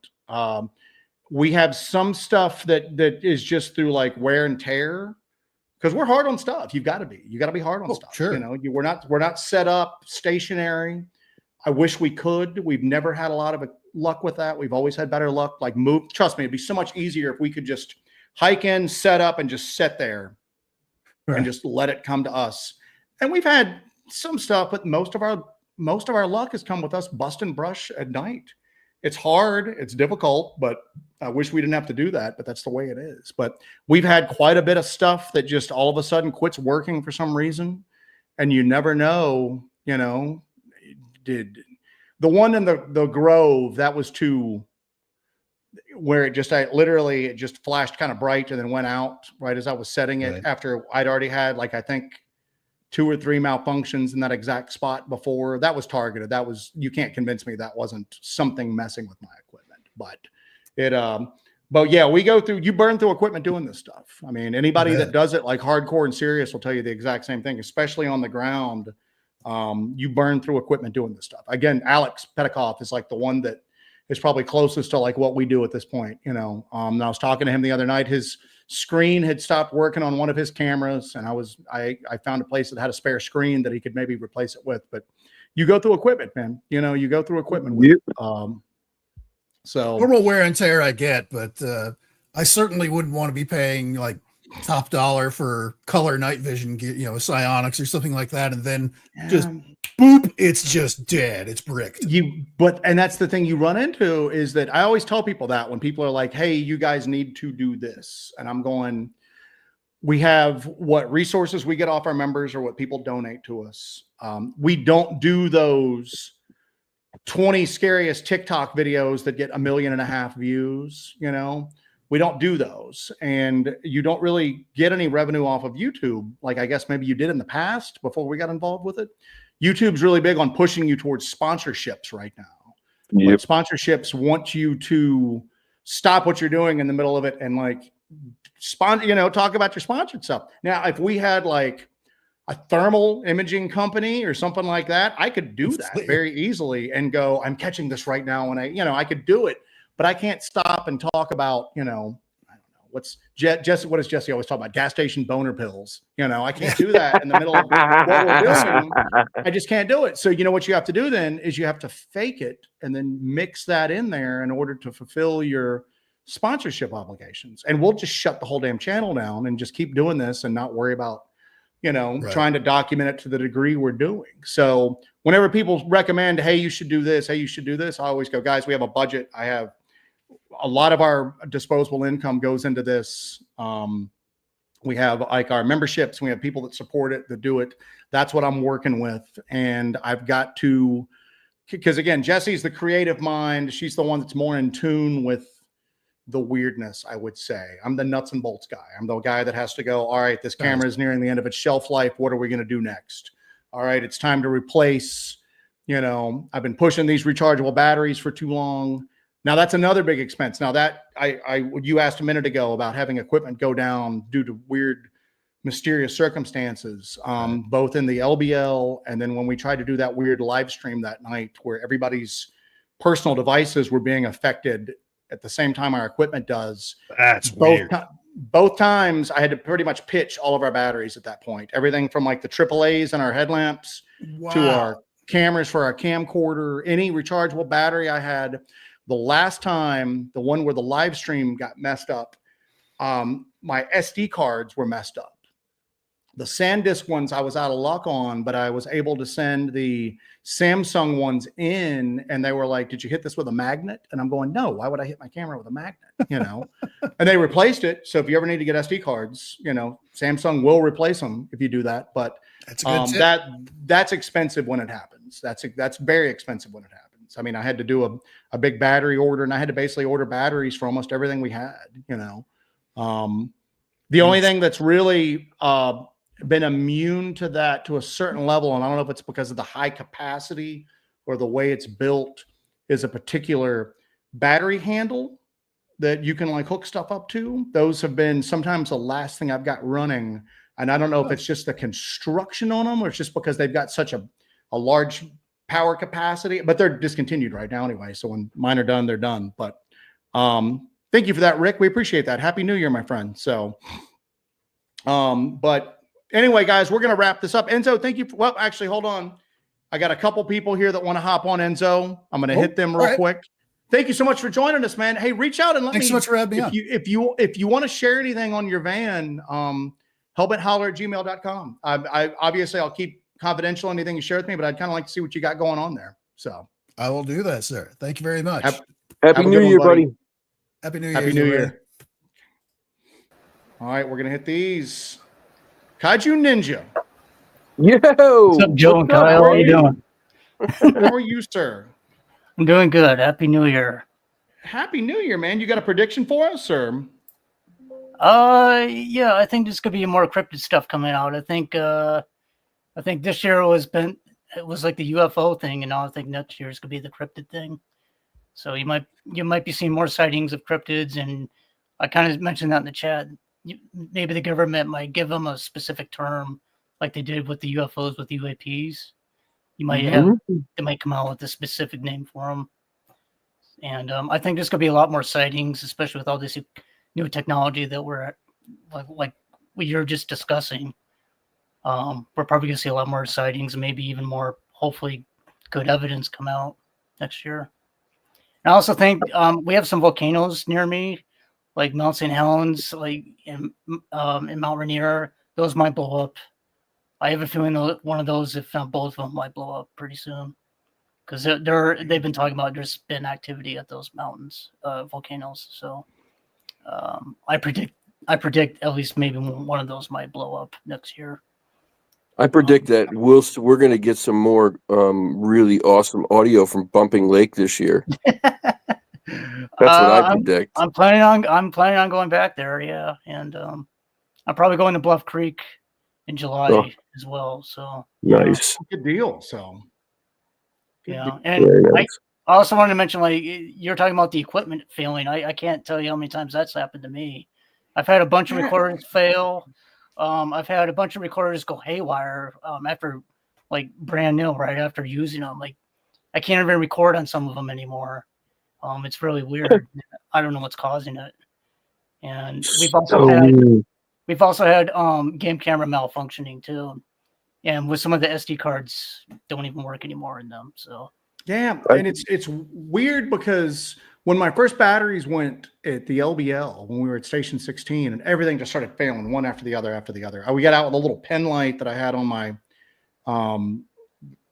Speaker 1: We have some stuff that is just through like wear and tear, because we're hard on stuff. You got to be hard on
Speaker 7: Oh,
Speaker 1: stuff.
Speaker 7: sure.
Speaker 1: We're not set up stationary. I wish we could. We've never had a lot of luck with that. We've always had better luck. Like trust me, it'd be so much easier if we could just hike in, set up, and just sit there
Speaker 7: Right.
Speaker 1: and just let it come to us. And we've had some stuff, but most of our luck has come with us busting brush at night. It's hard, it's difficult, but I wish we didn't have to do that, but that's the way it is. But we've had quite a bit of stuff that just all of a sudden quits working for some reason. And you never know, did the one in the Grove, that was where it just flashed kind of bright and then went out right as I was setting it,
Speaker 7: Right.
Speaker 1: after I'd already had, like, I think 2 or 3 malfunctions in that exact spot before. That was targeted. You can't convince me that wasn't something messing with my equipment, but yeah, you burn through equipment doing this stuff. I mean, anybody
Speaker 7: Yeah.
Speaker 1: that does it like hardcore and serious will tell you the exact same thing, especially on the ground. You burn through equipment doing this stuff. Again, Alex Petikoff is like the one that is probably closest to like what we do at this point. And I was talking to him the other night. His screen had stopped working on one of his cameras, and I found a place that had a spare screen that he could maybe replace it with. But you go through equipment, man. You go through equipment with
Speaker 2: Yep.
Speaker 1: it. So
Speaker 7: Normal wear and tear I get, but I certainly wouldn't want to be paying like top dollar for color night vision, psionics or something like that, and then just boop, it's just dead. It's bricked.
Speaker 1: and that's the thing you run into, is that I always tell people that when people are like, hey, you guys need to do this. And I'm going, we have what resources we get off our members or what people donate to us. We don't do those 20 scariest TikTok videos that get 1.5 million views. We don't do those, and you don't really get any revenue off of YouTube. Like I guess maybe you did in the past before we got involved with it. YouTube's really big on pushing you towards sponsorships right now.
Speaker 2: Yep.
Speaker 1: Like sponsorships want you to stop what you're doing in the middle of it and like talk about your sponsored stuff. Now, if we had like a thermal imaging company or something like that, I could do that very easily and go, I'm catching this right now. And I could do it, but I can't stop and talk about, I don't know, what's Jesse, what does Jesse always talk about? Gas station boner pills. I can't do that in the middle of what we're doing. I just can't do it. So what you have to do then is you have to fake it and then mix that in there in order to fulfill your sponsorship obligations. And we'll just shut the whole damn channel down and just keep doing this and not worry about,
Speaker 7: Right.
Speaker 1: trying to document it to the degree we're doing. So whenever people recommend, hey, you should do this, hey, you should do this, I always go, guys, we have a budget. I have a lot of our disposable income goes into this. We have like our memberships. We have people that support it, that do it. That's what I'm working with. And I've got to, because again, Jesse's the creative mind. She's the one that's more in tune with the weirdness, I would say. I'm the nuts and bolts guy. I'm the guy that has to go, all right, this camera is nearing the end of its shelf life. What are we going to do next? All right, it's time to replace, I've been pushing these rechargeable batteries for too long. Now that's another big expense. Now that you asked a minute ago about having equipment go down due to weird, mysterious circumstances, both in the LBL and then when we tried to do that weird live stream that night where everybody's personal devices were being affected at the same time our equipment does.
Speaker 7: That's weird.
Speaker 1: Both times I had to pretty much pitch all of our batteries at that point. Everything from like the AAAs and our headlamps to our cameras for our camcorder, any rechargeable battery I had. The last time, the one where the live stream got messed up, my SD cards were messed up. The SanDisk ones I was out of luck on, but I was able to send the Samsung ones in, and they were like, "Did you hit this with a magnet?" And I'm going, "No, why would I hit my camera with a magnet?" You know, and they replaced it. So if you ever need to get SD cards, you know, Samsung will replace them if you do that. But
Speaker 7: That's a good tip.
Speaker 1: that's expensive when it happens. That's very expensive when it happens. I mean, I had to do a big battery order, and I had to basically order batteries for almost everything we had. You know, the only thing that's really been immune to that to a certain level, and I don't know if it's because of the high capacity or the way it's built, is a particular battery handle that you can like hook stuff up to. Those have been sometimes the last thing I've got running. And I don't know if it's just the construction on them or it's just because they've got such a large power capacity, but they're discontinued right now anyway. So when mine are done, they're done. But thank you for that, Rick. We appreciate that. Happy New Year, my friend. So, but anyway, guys, we're going to wrap this up. Enzo, thank you. Well, actually, hold on. I got a couple people here that want to hop on, Enzo. I'm going to hit them real quick. Thank you so much for joining us, man. Hey, reach out and let
Speaker 7: Thanks
Speaker 1: me
Speaker 7: so much for having me on.
Speaker 1: if you want to share anything on your van, hellbentholler@gmail.com. I obviously I'll keep confidential anything you share with me, but I'd kind of like to see what you got going on there. So
Speaker 7: I will do that, sir. Thank you very much.
Speaker 2: Happy
Speaker 1: a
Speaker 2: New
Speaker 1: good
Speaker 2: Year,
Speaker 1: one, buddy.
Speaker 2: buddy.
Speaker 7: Happy New Year.
Speaker 1: Happy New
Speaker 7: everybody.
Speaker 1: Year. All right, we're gonna hit these. Kaiju Ninja.
Speaker 2: Yo,
Speaker 8: What's up, Joe and
Speaker 2: what's up,
Speaker 8: Kyle? How
Speaker 2: buddy?
Speaker 8: you doing?
Speaker 1: How are you, sir?
Speaker 8: I'm doing good. Happy New Year.
Speaker 1: Happy New Year, man. You got a prediction for us, or?
Speaker 8: Yeah, I think there's gonna be more cryptid stuff coming out. I think this year it was like the UFO thing, and now I think next year is gonna be the cryptid thing. So you might be seeing more sightings of cryptids, and I kind of mentioned that in the chat. Maybe the government might give them a specific term, like they did with the UFOs with UAPs. You might they might come out with a specific name for them. And I think there's gonna be a lot more sightings, especially with all this new technology that we're like you're just discussing. We're probably gonna see a lot more sightings, and maybe even more, hopefully, good evidence come out next year. And I also think we have some volcanoes near me, like Mount St. Helens, like in Mount Rainier. Those might blow up. I have a feeling one of those, if not both of them, might blow up pretty soon. Because they've been talking about there's been activity at those mountains, volcanoes. So I predict at least maybe one of those might blow up next year.
Speaker 2: I predict that we're going to get some more really awesome audio from Bumping Lake this year. That's what I predict.
Speaker 8: I'm planning on going back there, yeah, and I'm probably going to Bluff Creek in July as well. So
Speaker 2: nice,
Speaker 1: good deal. So
Speaker 8: yeah, and
Speaker 2: nice.
Speaker 8: I also wanted to mention, like, you're talking about the equipment failing. I can't tell you how many times that's happened to me. I've had a bunch of recorders fail. I've had a bunch of recorders go haywire after, like, brand new, right after using them. Like, I can't even record on some of them anymore. It's really weird. I don't know what's causing it. And we've also had game camera malfunctioning too. And with some of the SD cards don't even work anymore in them. So
Speaker 1: yeah, and it's weird because when my first batteries went at the LBL, when we were at Station 16, and everything just started failing one after the other. We got out with a little pen light that I had on my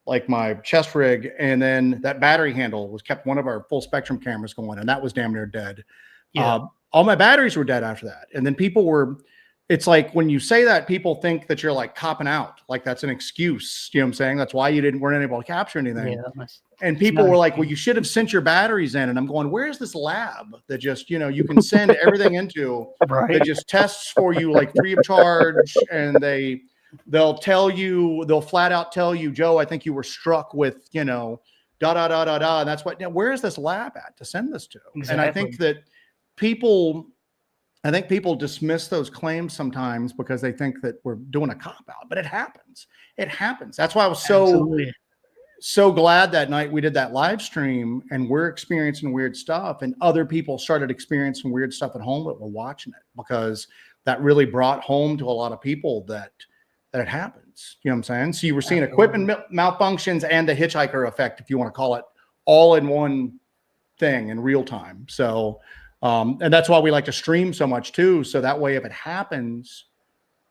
Speaker 1: like my chest rig, and then that battery handle was kept one of our full spectrum cameras going, and that was damn near dead.
Speaker 8: yeah.
Speaker 1: All my batteries were dead after that. And then it's like when you say that, people think that you're like copping out, like that's an excuse. You know what I'm saying? That's why you weren't able to capture anything.
Speaker 8: Yeah,
Speaker 1: and people were like, well, you should have sent your batteries in. And I'm going, where's this lab that just, you can send everything into
Speaker 8: right.
Speaker 1: that just tests for you like free of charge. And they'll flat out tell you, Joe, I think you were struck with, da, da, da, da, da. And that's where is this lab at to send this to?
Speaker 8: Exactly.
Speaker 1: And I think that people dismiss those claims sometimes because they think that we're doing a cop out, but it happens. That's why I was so glad that night we did that live stream and we're experiencing weird stuff, and other people started experiencing weird stuff at home that were watching it, because that really brought home to a lot of people that it happens. You know what I'm saying? So you were seeing equipment malfunctions and the hitchhiker effect, if you want to call it, all in one thing in real time. So And that's why we like to stream so much too. So that way, if it happens,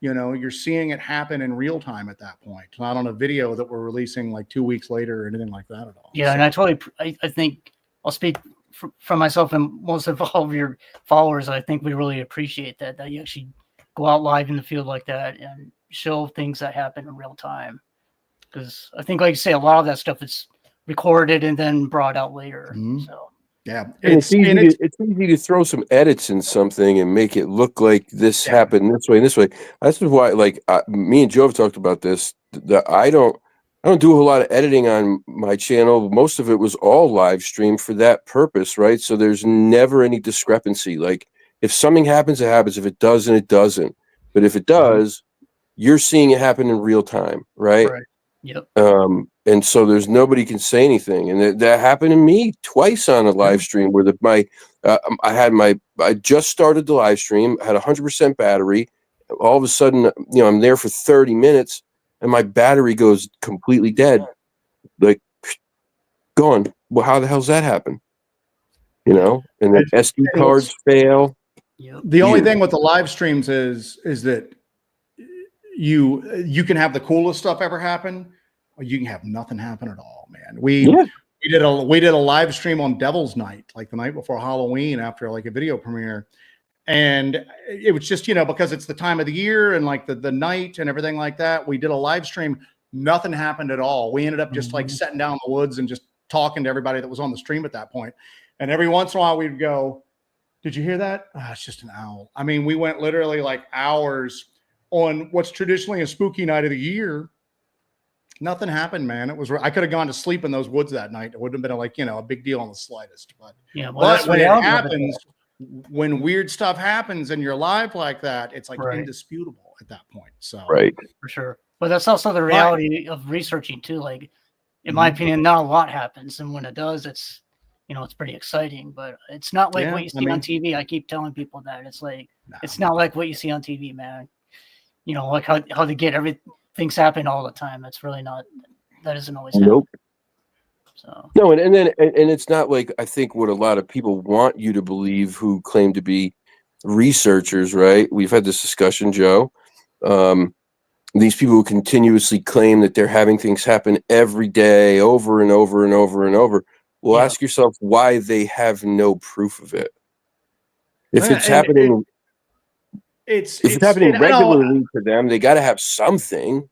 Speaker 1: you know, you're seeing it happen in real time at that point, not on a video that we're releasing like 2 weeks later or anything like that at all.
Speaker 8: Yeah, and I think I'll speak for myself and most of all of your followers. I think we really appreciate that you actually go out live in the field like that and show things that happen in real time. Because I think, like you say, a lot of that stuff is recorded and then brought out later.
Speaker 1: Mhm.
Speaker 8: So
Speaker 1: Yeah,
Speaker 2: And it's easy to throw some edits in something and make it look like this happened this way and this way. That's why, like, me and Joe have talked about this. I don't do a whole lot of editing on my channel. Most of it was all live streamed for that purpose, right? So there's never any discrepancy. Like, if something happens, it happens. If it doesn't, it doesn't. But if it does, you're seeing it happen in real time, right?
Speaker 1: Right.
Speaker 8: yep.
Speaker 2: And so there's nobody can say anything, and that happened to me twice on a live stream where I just started the live stream, had 100% battery. All of a sudden, you know, I'm there for 30 minutes, and my battery goes completely dead, like gone. Well, how the hell's that happen? You know, and then SD cards fail.
Speaker 8: Yep.
Speaker 1: The only thing with the live streams is that you can have the coolest stuff ever happen, or you can have nothing happen at all, man. We did a live stream on Devil's Night, like the night before Halloween, after like a video premiere, and it was just, you know, because it's the time of the year and like the night and everything like that. We did a live stream, nothing happened at all. We ended up just like sitting down in the woods and just talking to everybody that was on the stream at that point. And every once in a while we'd go, "Did you hear that? It's just an owl." I mean, we went literally like hours on what's traditionally a spooky night of the year. Nothing happened, man. I could have gone to sleep in those woods that night. It wouldn't have been like, you know, a big deal on the slightest. But,
Speaker 8: Yeah, well, that's
Speaker 1: when it
Speaker 8: reality of
Speaker 1: happens, when weird stuff happens and you're live like that, it's like
Speaker 8: Right.
Speaker 1: indisputable at that point. So
Speaker 2: Right.
Speaker 8: for sure. But that's also the reality of researching too. Like, in my opinion, not a lot happens, and when it does, it's, you know, it's pretty exciting. But it's not like
Speaker 1: Yeah,
Speaker 8: what you
Speaker 1: I
Speaker 8: see on
Speaker 1: mean-
Speaker 8: TV. I keep telling people that it's like
Speaker 1: no.
Speaker 8: it's not like what you see on TV, man. You know, like how they get everything's happening all the time. That's really not. That isn't always happening.
Speaker 2: Nope.
Speaker 8: So
Speaker 2: No, and then it's not like, I think what a lot of people want you to believe who claim to be researchers, right? We've had this discussion, Joe. These people who continuously claim that they're having things happen every day, over and over and over and over. Well,
Speaker 8: Yeah.
Speaker 2: ask yourself why they have no proof of it. If
Speaker 1: Yeah,
Speaker 2: it's
Speaker 1: and
Speaker 2: happening,
Speaker 1: It's
Speaker 2: if it's happening
Speaker 1: I don't-
Speaker 2: regularly to them, they got to have something.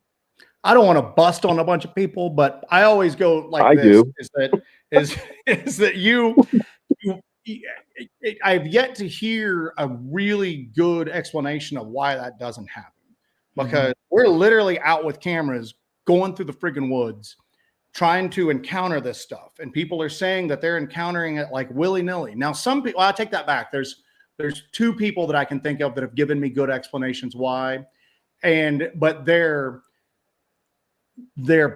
Speaker 1: I don't want to bust on a bunch of people, but I always go like
Speaker 2: I
Speaker 1: this:
Speaker 2: do.
Speaker 1: is that you I've yet to hear a really good explanation of why that doesn't happen, because we're literally out with cameras going through the friggin' woods trying to encounter this stuff, and people are saying that they're encountering it like willy-nilly. Now, some people, I take that back. There's 2 people that I can think of that have given me good explanations why, but their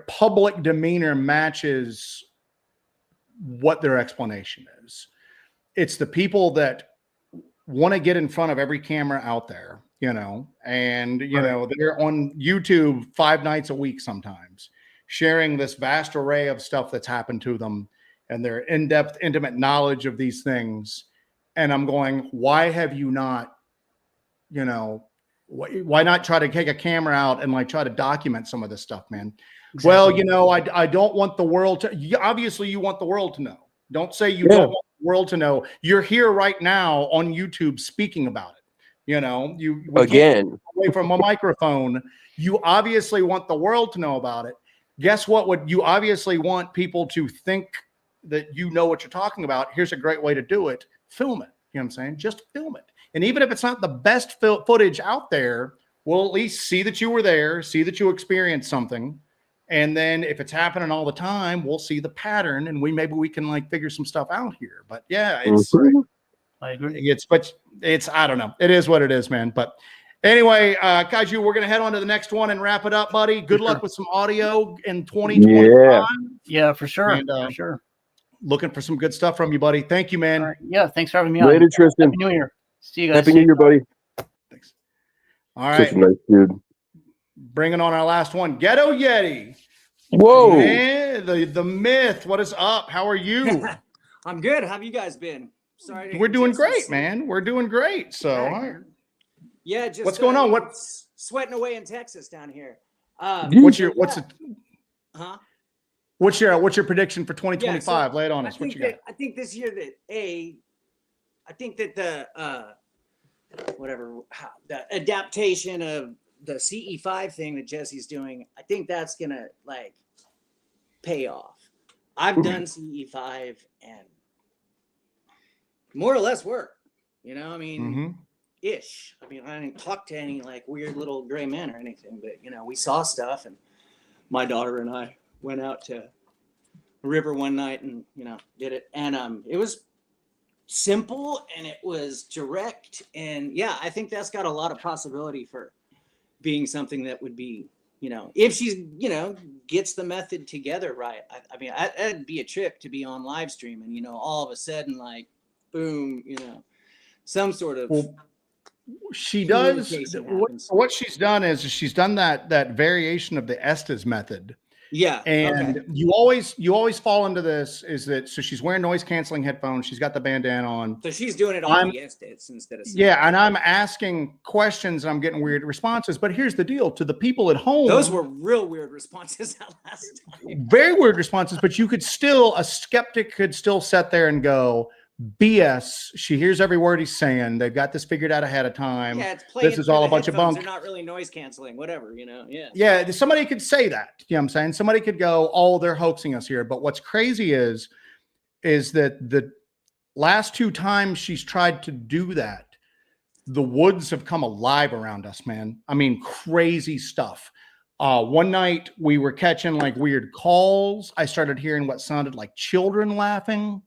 Speaker 1: public demeanor matches what their explanation is. It's the people that want to get in front of every camera out there, you know, and, you know, they're on YouTube 5 nights a week sometimes, sharing this vast array of stuff that's happened to them and their in-depth, intimate knowledge of these things. And I'm going, why have you not, you know, why not try to take a camera out and like try to document some of this stuff, man?
Speaker 8: Exactly.
Speaker 1: Well, you know, I don't want the world to, obviously you want the world to know. Don't say you don't want the world to know. You're here right now on YouTube speaking about it. You know, we can't get away from a microphone. You obviously want the world to know about it. Guess what? You obviously want people to think that you know what you're talking about. Here's a great way to do it. Film it. You know what I'm saying? Just film it. And even if it's not the best footage out there, we'll at least see that you were there, see that you experienced something. And then if it's happening all the time, we'll see the pattern, and maybe we can like figure some stuff out here. But yeah,
Speaker 8: I agree.
Speaker 1: it's I don't know. It is what it is, man. But anyway, Kaiju, we're gonna head on to the next one and wrap it up, buddy. Good luck with some audio in 2025.
Speaker 8: Yeah, for sure.
Speaker 1: And,
Speaker 8: for sure.
Speaker 1: Looking for some good stuff from you, buddy. Thank you, man.
Speaker 8: All right. Yeah, thanks for having me on.
Speaker 2: Later, Tristan.
Speaker 8: Happy New Year. See you guys.
Speaker 2: Happy New Year, buddy.
Speaker 1: Thanks. All
Speaker 2: Such a
Speaker 1: right,
Speaker 2: nice dude.
Speaker 1: bringing on our last one, Ghetto Yeti.
Speaker 2: Whoa.
Speaker 1: Man, the myth. What is up? How are you?
Speaker 9: I'm good. How have you guys been? Sorry. to
Speaker 1: We're
Speaker 9: hear
Speaker 1: doing
Speaker 9: Jesse's
Speaker 1: great,
Speaker 9: sick.
Speaker 1: man. We're doing great. So,
Speaker 9: Heck,
Speaker 1: all right.
Speaker 9: man. Yeah, just
Speaker 1: What's going on?
Speaker 9: you know,
Speaker 1: What-
Speaker 9: sweating away in Texas down here.
Speaker 1: what's
Speaker 9: so
Speaker 1: your what's
Speaker 9: yeah.
Speaker 1: it,
Speaker 9: Huh?
Speaker 1: what's your prediction for 2025? Lay it on us. What you got?
Speaker 9: I think this year that I think that the the adaptation of the CE5 thing that Jesse's doing, I think that's gonna like pay off. I've done CE5 and more or less work. You know, I mean,
Speaker 1: Mhm.
Speaker 9: ish. I mean, I didn't talk to any like weird little gray men or anything, but you know, we saw stuff, and my daughter and I went out to the river one night and you know did it, and it was simple and it was direct, and yeah, I think that's got a lot of possibility for being something that would be, you know, if she's, you know, gets the method together right. I mean, that'd be a trip to be on live stream and you know all of a sudden like boom, you know, some sort of
Speaker 1: Well, she does
Speaker 9: communication
Speaker 1: what,
Speaker 9: happens.
Speaker 1: what she's done is she's done that variation of the Estes method.
Speaker 9: Yeah.
Speaker 1: And
Speaker 9: okay.
Speaker 1: you always fall into this is that so she's wearing noise canceling headphones, she's got the bandana on.
Speaker 9: So she's doing it on
Speaker 1: I'm-
Speaker 9: the Estes instead of
Speaker 1: Yeah, and I'm asking questions and I'm getting weird responses. But here's the deal: to the people at home,
Speaker 9: Those were real weird responses that last time.
Speaker 1: very weird responses, but you could still, a skeptic could still sit there and go, BS. She hears every word he's saying. They've got this figured out ahead of time.
Speaker 9: Yeah, it's playing
Speaker 1: This is
Speaker 9: through
Speaker 1: all
Speaker 9: the
Speaker 1: a bunch of
Speaker 9: headphones.
Speaker 1: bunk.
Speaker 9: They're not really noise canceling, whatever, you know. Yeah.
Speaker 1: Yeah, somebody could say that. You know what I'm saying? Somebody could go, oh, they're hoaxing us here. But what's crazy is that the last two times she's tried to do that, the woods have come alive around us, man. I mean, crazy stuff. One night we were catching like weird calls. I started hearing what sounded like children laughing.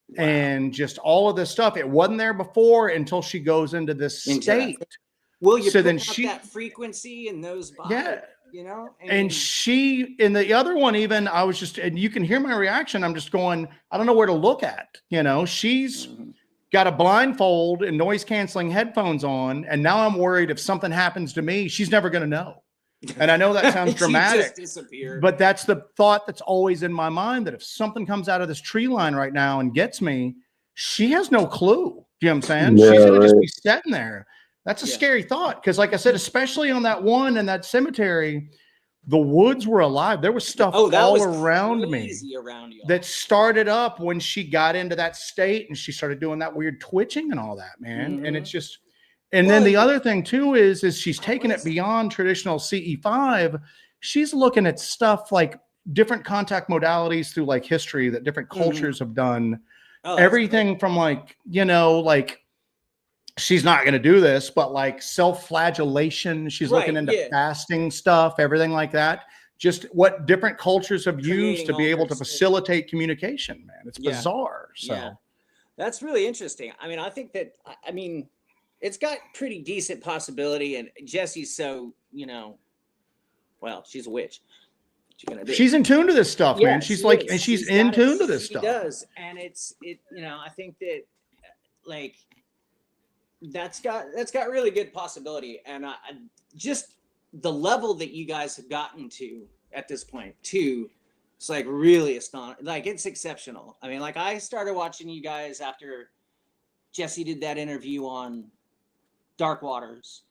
Speaker 9: Wow.
Speaker 1: And just all of this stuff. It wasn't there before until she goes into this
Speaker 9: Into that.
Speaker 1: state.
Speaker 9: Will you
Speaker 1: So
Speaker 9: pick
Speaker 1: then
Speaker 9: up
Speaker 1: she-
Speaker 9: that frequency and those vibes?
Speaker 1: Yeah.
Speaker 9: You know? I mean,
Speaker 1: And she, in the other one, even I was just, and you can hear my reaction. I'm just going, I don't know where to look at. You know, she's
Speaker 9: Mhm.
Speaker 1: got a blindfold and noise canceling headphones on. And now I'm worried if something happens to me, she's never going to know. And I know that sounds
Speaker 9: She
Speaker 1: dramatic,
Speaker 9: just disappeared.
Speaker 1: but that's the thought that's always in my mind, that if something comes out of this tree line right now and gets me, she has no clue. You know what I'm saying?
Speaker 2: Yeah,
Speaker 1: She's going to just
Speaker 2: right.
Speaker 1: be sitting there. That's a
Speaker 9: Yeah.
Speaker 1: scary thought. Cause like I said, especially on that one in that cemetery, the woods were alive. There was stuff
Speaker 9: oh, that
Speaker 1: all
Speaker 9: was
Speaker 1: around me
Speaker 9: crazy around you.
Speaker 1: that started up when she got into that state and she started doing that weird twitching and all that, man. And it's just, and then
Speaker 9: Well,
Speaker 1: the other thing too is she's
Speaker 9: I
Speaker 1: taking it
Speaker 9: was-
Speaker 1: beyond traditional CE5. She's looking at stuff like different contact modalities through like history that different
Speaker 9: Mhm.
Speaker 1: cultures have done.
Speaker 9: Oh, that's
Speaker 1: Everything from like, you know, like she's not going to do this, but like self-flagellation. She's looking
Speaker 9: Right,
Speaker 1: into
Speaker 9: yeah.
Speaker 1: fasting stuff, everything like that. Just what different cultures have used to
Speaker 9: Creating
Speaker 1: be able to
Speaker 9: altars.
Speaker 1: facilitate communication, man. It's
Speaker 9: Yeah.
Speaker 1: bizarre. So
Speaker 9: Yeah. That's really interesting. I mean, I think that, I mean, it's got pretty decent possibility. And Jesse's so, you know, well, she's a witch. What you gonna do?
Speaker 1: she's in tune to this stuff,
Speaker 9: Yeah,
Speaker 1: man. She's
Speaker 9: she
Speaker 1: like,
Speaker 9: is.
Speaker 1: and she's
Speaker 9: She's
Speaker 1: in
Speaker 9: got it.
Speaker 1: tune to this
Speaker 9: She
Speaker 1: stuff.
Speaker 9: does, and it. You know, I think that like that's got really good possibility, and I just the level that you guys have gotten to at this point too. It's like really astonishing. Like it's exceptional. I mean, like I started watching you guys after Jesse did that interview on Dark Waters,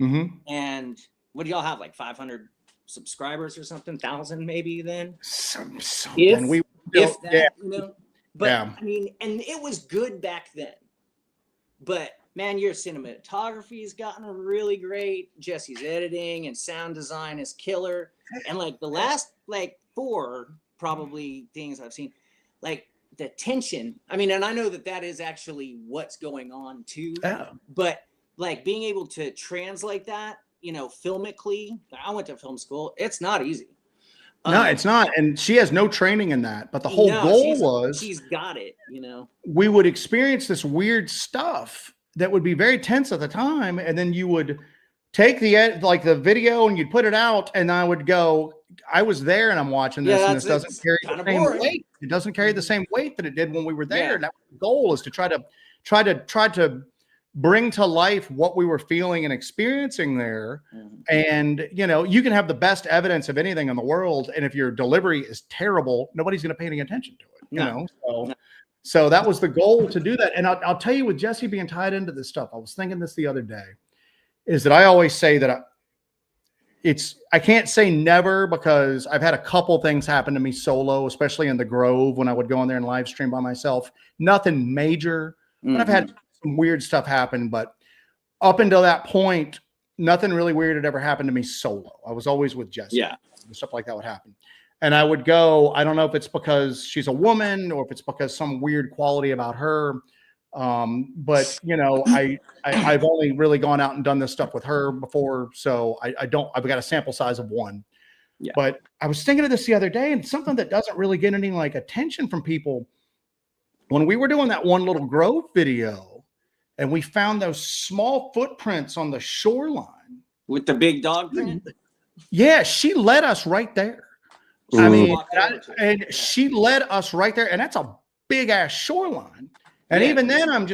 Speaker 1: Mhm.
Speaker 9: and what do y'all have? Like 500 subscribers or something, 1,000 maybe then.
Speaker 1: Something
Speaker 9: If-
Speaker 1: we
Speaker 9: If that,
Speaker 1: yeah.
Speaker 9: you know, but
Speaker 1: Yeah.
Speaker 9: I mean, and it was good back then. But man, your cinematography has gotten really great. Jesse's editing and sound design is killer. And like the last like 4 probably things I've seen, like the tension. I mean, and I know that that is actually what's going on too.
Speaker 1: Yeah.
Speaker 9: But like being able to translate that, you know, filmically. I went to film school. It's not easy.
Speaker 1: No, it's not. And she has no training in that. But the whole
Speaker 9: no,
Speaker 1: goal was
Speaker 9: she's got it, you know.
Speaker 1: we would experience this weird stuff that would be very tense at the time. And then you would take like the video and you'd put it out. And I would go, I was there and I'm watching this,
Speaker 9: Yeah,
Speaker 1: and this
Speaker 9: that's-
Speaker 1: doesn't carry the
Speaker 9: kinda
Speaker 1: same
Speaker 9: boring.
Speaker 1: weight. It doesn't carry the same weight that it did when we were there.
Speaker 9: Yeah.
Speaker 1: And that was the goal, is to try to bring to life what we were feeling and experiencing there. And, you know, you can have the best evidence of anything in the world, and if your delivery is terrible, nobody's going to pay any attention to it, you
Speaker 9: No.
Speaker 1: know? So
Speaker 9: No.
Speaker 1: So that was the goal, to do that. And I'll tell you, with Jesse being tied into this stuff, I was thinking this the other day, is that I always say that I can't say never, because I've had a couple things happen to me solo, especially in the Grove when I would go in there and live stream by myself. Nothing major, but I've had some weird stuff happen. But up until that point, nothing really weird had ever happened to me solo. I was always with Jesse.
Speaker 9: Yeah.
Speaker 1: Stuff like that would happen. And I would go, I don't know if it's because she's a woman or if it's because some weird quality about her. But you know, I've only really gone out and done this stuff with her before. So I've got a sample size of one.
Speaker 9: Yeah.
Speaker 1: But I was thinking of this the other day, and something that doesn't really get any like attention from people. When we were doing that one little Grove video and we found those small footprints on the shoreline
Speaker 9: With the big dog print.
Speaker 1: yeah, she led us right there. I mean, and she led us right there, and that's a big ass shoreline. And
Speaker 9: Yeah.
Speaker 1: even then, I'm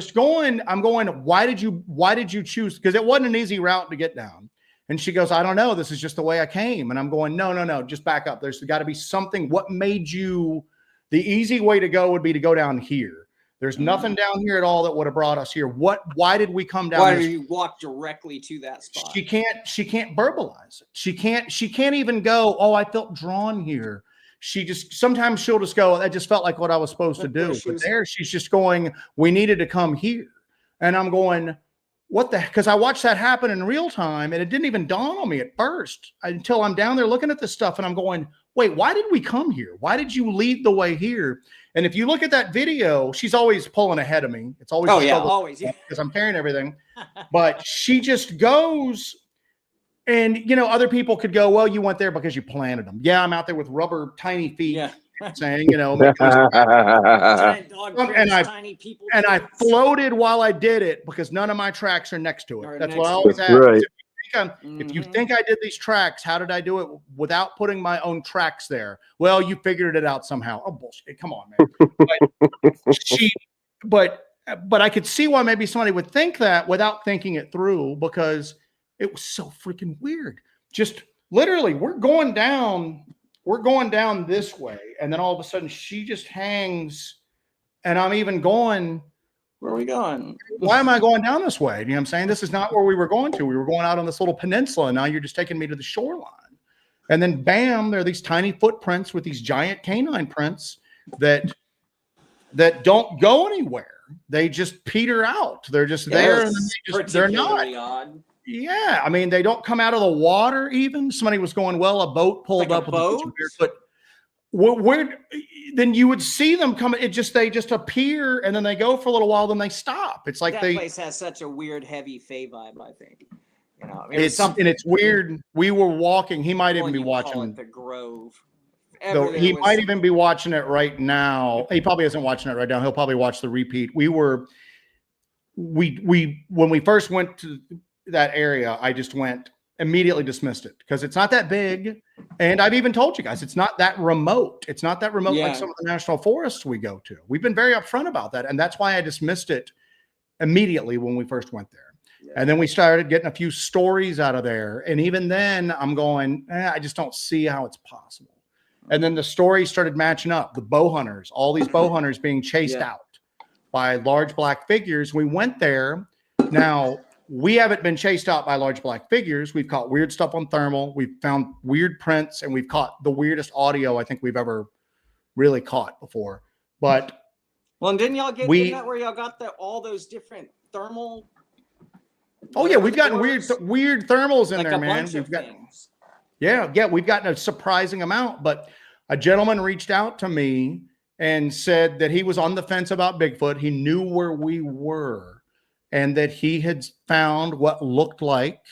Speaker 1: going, why did you choose? Because it wasn't an easy route to get down. And she goes, I don't know. This is just the way I came. And I'm going, no, just back up. There's got to be something. What made you? The easy way to go would be to go down here. There's nothing down here at all that would have brought us here. Why did we come down?
Speaker 9: Why
Speaker 1: this?
Speaker 9: did you walk directly to that spot?
Speaker 1: She can't verbalize it. She can't even go, oh, I felt drawn here. Sometimes she'll just go, that just felt like what I was supposed to do. But there she's just going, we needed to come here. And I'm going, what the heck? Because I watched that happen in real time, and it didn't even dawn on me at first until I'm down there looking at this stuff, and I'm going, wait, why did we come here? Why did you lead the way here? And if you look at that video, she's always pulling ahead of me. It's always
Speaker 9: always, yeah.
Speaker 1: because I'm carrying everything. But she just goes, and you know, other people could go, well, you went there because you planted them. Yeah, I'm out there with rubber tiny feet,
Speaker 9: Yeah.
Speaker 1: saying, you know,
Speaker 9: Giant dog prints, tiny people
Speaker 1: and I
Speaker 9: prints.
Speaker 1: floated while I did it because none of my tracks are next to
Speaker 9: Or
Speaker 1: it. That's
Speaker 9: next
Speaker 1: what I
Speaker 9: to
Speaker 1: always
Speaker 2: it.
Speaker 1: ask.
Speaker 2: Right.
Speaker 1: If you
Speaker 9: Mhm.
Speaker 1: think I did these tracks, how did I do it without putting my own tracks there? Well, you figured it out somehow. Oh, bullshit. Come on, man. But I could see why maybe somebody would think that without thinking it through, because it was so freaking weird. Just literally, we're going down this way, and then all of a sudden she just hangs, and I'm even going,
Speaker 9: Where are we going?
Speaker 1: why am I going down this way? You know what I'm saying? This is not where we were going to. We were going out on this little peninsula, and now you're just taking me to the shoreline. And then bam, there are these tiny footprints with these giant canine prints that don't go anywhere. They just peter out. They're just there, and then they're not.
Speaker 9: Particularly odd.
Speaker 1: Yeah, I mean, they don't come out of the water even. Somebody was going, well, a boat pulled
Speaker 9: Like a
Speaker 1: up with a bunch of
Speaker 9: boat?
Speaker 1: weird, but where then you would see them come. They just appear, and then they go for a little while, then they stop. It's like
Speaker 9: That place has such a weird, heavy Fey vibe, I think. You know, I mean,
Speaker 1: it's weird. We were walking. He might even be watching.
Speaker 9: the Grove.
Speaker 1: He might even be watching it right now. He probably isn't watching it right now. He'll probably watch the repeat. When we first went to that area, I just immediately dismissed it because it's not that big. And I've even told you guys, it's not that remote. It's not that remote like some of the national forests we go to. We've been very upfront about that. And that's why I dismissed it immediately when we first went there. Yeah. And then we started getting a few stories out of there. And even then I'm going, I just don't see how it's possible. And then the stories started matching up. The bow hunters, all these bow hunters being chased out by large black figures. We went there. Now, we haven't been chased out by large black figures. We've caught weird stuff on thermal. We've found weird prints, and we've caught the weirdest audio I think we've ever really caught before. But
Speaker 9: well, and didn't y'all get that where y'all got all those different thermal?
Speaker 1: Oh yeah, we've gotten weird thermals in
Speaker 9: like
Speaker 1: there, man. We've got we've gotten a surprising amount. But a gentleman reached out to me and said that he was on the fence about Bigfoot. He knew where we were, and that he had found what looked like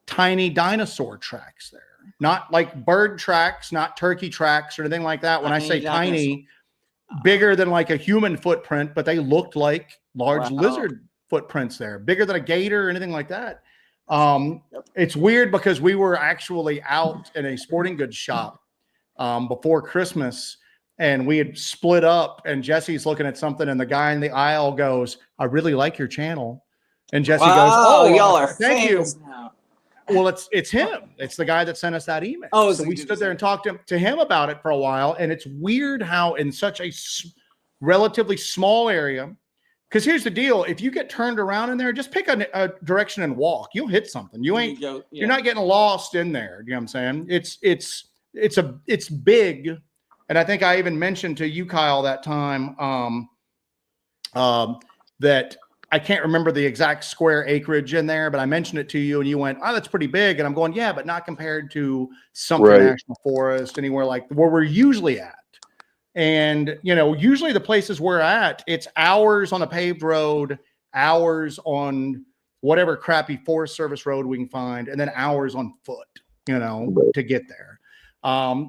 Speaker 1: tiny dinosaur tracks there. Not like bird tracks, not turkey tracks or anything like that. When I say tiny, bigger than like a human footprint, but they looked like large lizard footprints there, bigger than a gator or anything like that. It's weird because we were actually out in a sporting goods shop before Christmas, and we had split up, and Jesse's looking at something, and the guy in the aisle goes, I really like your channel. And Jesse goes, oh,
Speaker 9: y'all are
Speaker 1: thank you.
Speaker 9: Now.
Speaker 1: Well, it's him. It's the guy that sent us that email.
Speaker 9: Oh,
Speaker 1: so we stood there and talked to him about it for a while. And it's weird how in such a relatively small area. Because here's the deal: if you get turned around in there, just pick a direction and walk. You'll hit something. You're not getting lost in there. You know what I'm saying? It's big, and I think I even mentioned to you, Kyle, that time that I can't remember the exact square acreage in there, but I mentioned it to you, and you went, "Oh, that's pretty big." And I'm going, "Yeah, but not compared to something
Speaker 2: Right.
Speaker 1: national forest, anywhere like where we're usually at." And, you know, usually the places we're at, it's hours on a paved road, hours on whatever crappy Forest Service road we can find, and then hours on foot, you know,
Speaker 2: Right.
Speaker 1: to get there.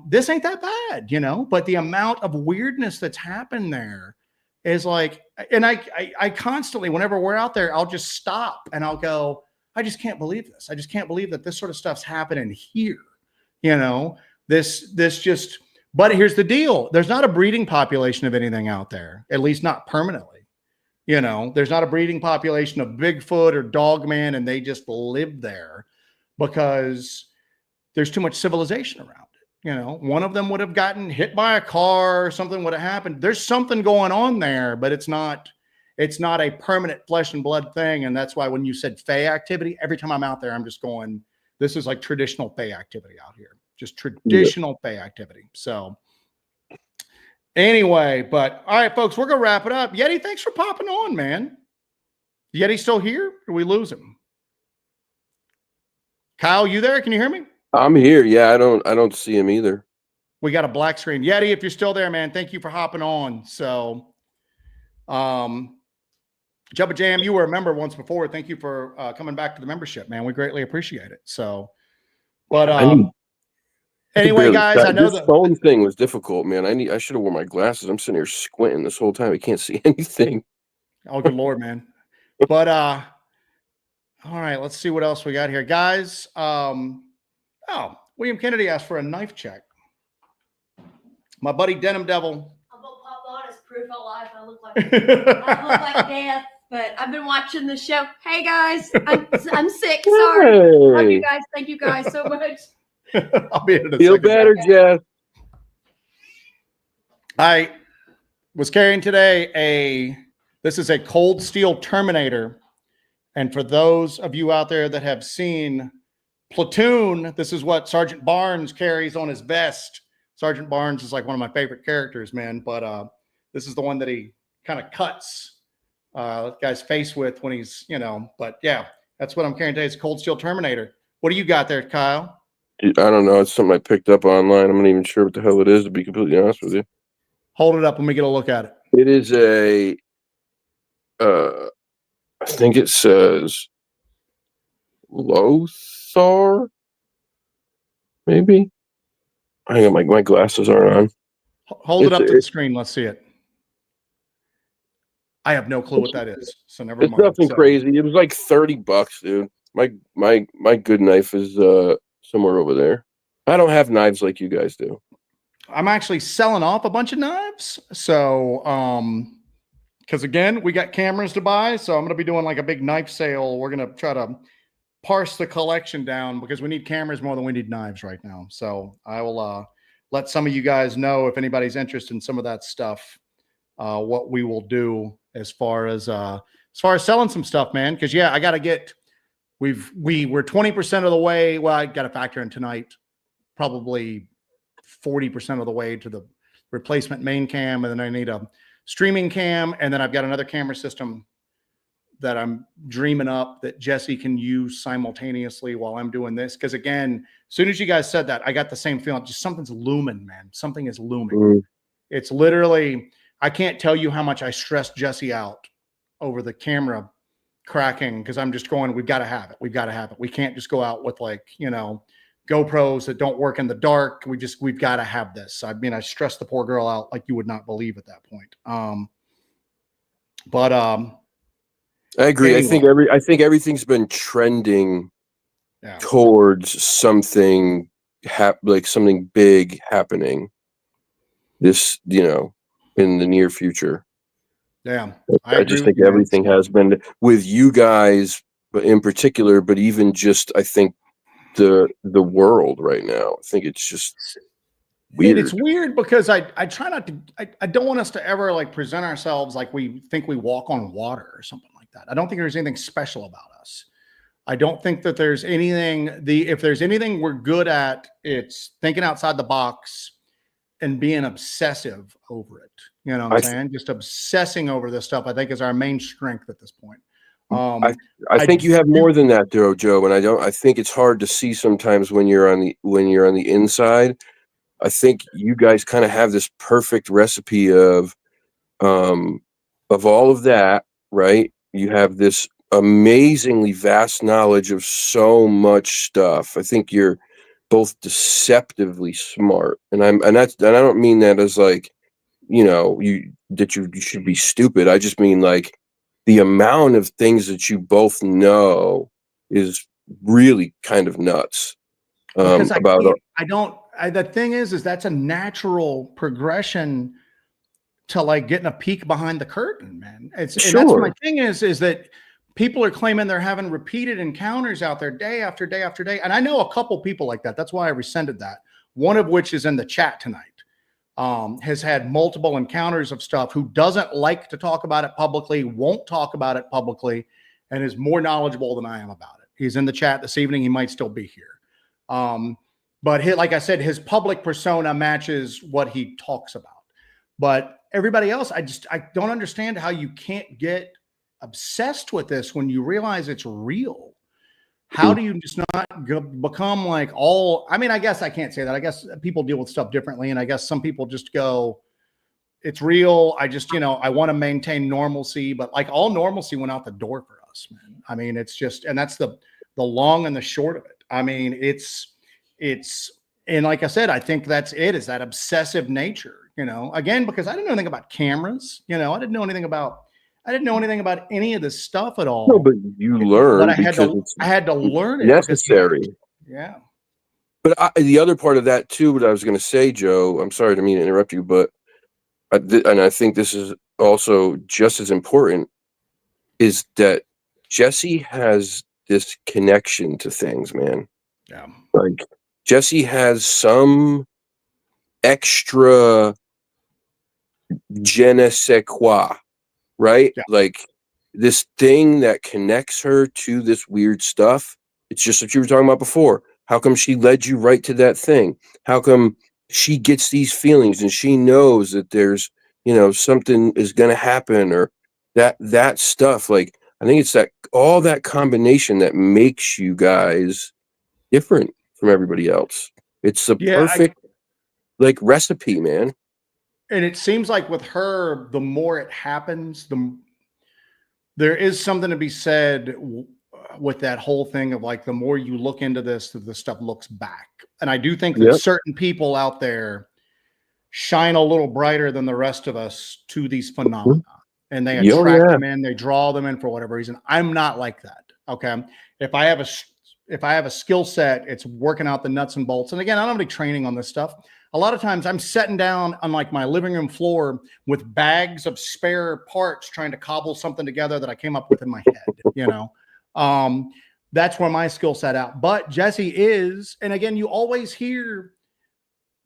Speaker 1: This ain't that bad, you know, but the amount of weirdness that's happened there is like, and I constantly, whenever we're out there, I'll just stop and I'll go, I just can't believe this. I just can't believe that this sort of stuff's happening here. You know, this just, but here's the deal. There's not a breeding population of anything out there, at least not permanently. You know, there's not a breeding population of Bigfoot or Dogman, and they just live there because there's too much civilization around it. You know, one of them would have gotten hit by a car or something would have happened. There's something going on there, but it's not a permanent flesh and blood thing. And that's why when you said Fey activity, every time I'm out there, I'm just going, this is like traditional Fey activity out here. Just traditional Fey activity. So anyway, but all right, folks, we're going to wrap it up. Yeti, thanks for popping on, man. Yeti still here? Or we lose him? Kyle, you there? Can you hear me?
Speaker 2: I'm here. Yeah, I don't see him either.
Speaker 1: We got a black screen. Yeti, if you're still there, man, thank you for hopping on. So, Jubba Jam, you were a member once before. Thank you for coming back to the membership, man. We greatly appreciate it. So, but anyway, guys, I know
Speaker 2: this phone thing was difficult, man. I should have worn my glasses. I'm sitting here squinting this whole time. I can't see anything.
Speaker 1: Oh, good Lord, man. But all right, let's see what else we got here, guys. William Kennedy asked for a knife check. My buddy Denim Devil.
Speaker 10: I'm gonna pop on as proof of life. I look like death, but I've been watching the show. Hey guys, I'm sick. Sorry. Love you guys. Thank you guys so much.
Speaker 1: I'll be in a
Speaker 2: Feel
Speaker 1: second.
Speaker 2: better, Jeff.
Speaker 1: I was carrying today this is a cold steel Terminator. And for those of you out there that have seen Platoon, this is what Sergeant Barnes carries on his vest. Sergeant Barnes is like one of my favorite characters, man. But this is the one that he kind of cuts guy's face with when he's, you know, but yeah, that's what I'm carrying today. It's Cold Steel Terminator. What do you got there, Kyle?
Speaker 2: I don't know. It's something I picked up online. I'm not even sure what the hell it is, to be completely honest with you.
Speaker 1: Hold it up when we get a look at it.
Speaker 2: It is I think it says Lothar, maybe. Hang on, my glasses aren't on.
Speaker 1: Hold it up to the screen. Let's see it. I have no clue what that is, so never
Speaker 2: It's
Speaker 1: mind.
Speaker 2: nothing crazy. It was like $30, dude. My good knife is somewhere over there. I don't have knives like you guys do.
Speaker 1: I'm actually selling off a bunch of knives. So, because again, we got cameras to buy, so I'm going to be doing like a big knife sale. We're going to try to parse the collection down because we need cameras more than we need knives right now. So I will let some of you guys know if anybody's interested in some of that stuff, what we will do as far as selling some stuff, man. Because yeah, I got to get. We're 20% of the way. Well, I got to factor in tonight, probably 40% of the way to the replacement main cam, and then I need a streaming cam, and then I've got another camera system that I'm dreaming up that Jesse can use simultaneously while I'm doing this. Because again, as soon as you guys said that, I got the same feeling. Just something's looming, man. Something is looming. It's literally, I can't tell you how much I stressed Jesse out over the camera cracking, because I'm just going, we've got to have it. We've got to have it. We can't just go out with like, you know, GoPros that don't work in the dark. We've got to have this. I mean, I stressed the poor girl out like you would not believe at that point.
Speaker 2: I agree.
Speaker 1: Anyway.
Speaker 2: I think everything's been trending towards something like something big happening this, you know, in the near future.
Speaker 1: Yeah.
Speaker 2: I just think everything has been with you guys in particular, but even just, I think the world right now, I think it's just weird.
Speaker 1: It's weird because I try not to, I don't want us to ever like present ourselves like we think we walk on water or something like that. I don't think there's anything special about us. I don't think that there's anything, if there's anything we're good at, it's thinking outside the box and being obsessive over it. You know what I'm saying? Just obsessing over this stuff, I think, is our main strength at this point.
Speaker 2: I think you have more than that, though, Joe. And I think it's hard to see sometimes when you're on the inside. I think you guys kind of have this perfect recipe of all of that, right? You have this amazingly vast knowledge of so much stuff. I think you're both deceptively smart, and I don't mean that as like, you should be stupid. I just mean like the amount of things that you both know is really kind of nuts.
Speaker 1: Because
Speaker 2: about
Speaker 1: the thing is that's a natural progression to like getting a peek behind the curtain, man. And that's my thing is that people are claiming they're having repeated encounters out there day after day after day. And I know a couple people like that. That's why I rescinded that. One of which is in the chat tonight. Has had multiple encounters of stuff, who doesn't like to talk about it publicly, won't talk about it publicly, and is more knowledgeable than I am about it. He's in the chat this evening. He might still be here. But like I said, his public persona matches what he talks about. But everybody else, I don't understand how you can't get obsessed with this when you realize it's real. How do you just not become like I mean, I guess I can't say that. I guess people deal with stuff differently. And I guess some people just go, it's real. I just, I want to maintain normalcy, but like all normalcy went out the door for us, man. I mean, it's just, and that's the long and the short of it. I mean, it's, and like I said, I think that's it, is that obsessive nature, again, because I didn't know anything about cameras, I didn't know anything about any of this stuff at all.
Speaker 2: No, but you learn.
Speaker 1: But I had to learn it.
Speaker 2: Necessary.
Speaker 1: Yeah.
Speaker 2: But the other part of that too, what I was going to say, Joe, I'm sorry to mean to interrupt you, but and I think this is also just as important, is that Jesse has this connection to things, man.
Speaker 1: Yeah.
Speaker 2: Like Jesse has some extra je ne sais quoi, right?
Speaker 1: Yeah.
Speaker 2: Like this thing that connects her to this weird stuff. It's just what you were talking about before. How come she led you right to that thing? How come she gets these feelings and she knows that there's, something is going to happen, or that stuff. Like, I think it's all that combination that makes you guys different from everybody else. It's the perfect recipe, man.
Speaker 1: And it seems like with her, the more it happens, there is something to be said with that whole thing of like, the more you look into this, the stuff looks back. And I do think that certain people out there shine a little brighter than the rest of us to these phenomena, and they attract them in, they draw them in for whatever reason. I'm not like that. Okay. If I have a skill set, it's working out the nuts and bolts. And again, I don't have any training on this stuff. A lot of times I'm sitting down on like my living room floor with bags of spare parts, trying to cobble something together that I came up with in my head, that's where my skill set out. But Jesse is, and again, you always hear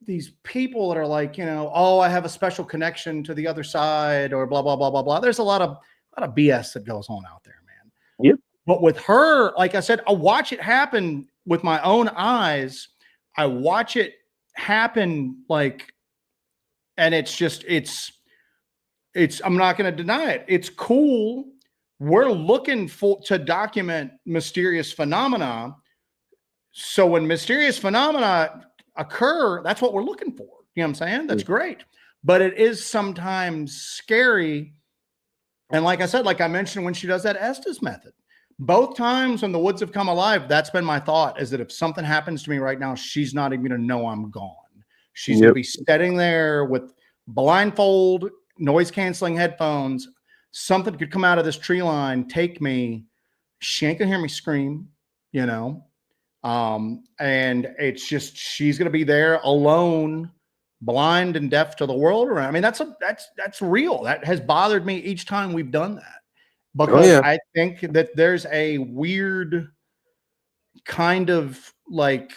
Speaker 1: these people that are like, oh, I have a special connection to the other side, or blah, blah, blah, blah, blah. There's a lot of BS that goes on out there, man.
Speaker 2: Yep.
Speaker 1: But with her, like I said, I watch it happen with my own eyes. I watch it happen, like, and it's just, it's, I'm not going to deny it. It's cool. We're looking to document mysterious phenomena. So when mysterious phenomena occur, that's what we're looking for. You know what I'm saying? That's great. But it is sometimes scary. And like I said, like I mentioned, when she does that Estes method, both times when the woods have come alive, that's been my thought, is that if something happens to me right now, she's not even going to know I'm gone. She's going to be sitting there with blindfold, noise canceling headphones. Something could come out of this tree line, take me. She ain't going to hear me scream, and it's just, she's going to be there alone, blind and deaf to the world around. I mean, that's real. That has bothered me each time we've done that, because I think that there's a weird kind of like,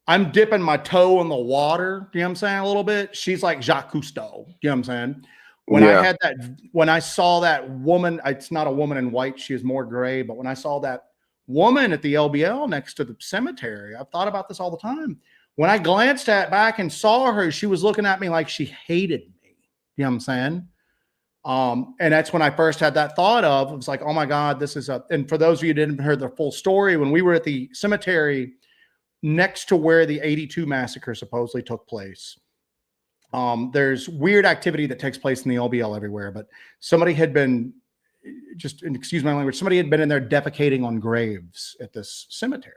Speaker 1: I'm dipping my toe in the water. You know what I'm saying? A little bit. She's like Jacques Cousteau. You know what I'm saying? When I
Speaker 2: Yeah.
Speaker 1: had that, when I saw that woman, it's not a woman in white. She is more gray. But when I saw that woman at the LBL next to the cemetery, I've thought about this all the time. When I glanced back and saw her, she was looking at me like she hated me. You know what I'm saying? And that's when I first had that thought of, it was like, oh my God, this is and for those of you who didn't hear the full story, when we were at the cemetery next to where the 82 massacre supposedly took place, there's weird activity that takes place in the LBL everywhere, but somebody had been, just excuse my language, somebody had been in there defecating on graves at this cemetery.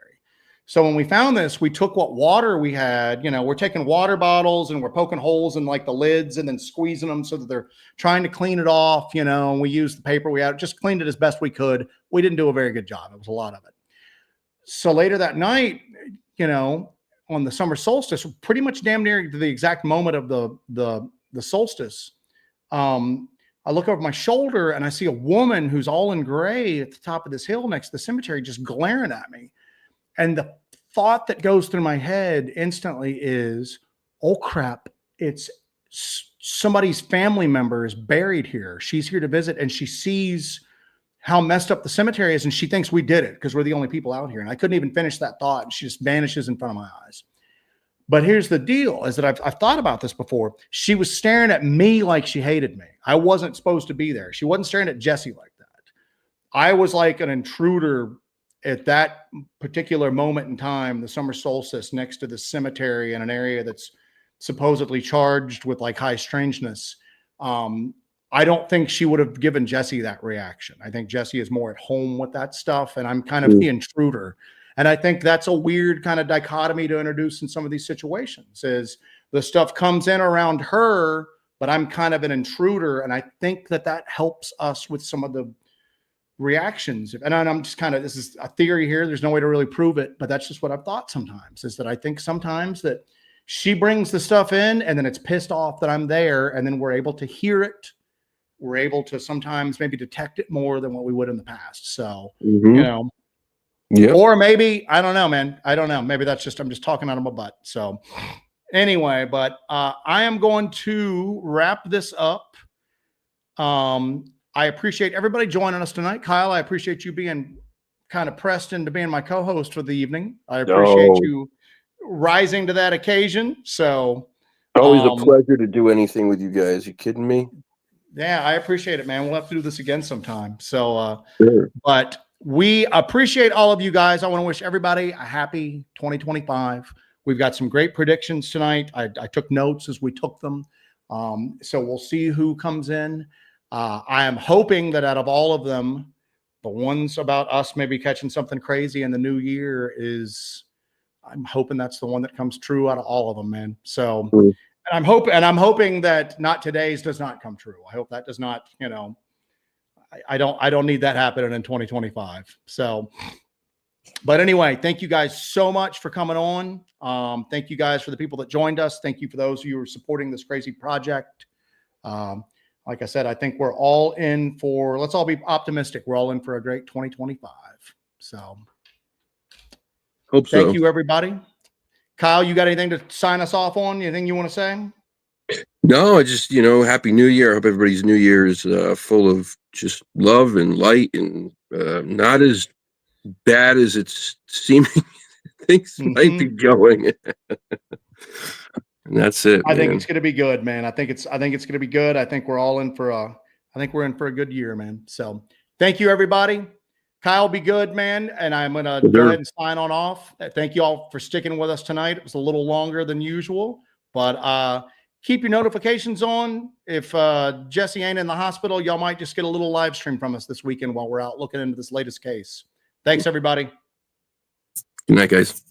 Speaker 1: So when we found this, we took what water we had, you know, we're taking water bottles and we're poking holes in like the lids and then squeezing them so that they're trying to clean it off, you know, and we used the paper we had, just cleaned it as best we could. We didn't do a very good job. It was a lot of it. So later that night, you know, on the summer solstice, pretty much damn near to the exact moment of the solstice, I look over my shoulder and I see a woman who's all in gray at the top of this hill next to the cemetery, just glaring at me. And the thought that goes through my head instantly is, oh crap, it's somebody's family member is buried here. She's here to visit and she sees how messed up the cemetery is and she thinks we did it because we're the only people out here. And I couldn't even finish that thought. And she just vanishes in front of my eyes. But here's the deal, is that I've thought about this before. She was staring at me like she hated me. I wasn't supposed to be there. She wasn't staring at Jesse like that. I was like an intruder at that particular moment in time, the summer solstice, next to the cemetery in an area that's supposedly charged with like high strangeness. I don't think she would have given Jesse that reaction. I think Jesse is more at home with that stuff, and I'm kind of the intruder. And I think that's a weird kind of dichotomy to introduce in some of these situations, is the stuff comes in around her, but I'm kind of an intruder. And I think that that helps us with some of the reactions. And I'm just kind of, this is a theory here. There's no way to really prove it, but that's just what I've thought sometimes, is that I think sometimes that she brings the stuff in and then it's pissed off that I'm there. And then we're able to hear it. We're able to sometimes maybe detect it more than what we would in the past. So, you know,
Speaker 2: yeah.
Speaker 1: Or maybe, I don't know, man. I don't know. Maybe that's just, I'm just talking out of my butt. So anyway, but I am going to wrap this up. I appreciate everybody joining us tonight. Kyle, I appreciate you being kind of pressed into being my co-host for the evening. I appreciate you rising to that occasion. So
Speaker 2: always a pleasure to do anything with you guys. You kidding me?
Speaker 1: Yeah, I appreciate it, man. We'll have to do this again sometime. So,
Speaker 2: Sure.
Speaker 1: But we appreciate all of you guys. I want to wish everybody a happy 2025. We've got some great predictions tonight. I took notes as we took them. So we'll see who comes in. I am hoping that out of all of them, the ones about us maybe catching something crazy in the new year I'm hoping that's the one that comes true out of all of them, man. So, and I'm hoping that not today's does not come true. I hope that does not, you know, I don't need that happening in 2025. So, but anyway, thank you guys so much for coming on. Thank you guys for the people that joined us. Thank you for those of you who are supporting this crazy project. Like I said, I think we're all in for, let's all be optimistic. We're all in for a great 2025. So
Speaker 2: Hope so.
Speaker 1: thank you, everybody. Kyle, you got anything to sign us off on? Anything you want to say?
Speaker 2: No, I just, you know, Happy New Year. I hope everybody's New Year is full of just love and light and not as bad as it's seeming things might be going. And that's it.
Speaker 1: I think it's going to be good, man. I think it's going to be good. I think we're all in for I think we're in for a good year, man. So thank you, everybody. Kyle, be good, man. And I'm going to go ahead and sign on off. Thank you all for sticking with us tonight. It was a little longer than usual, but keep your notifications on. If Jesse ain't in the hospital, y'all might just get a little live stream from us this weekend while we're out looking into this latest case. Thanks, everybody.
Speaker 2: Good night, guys.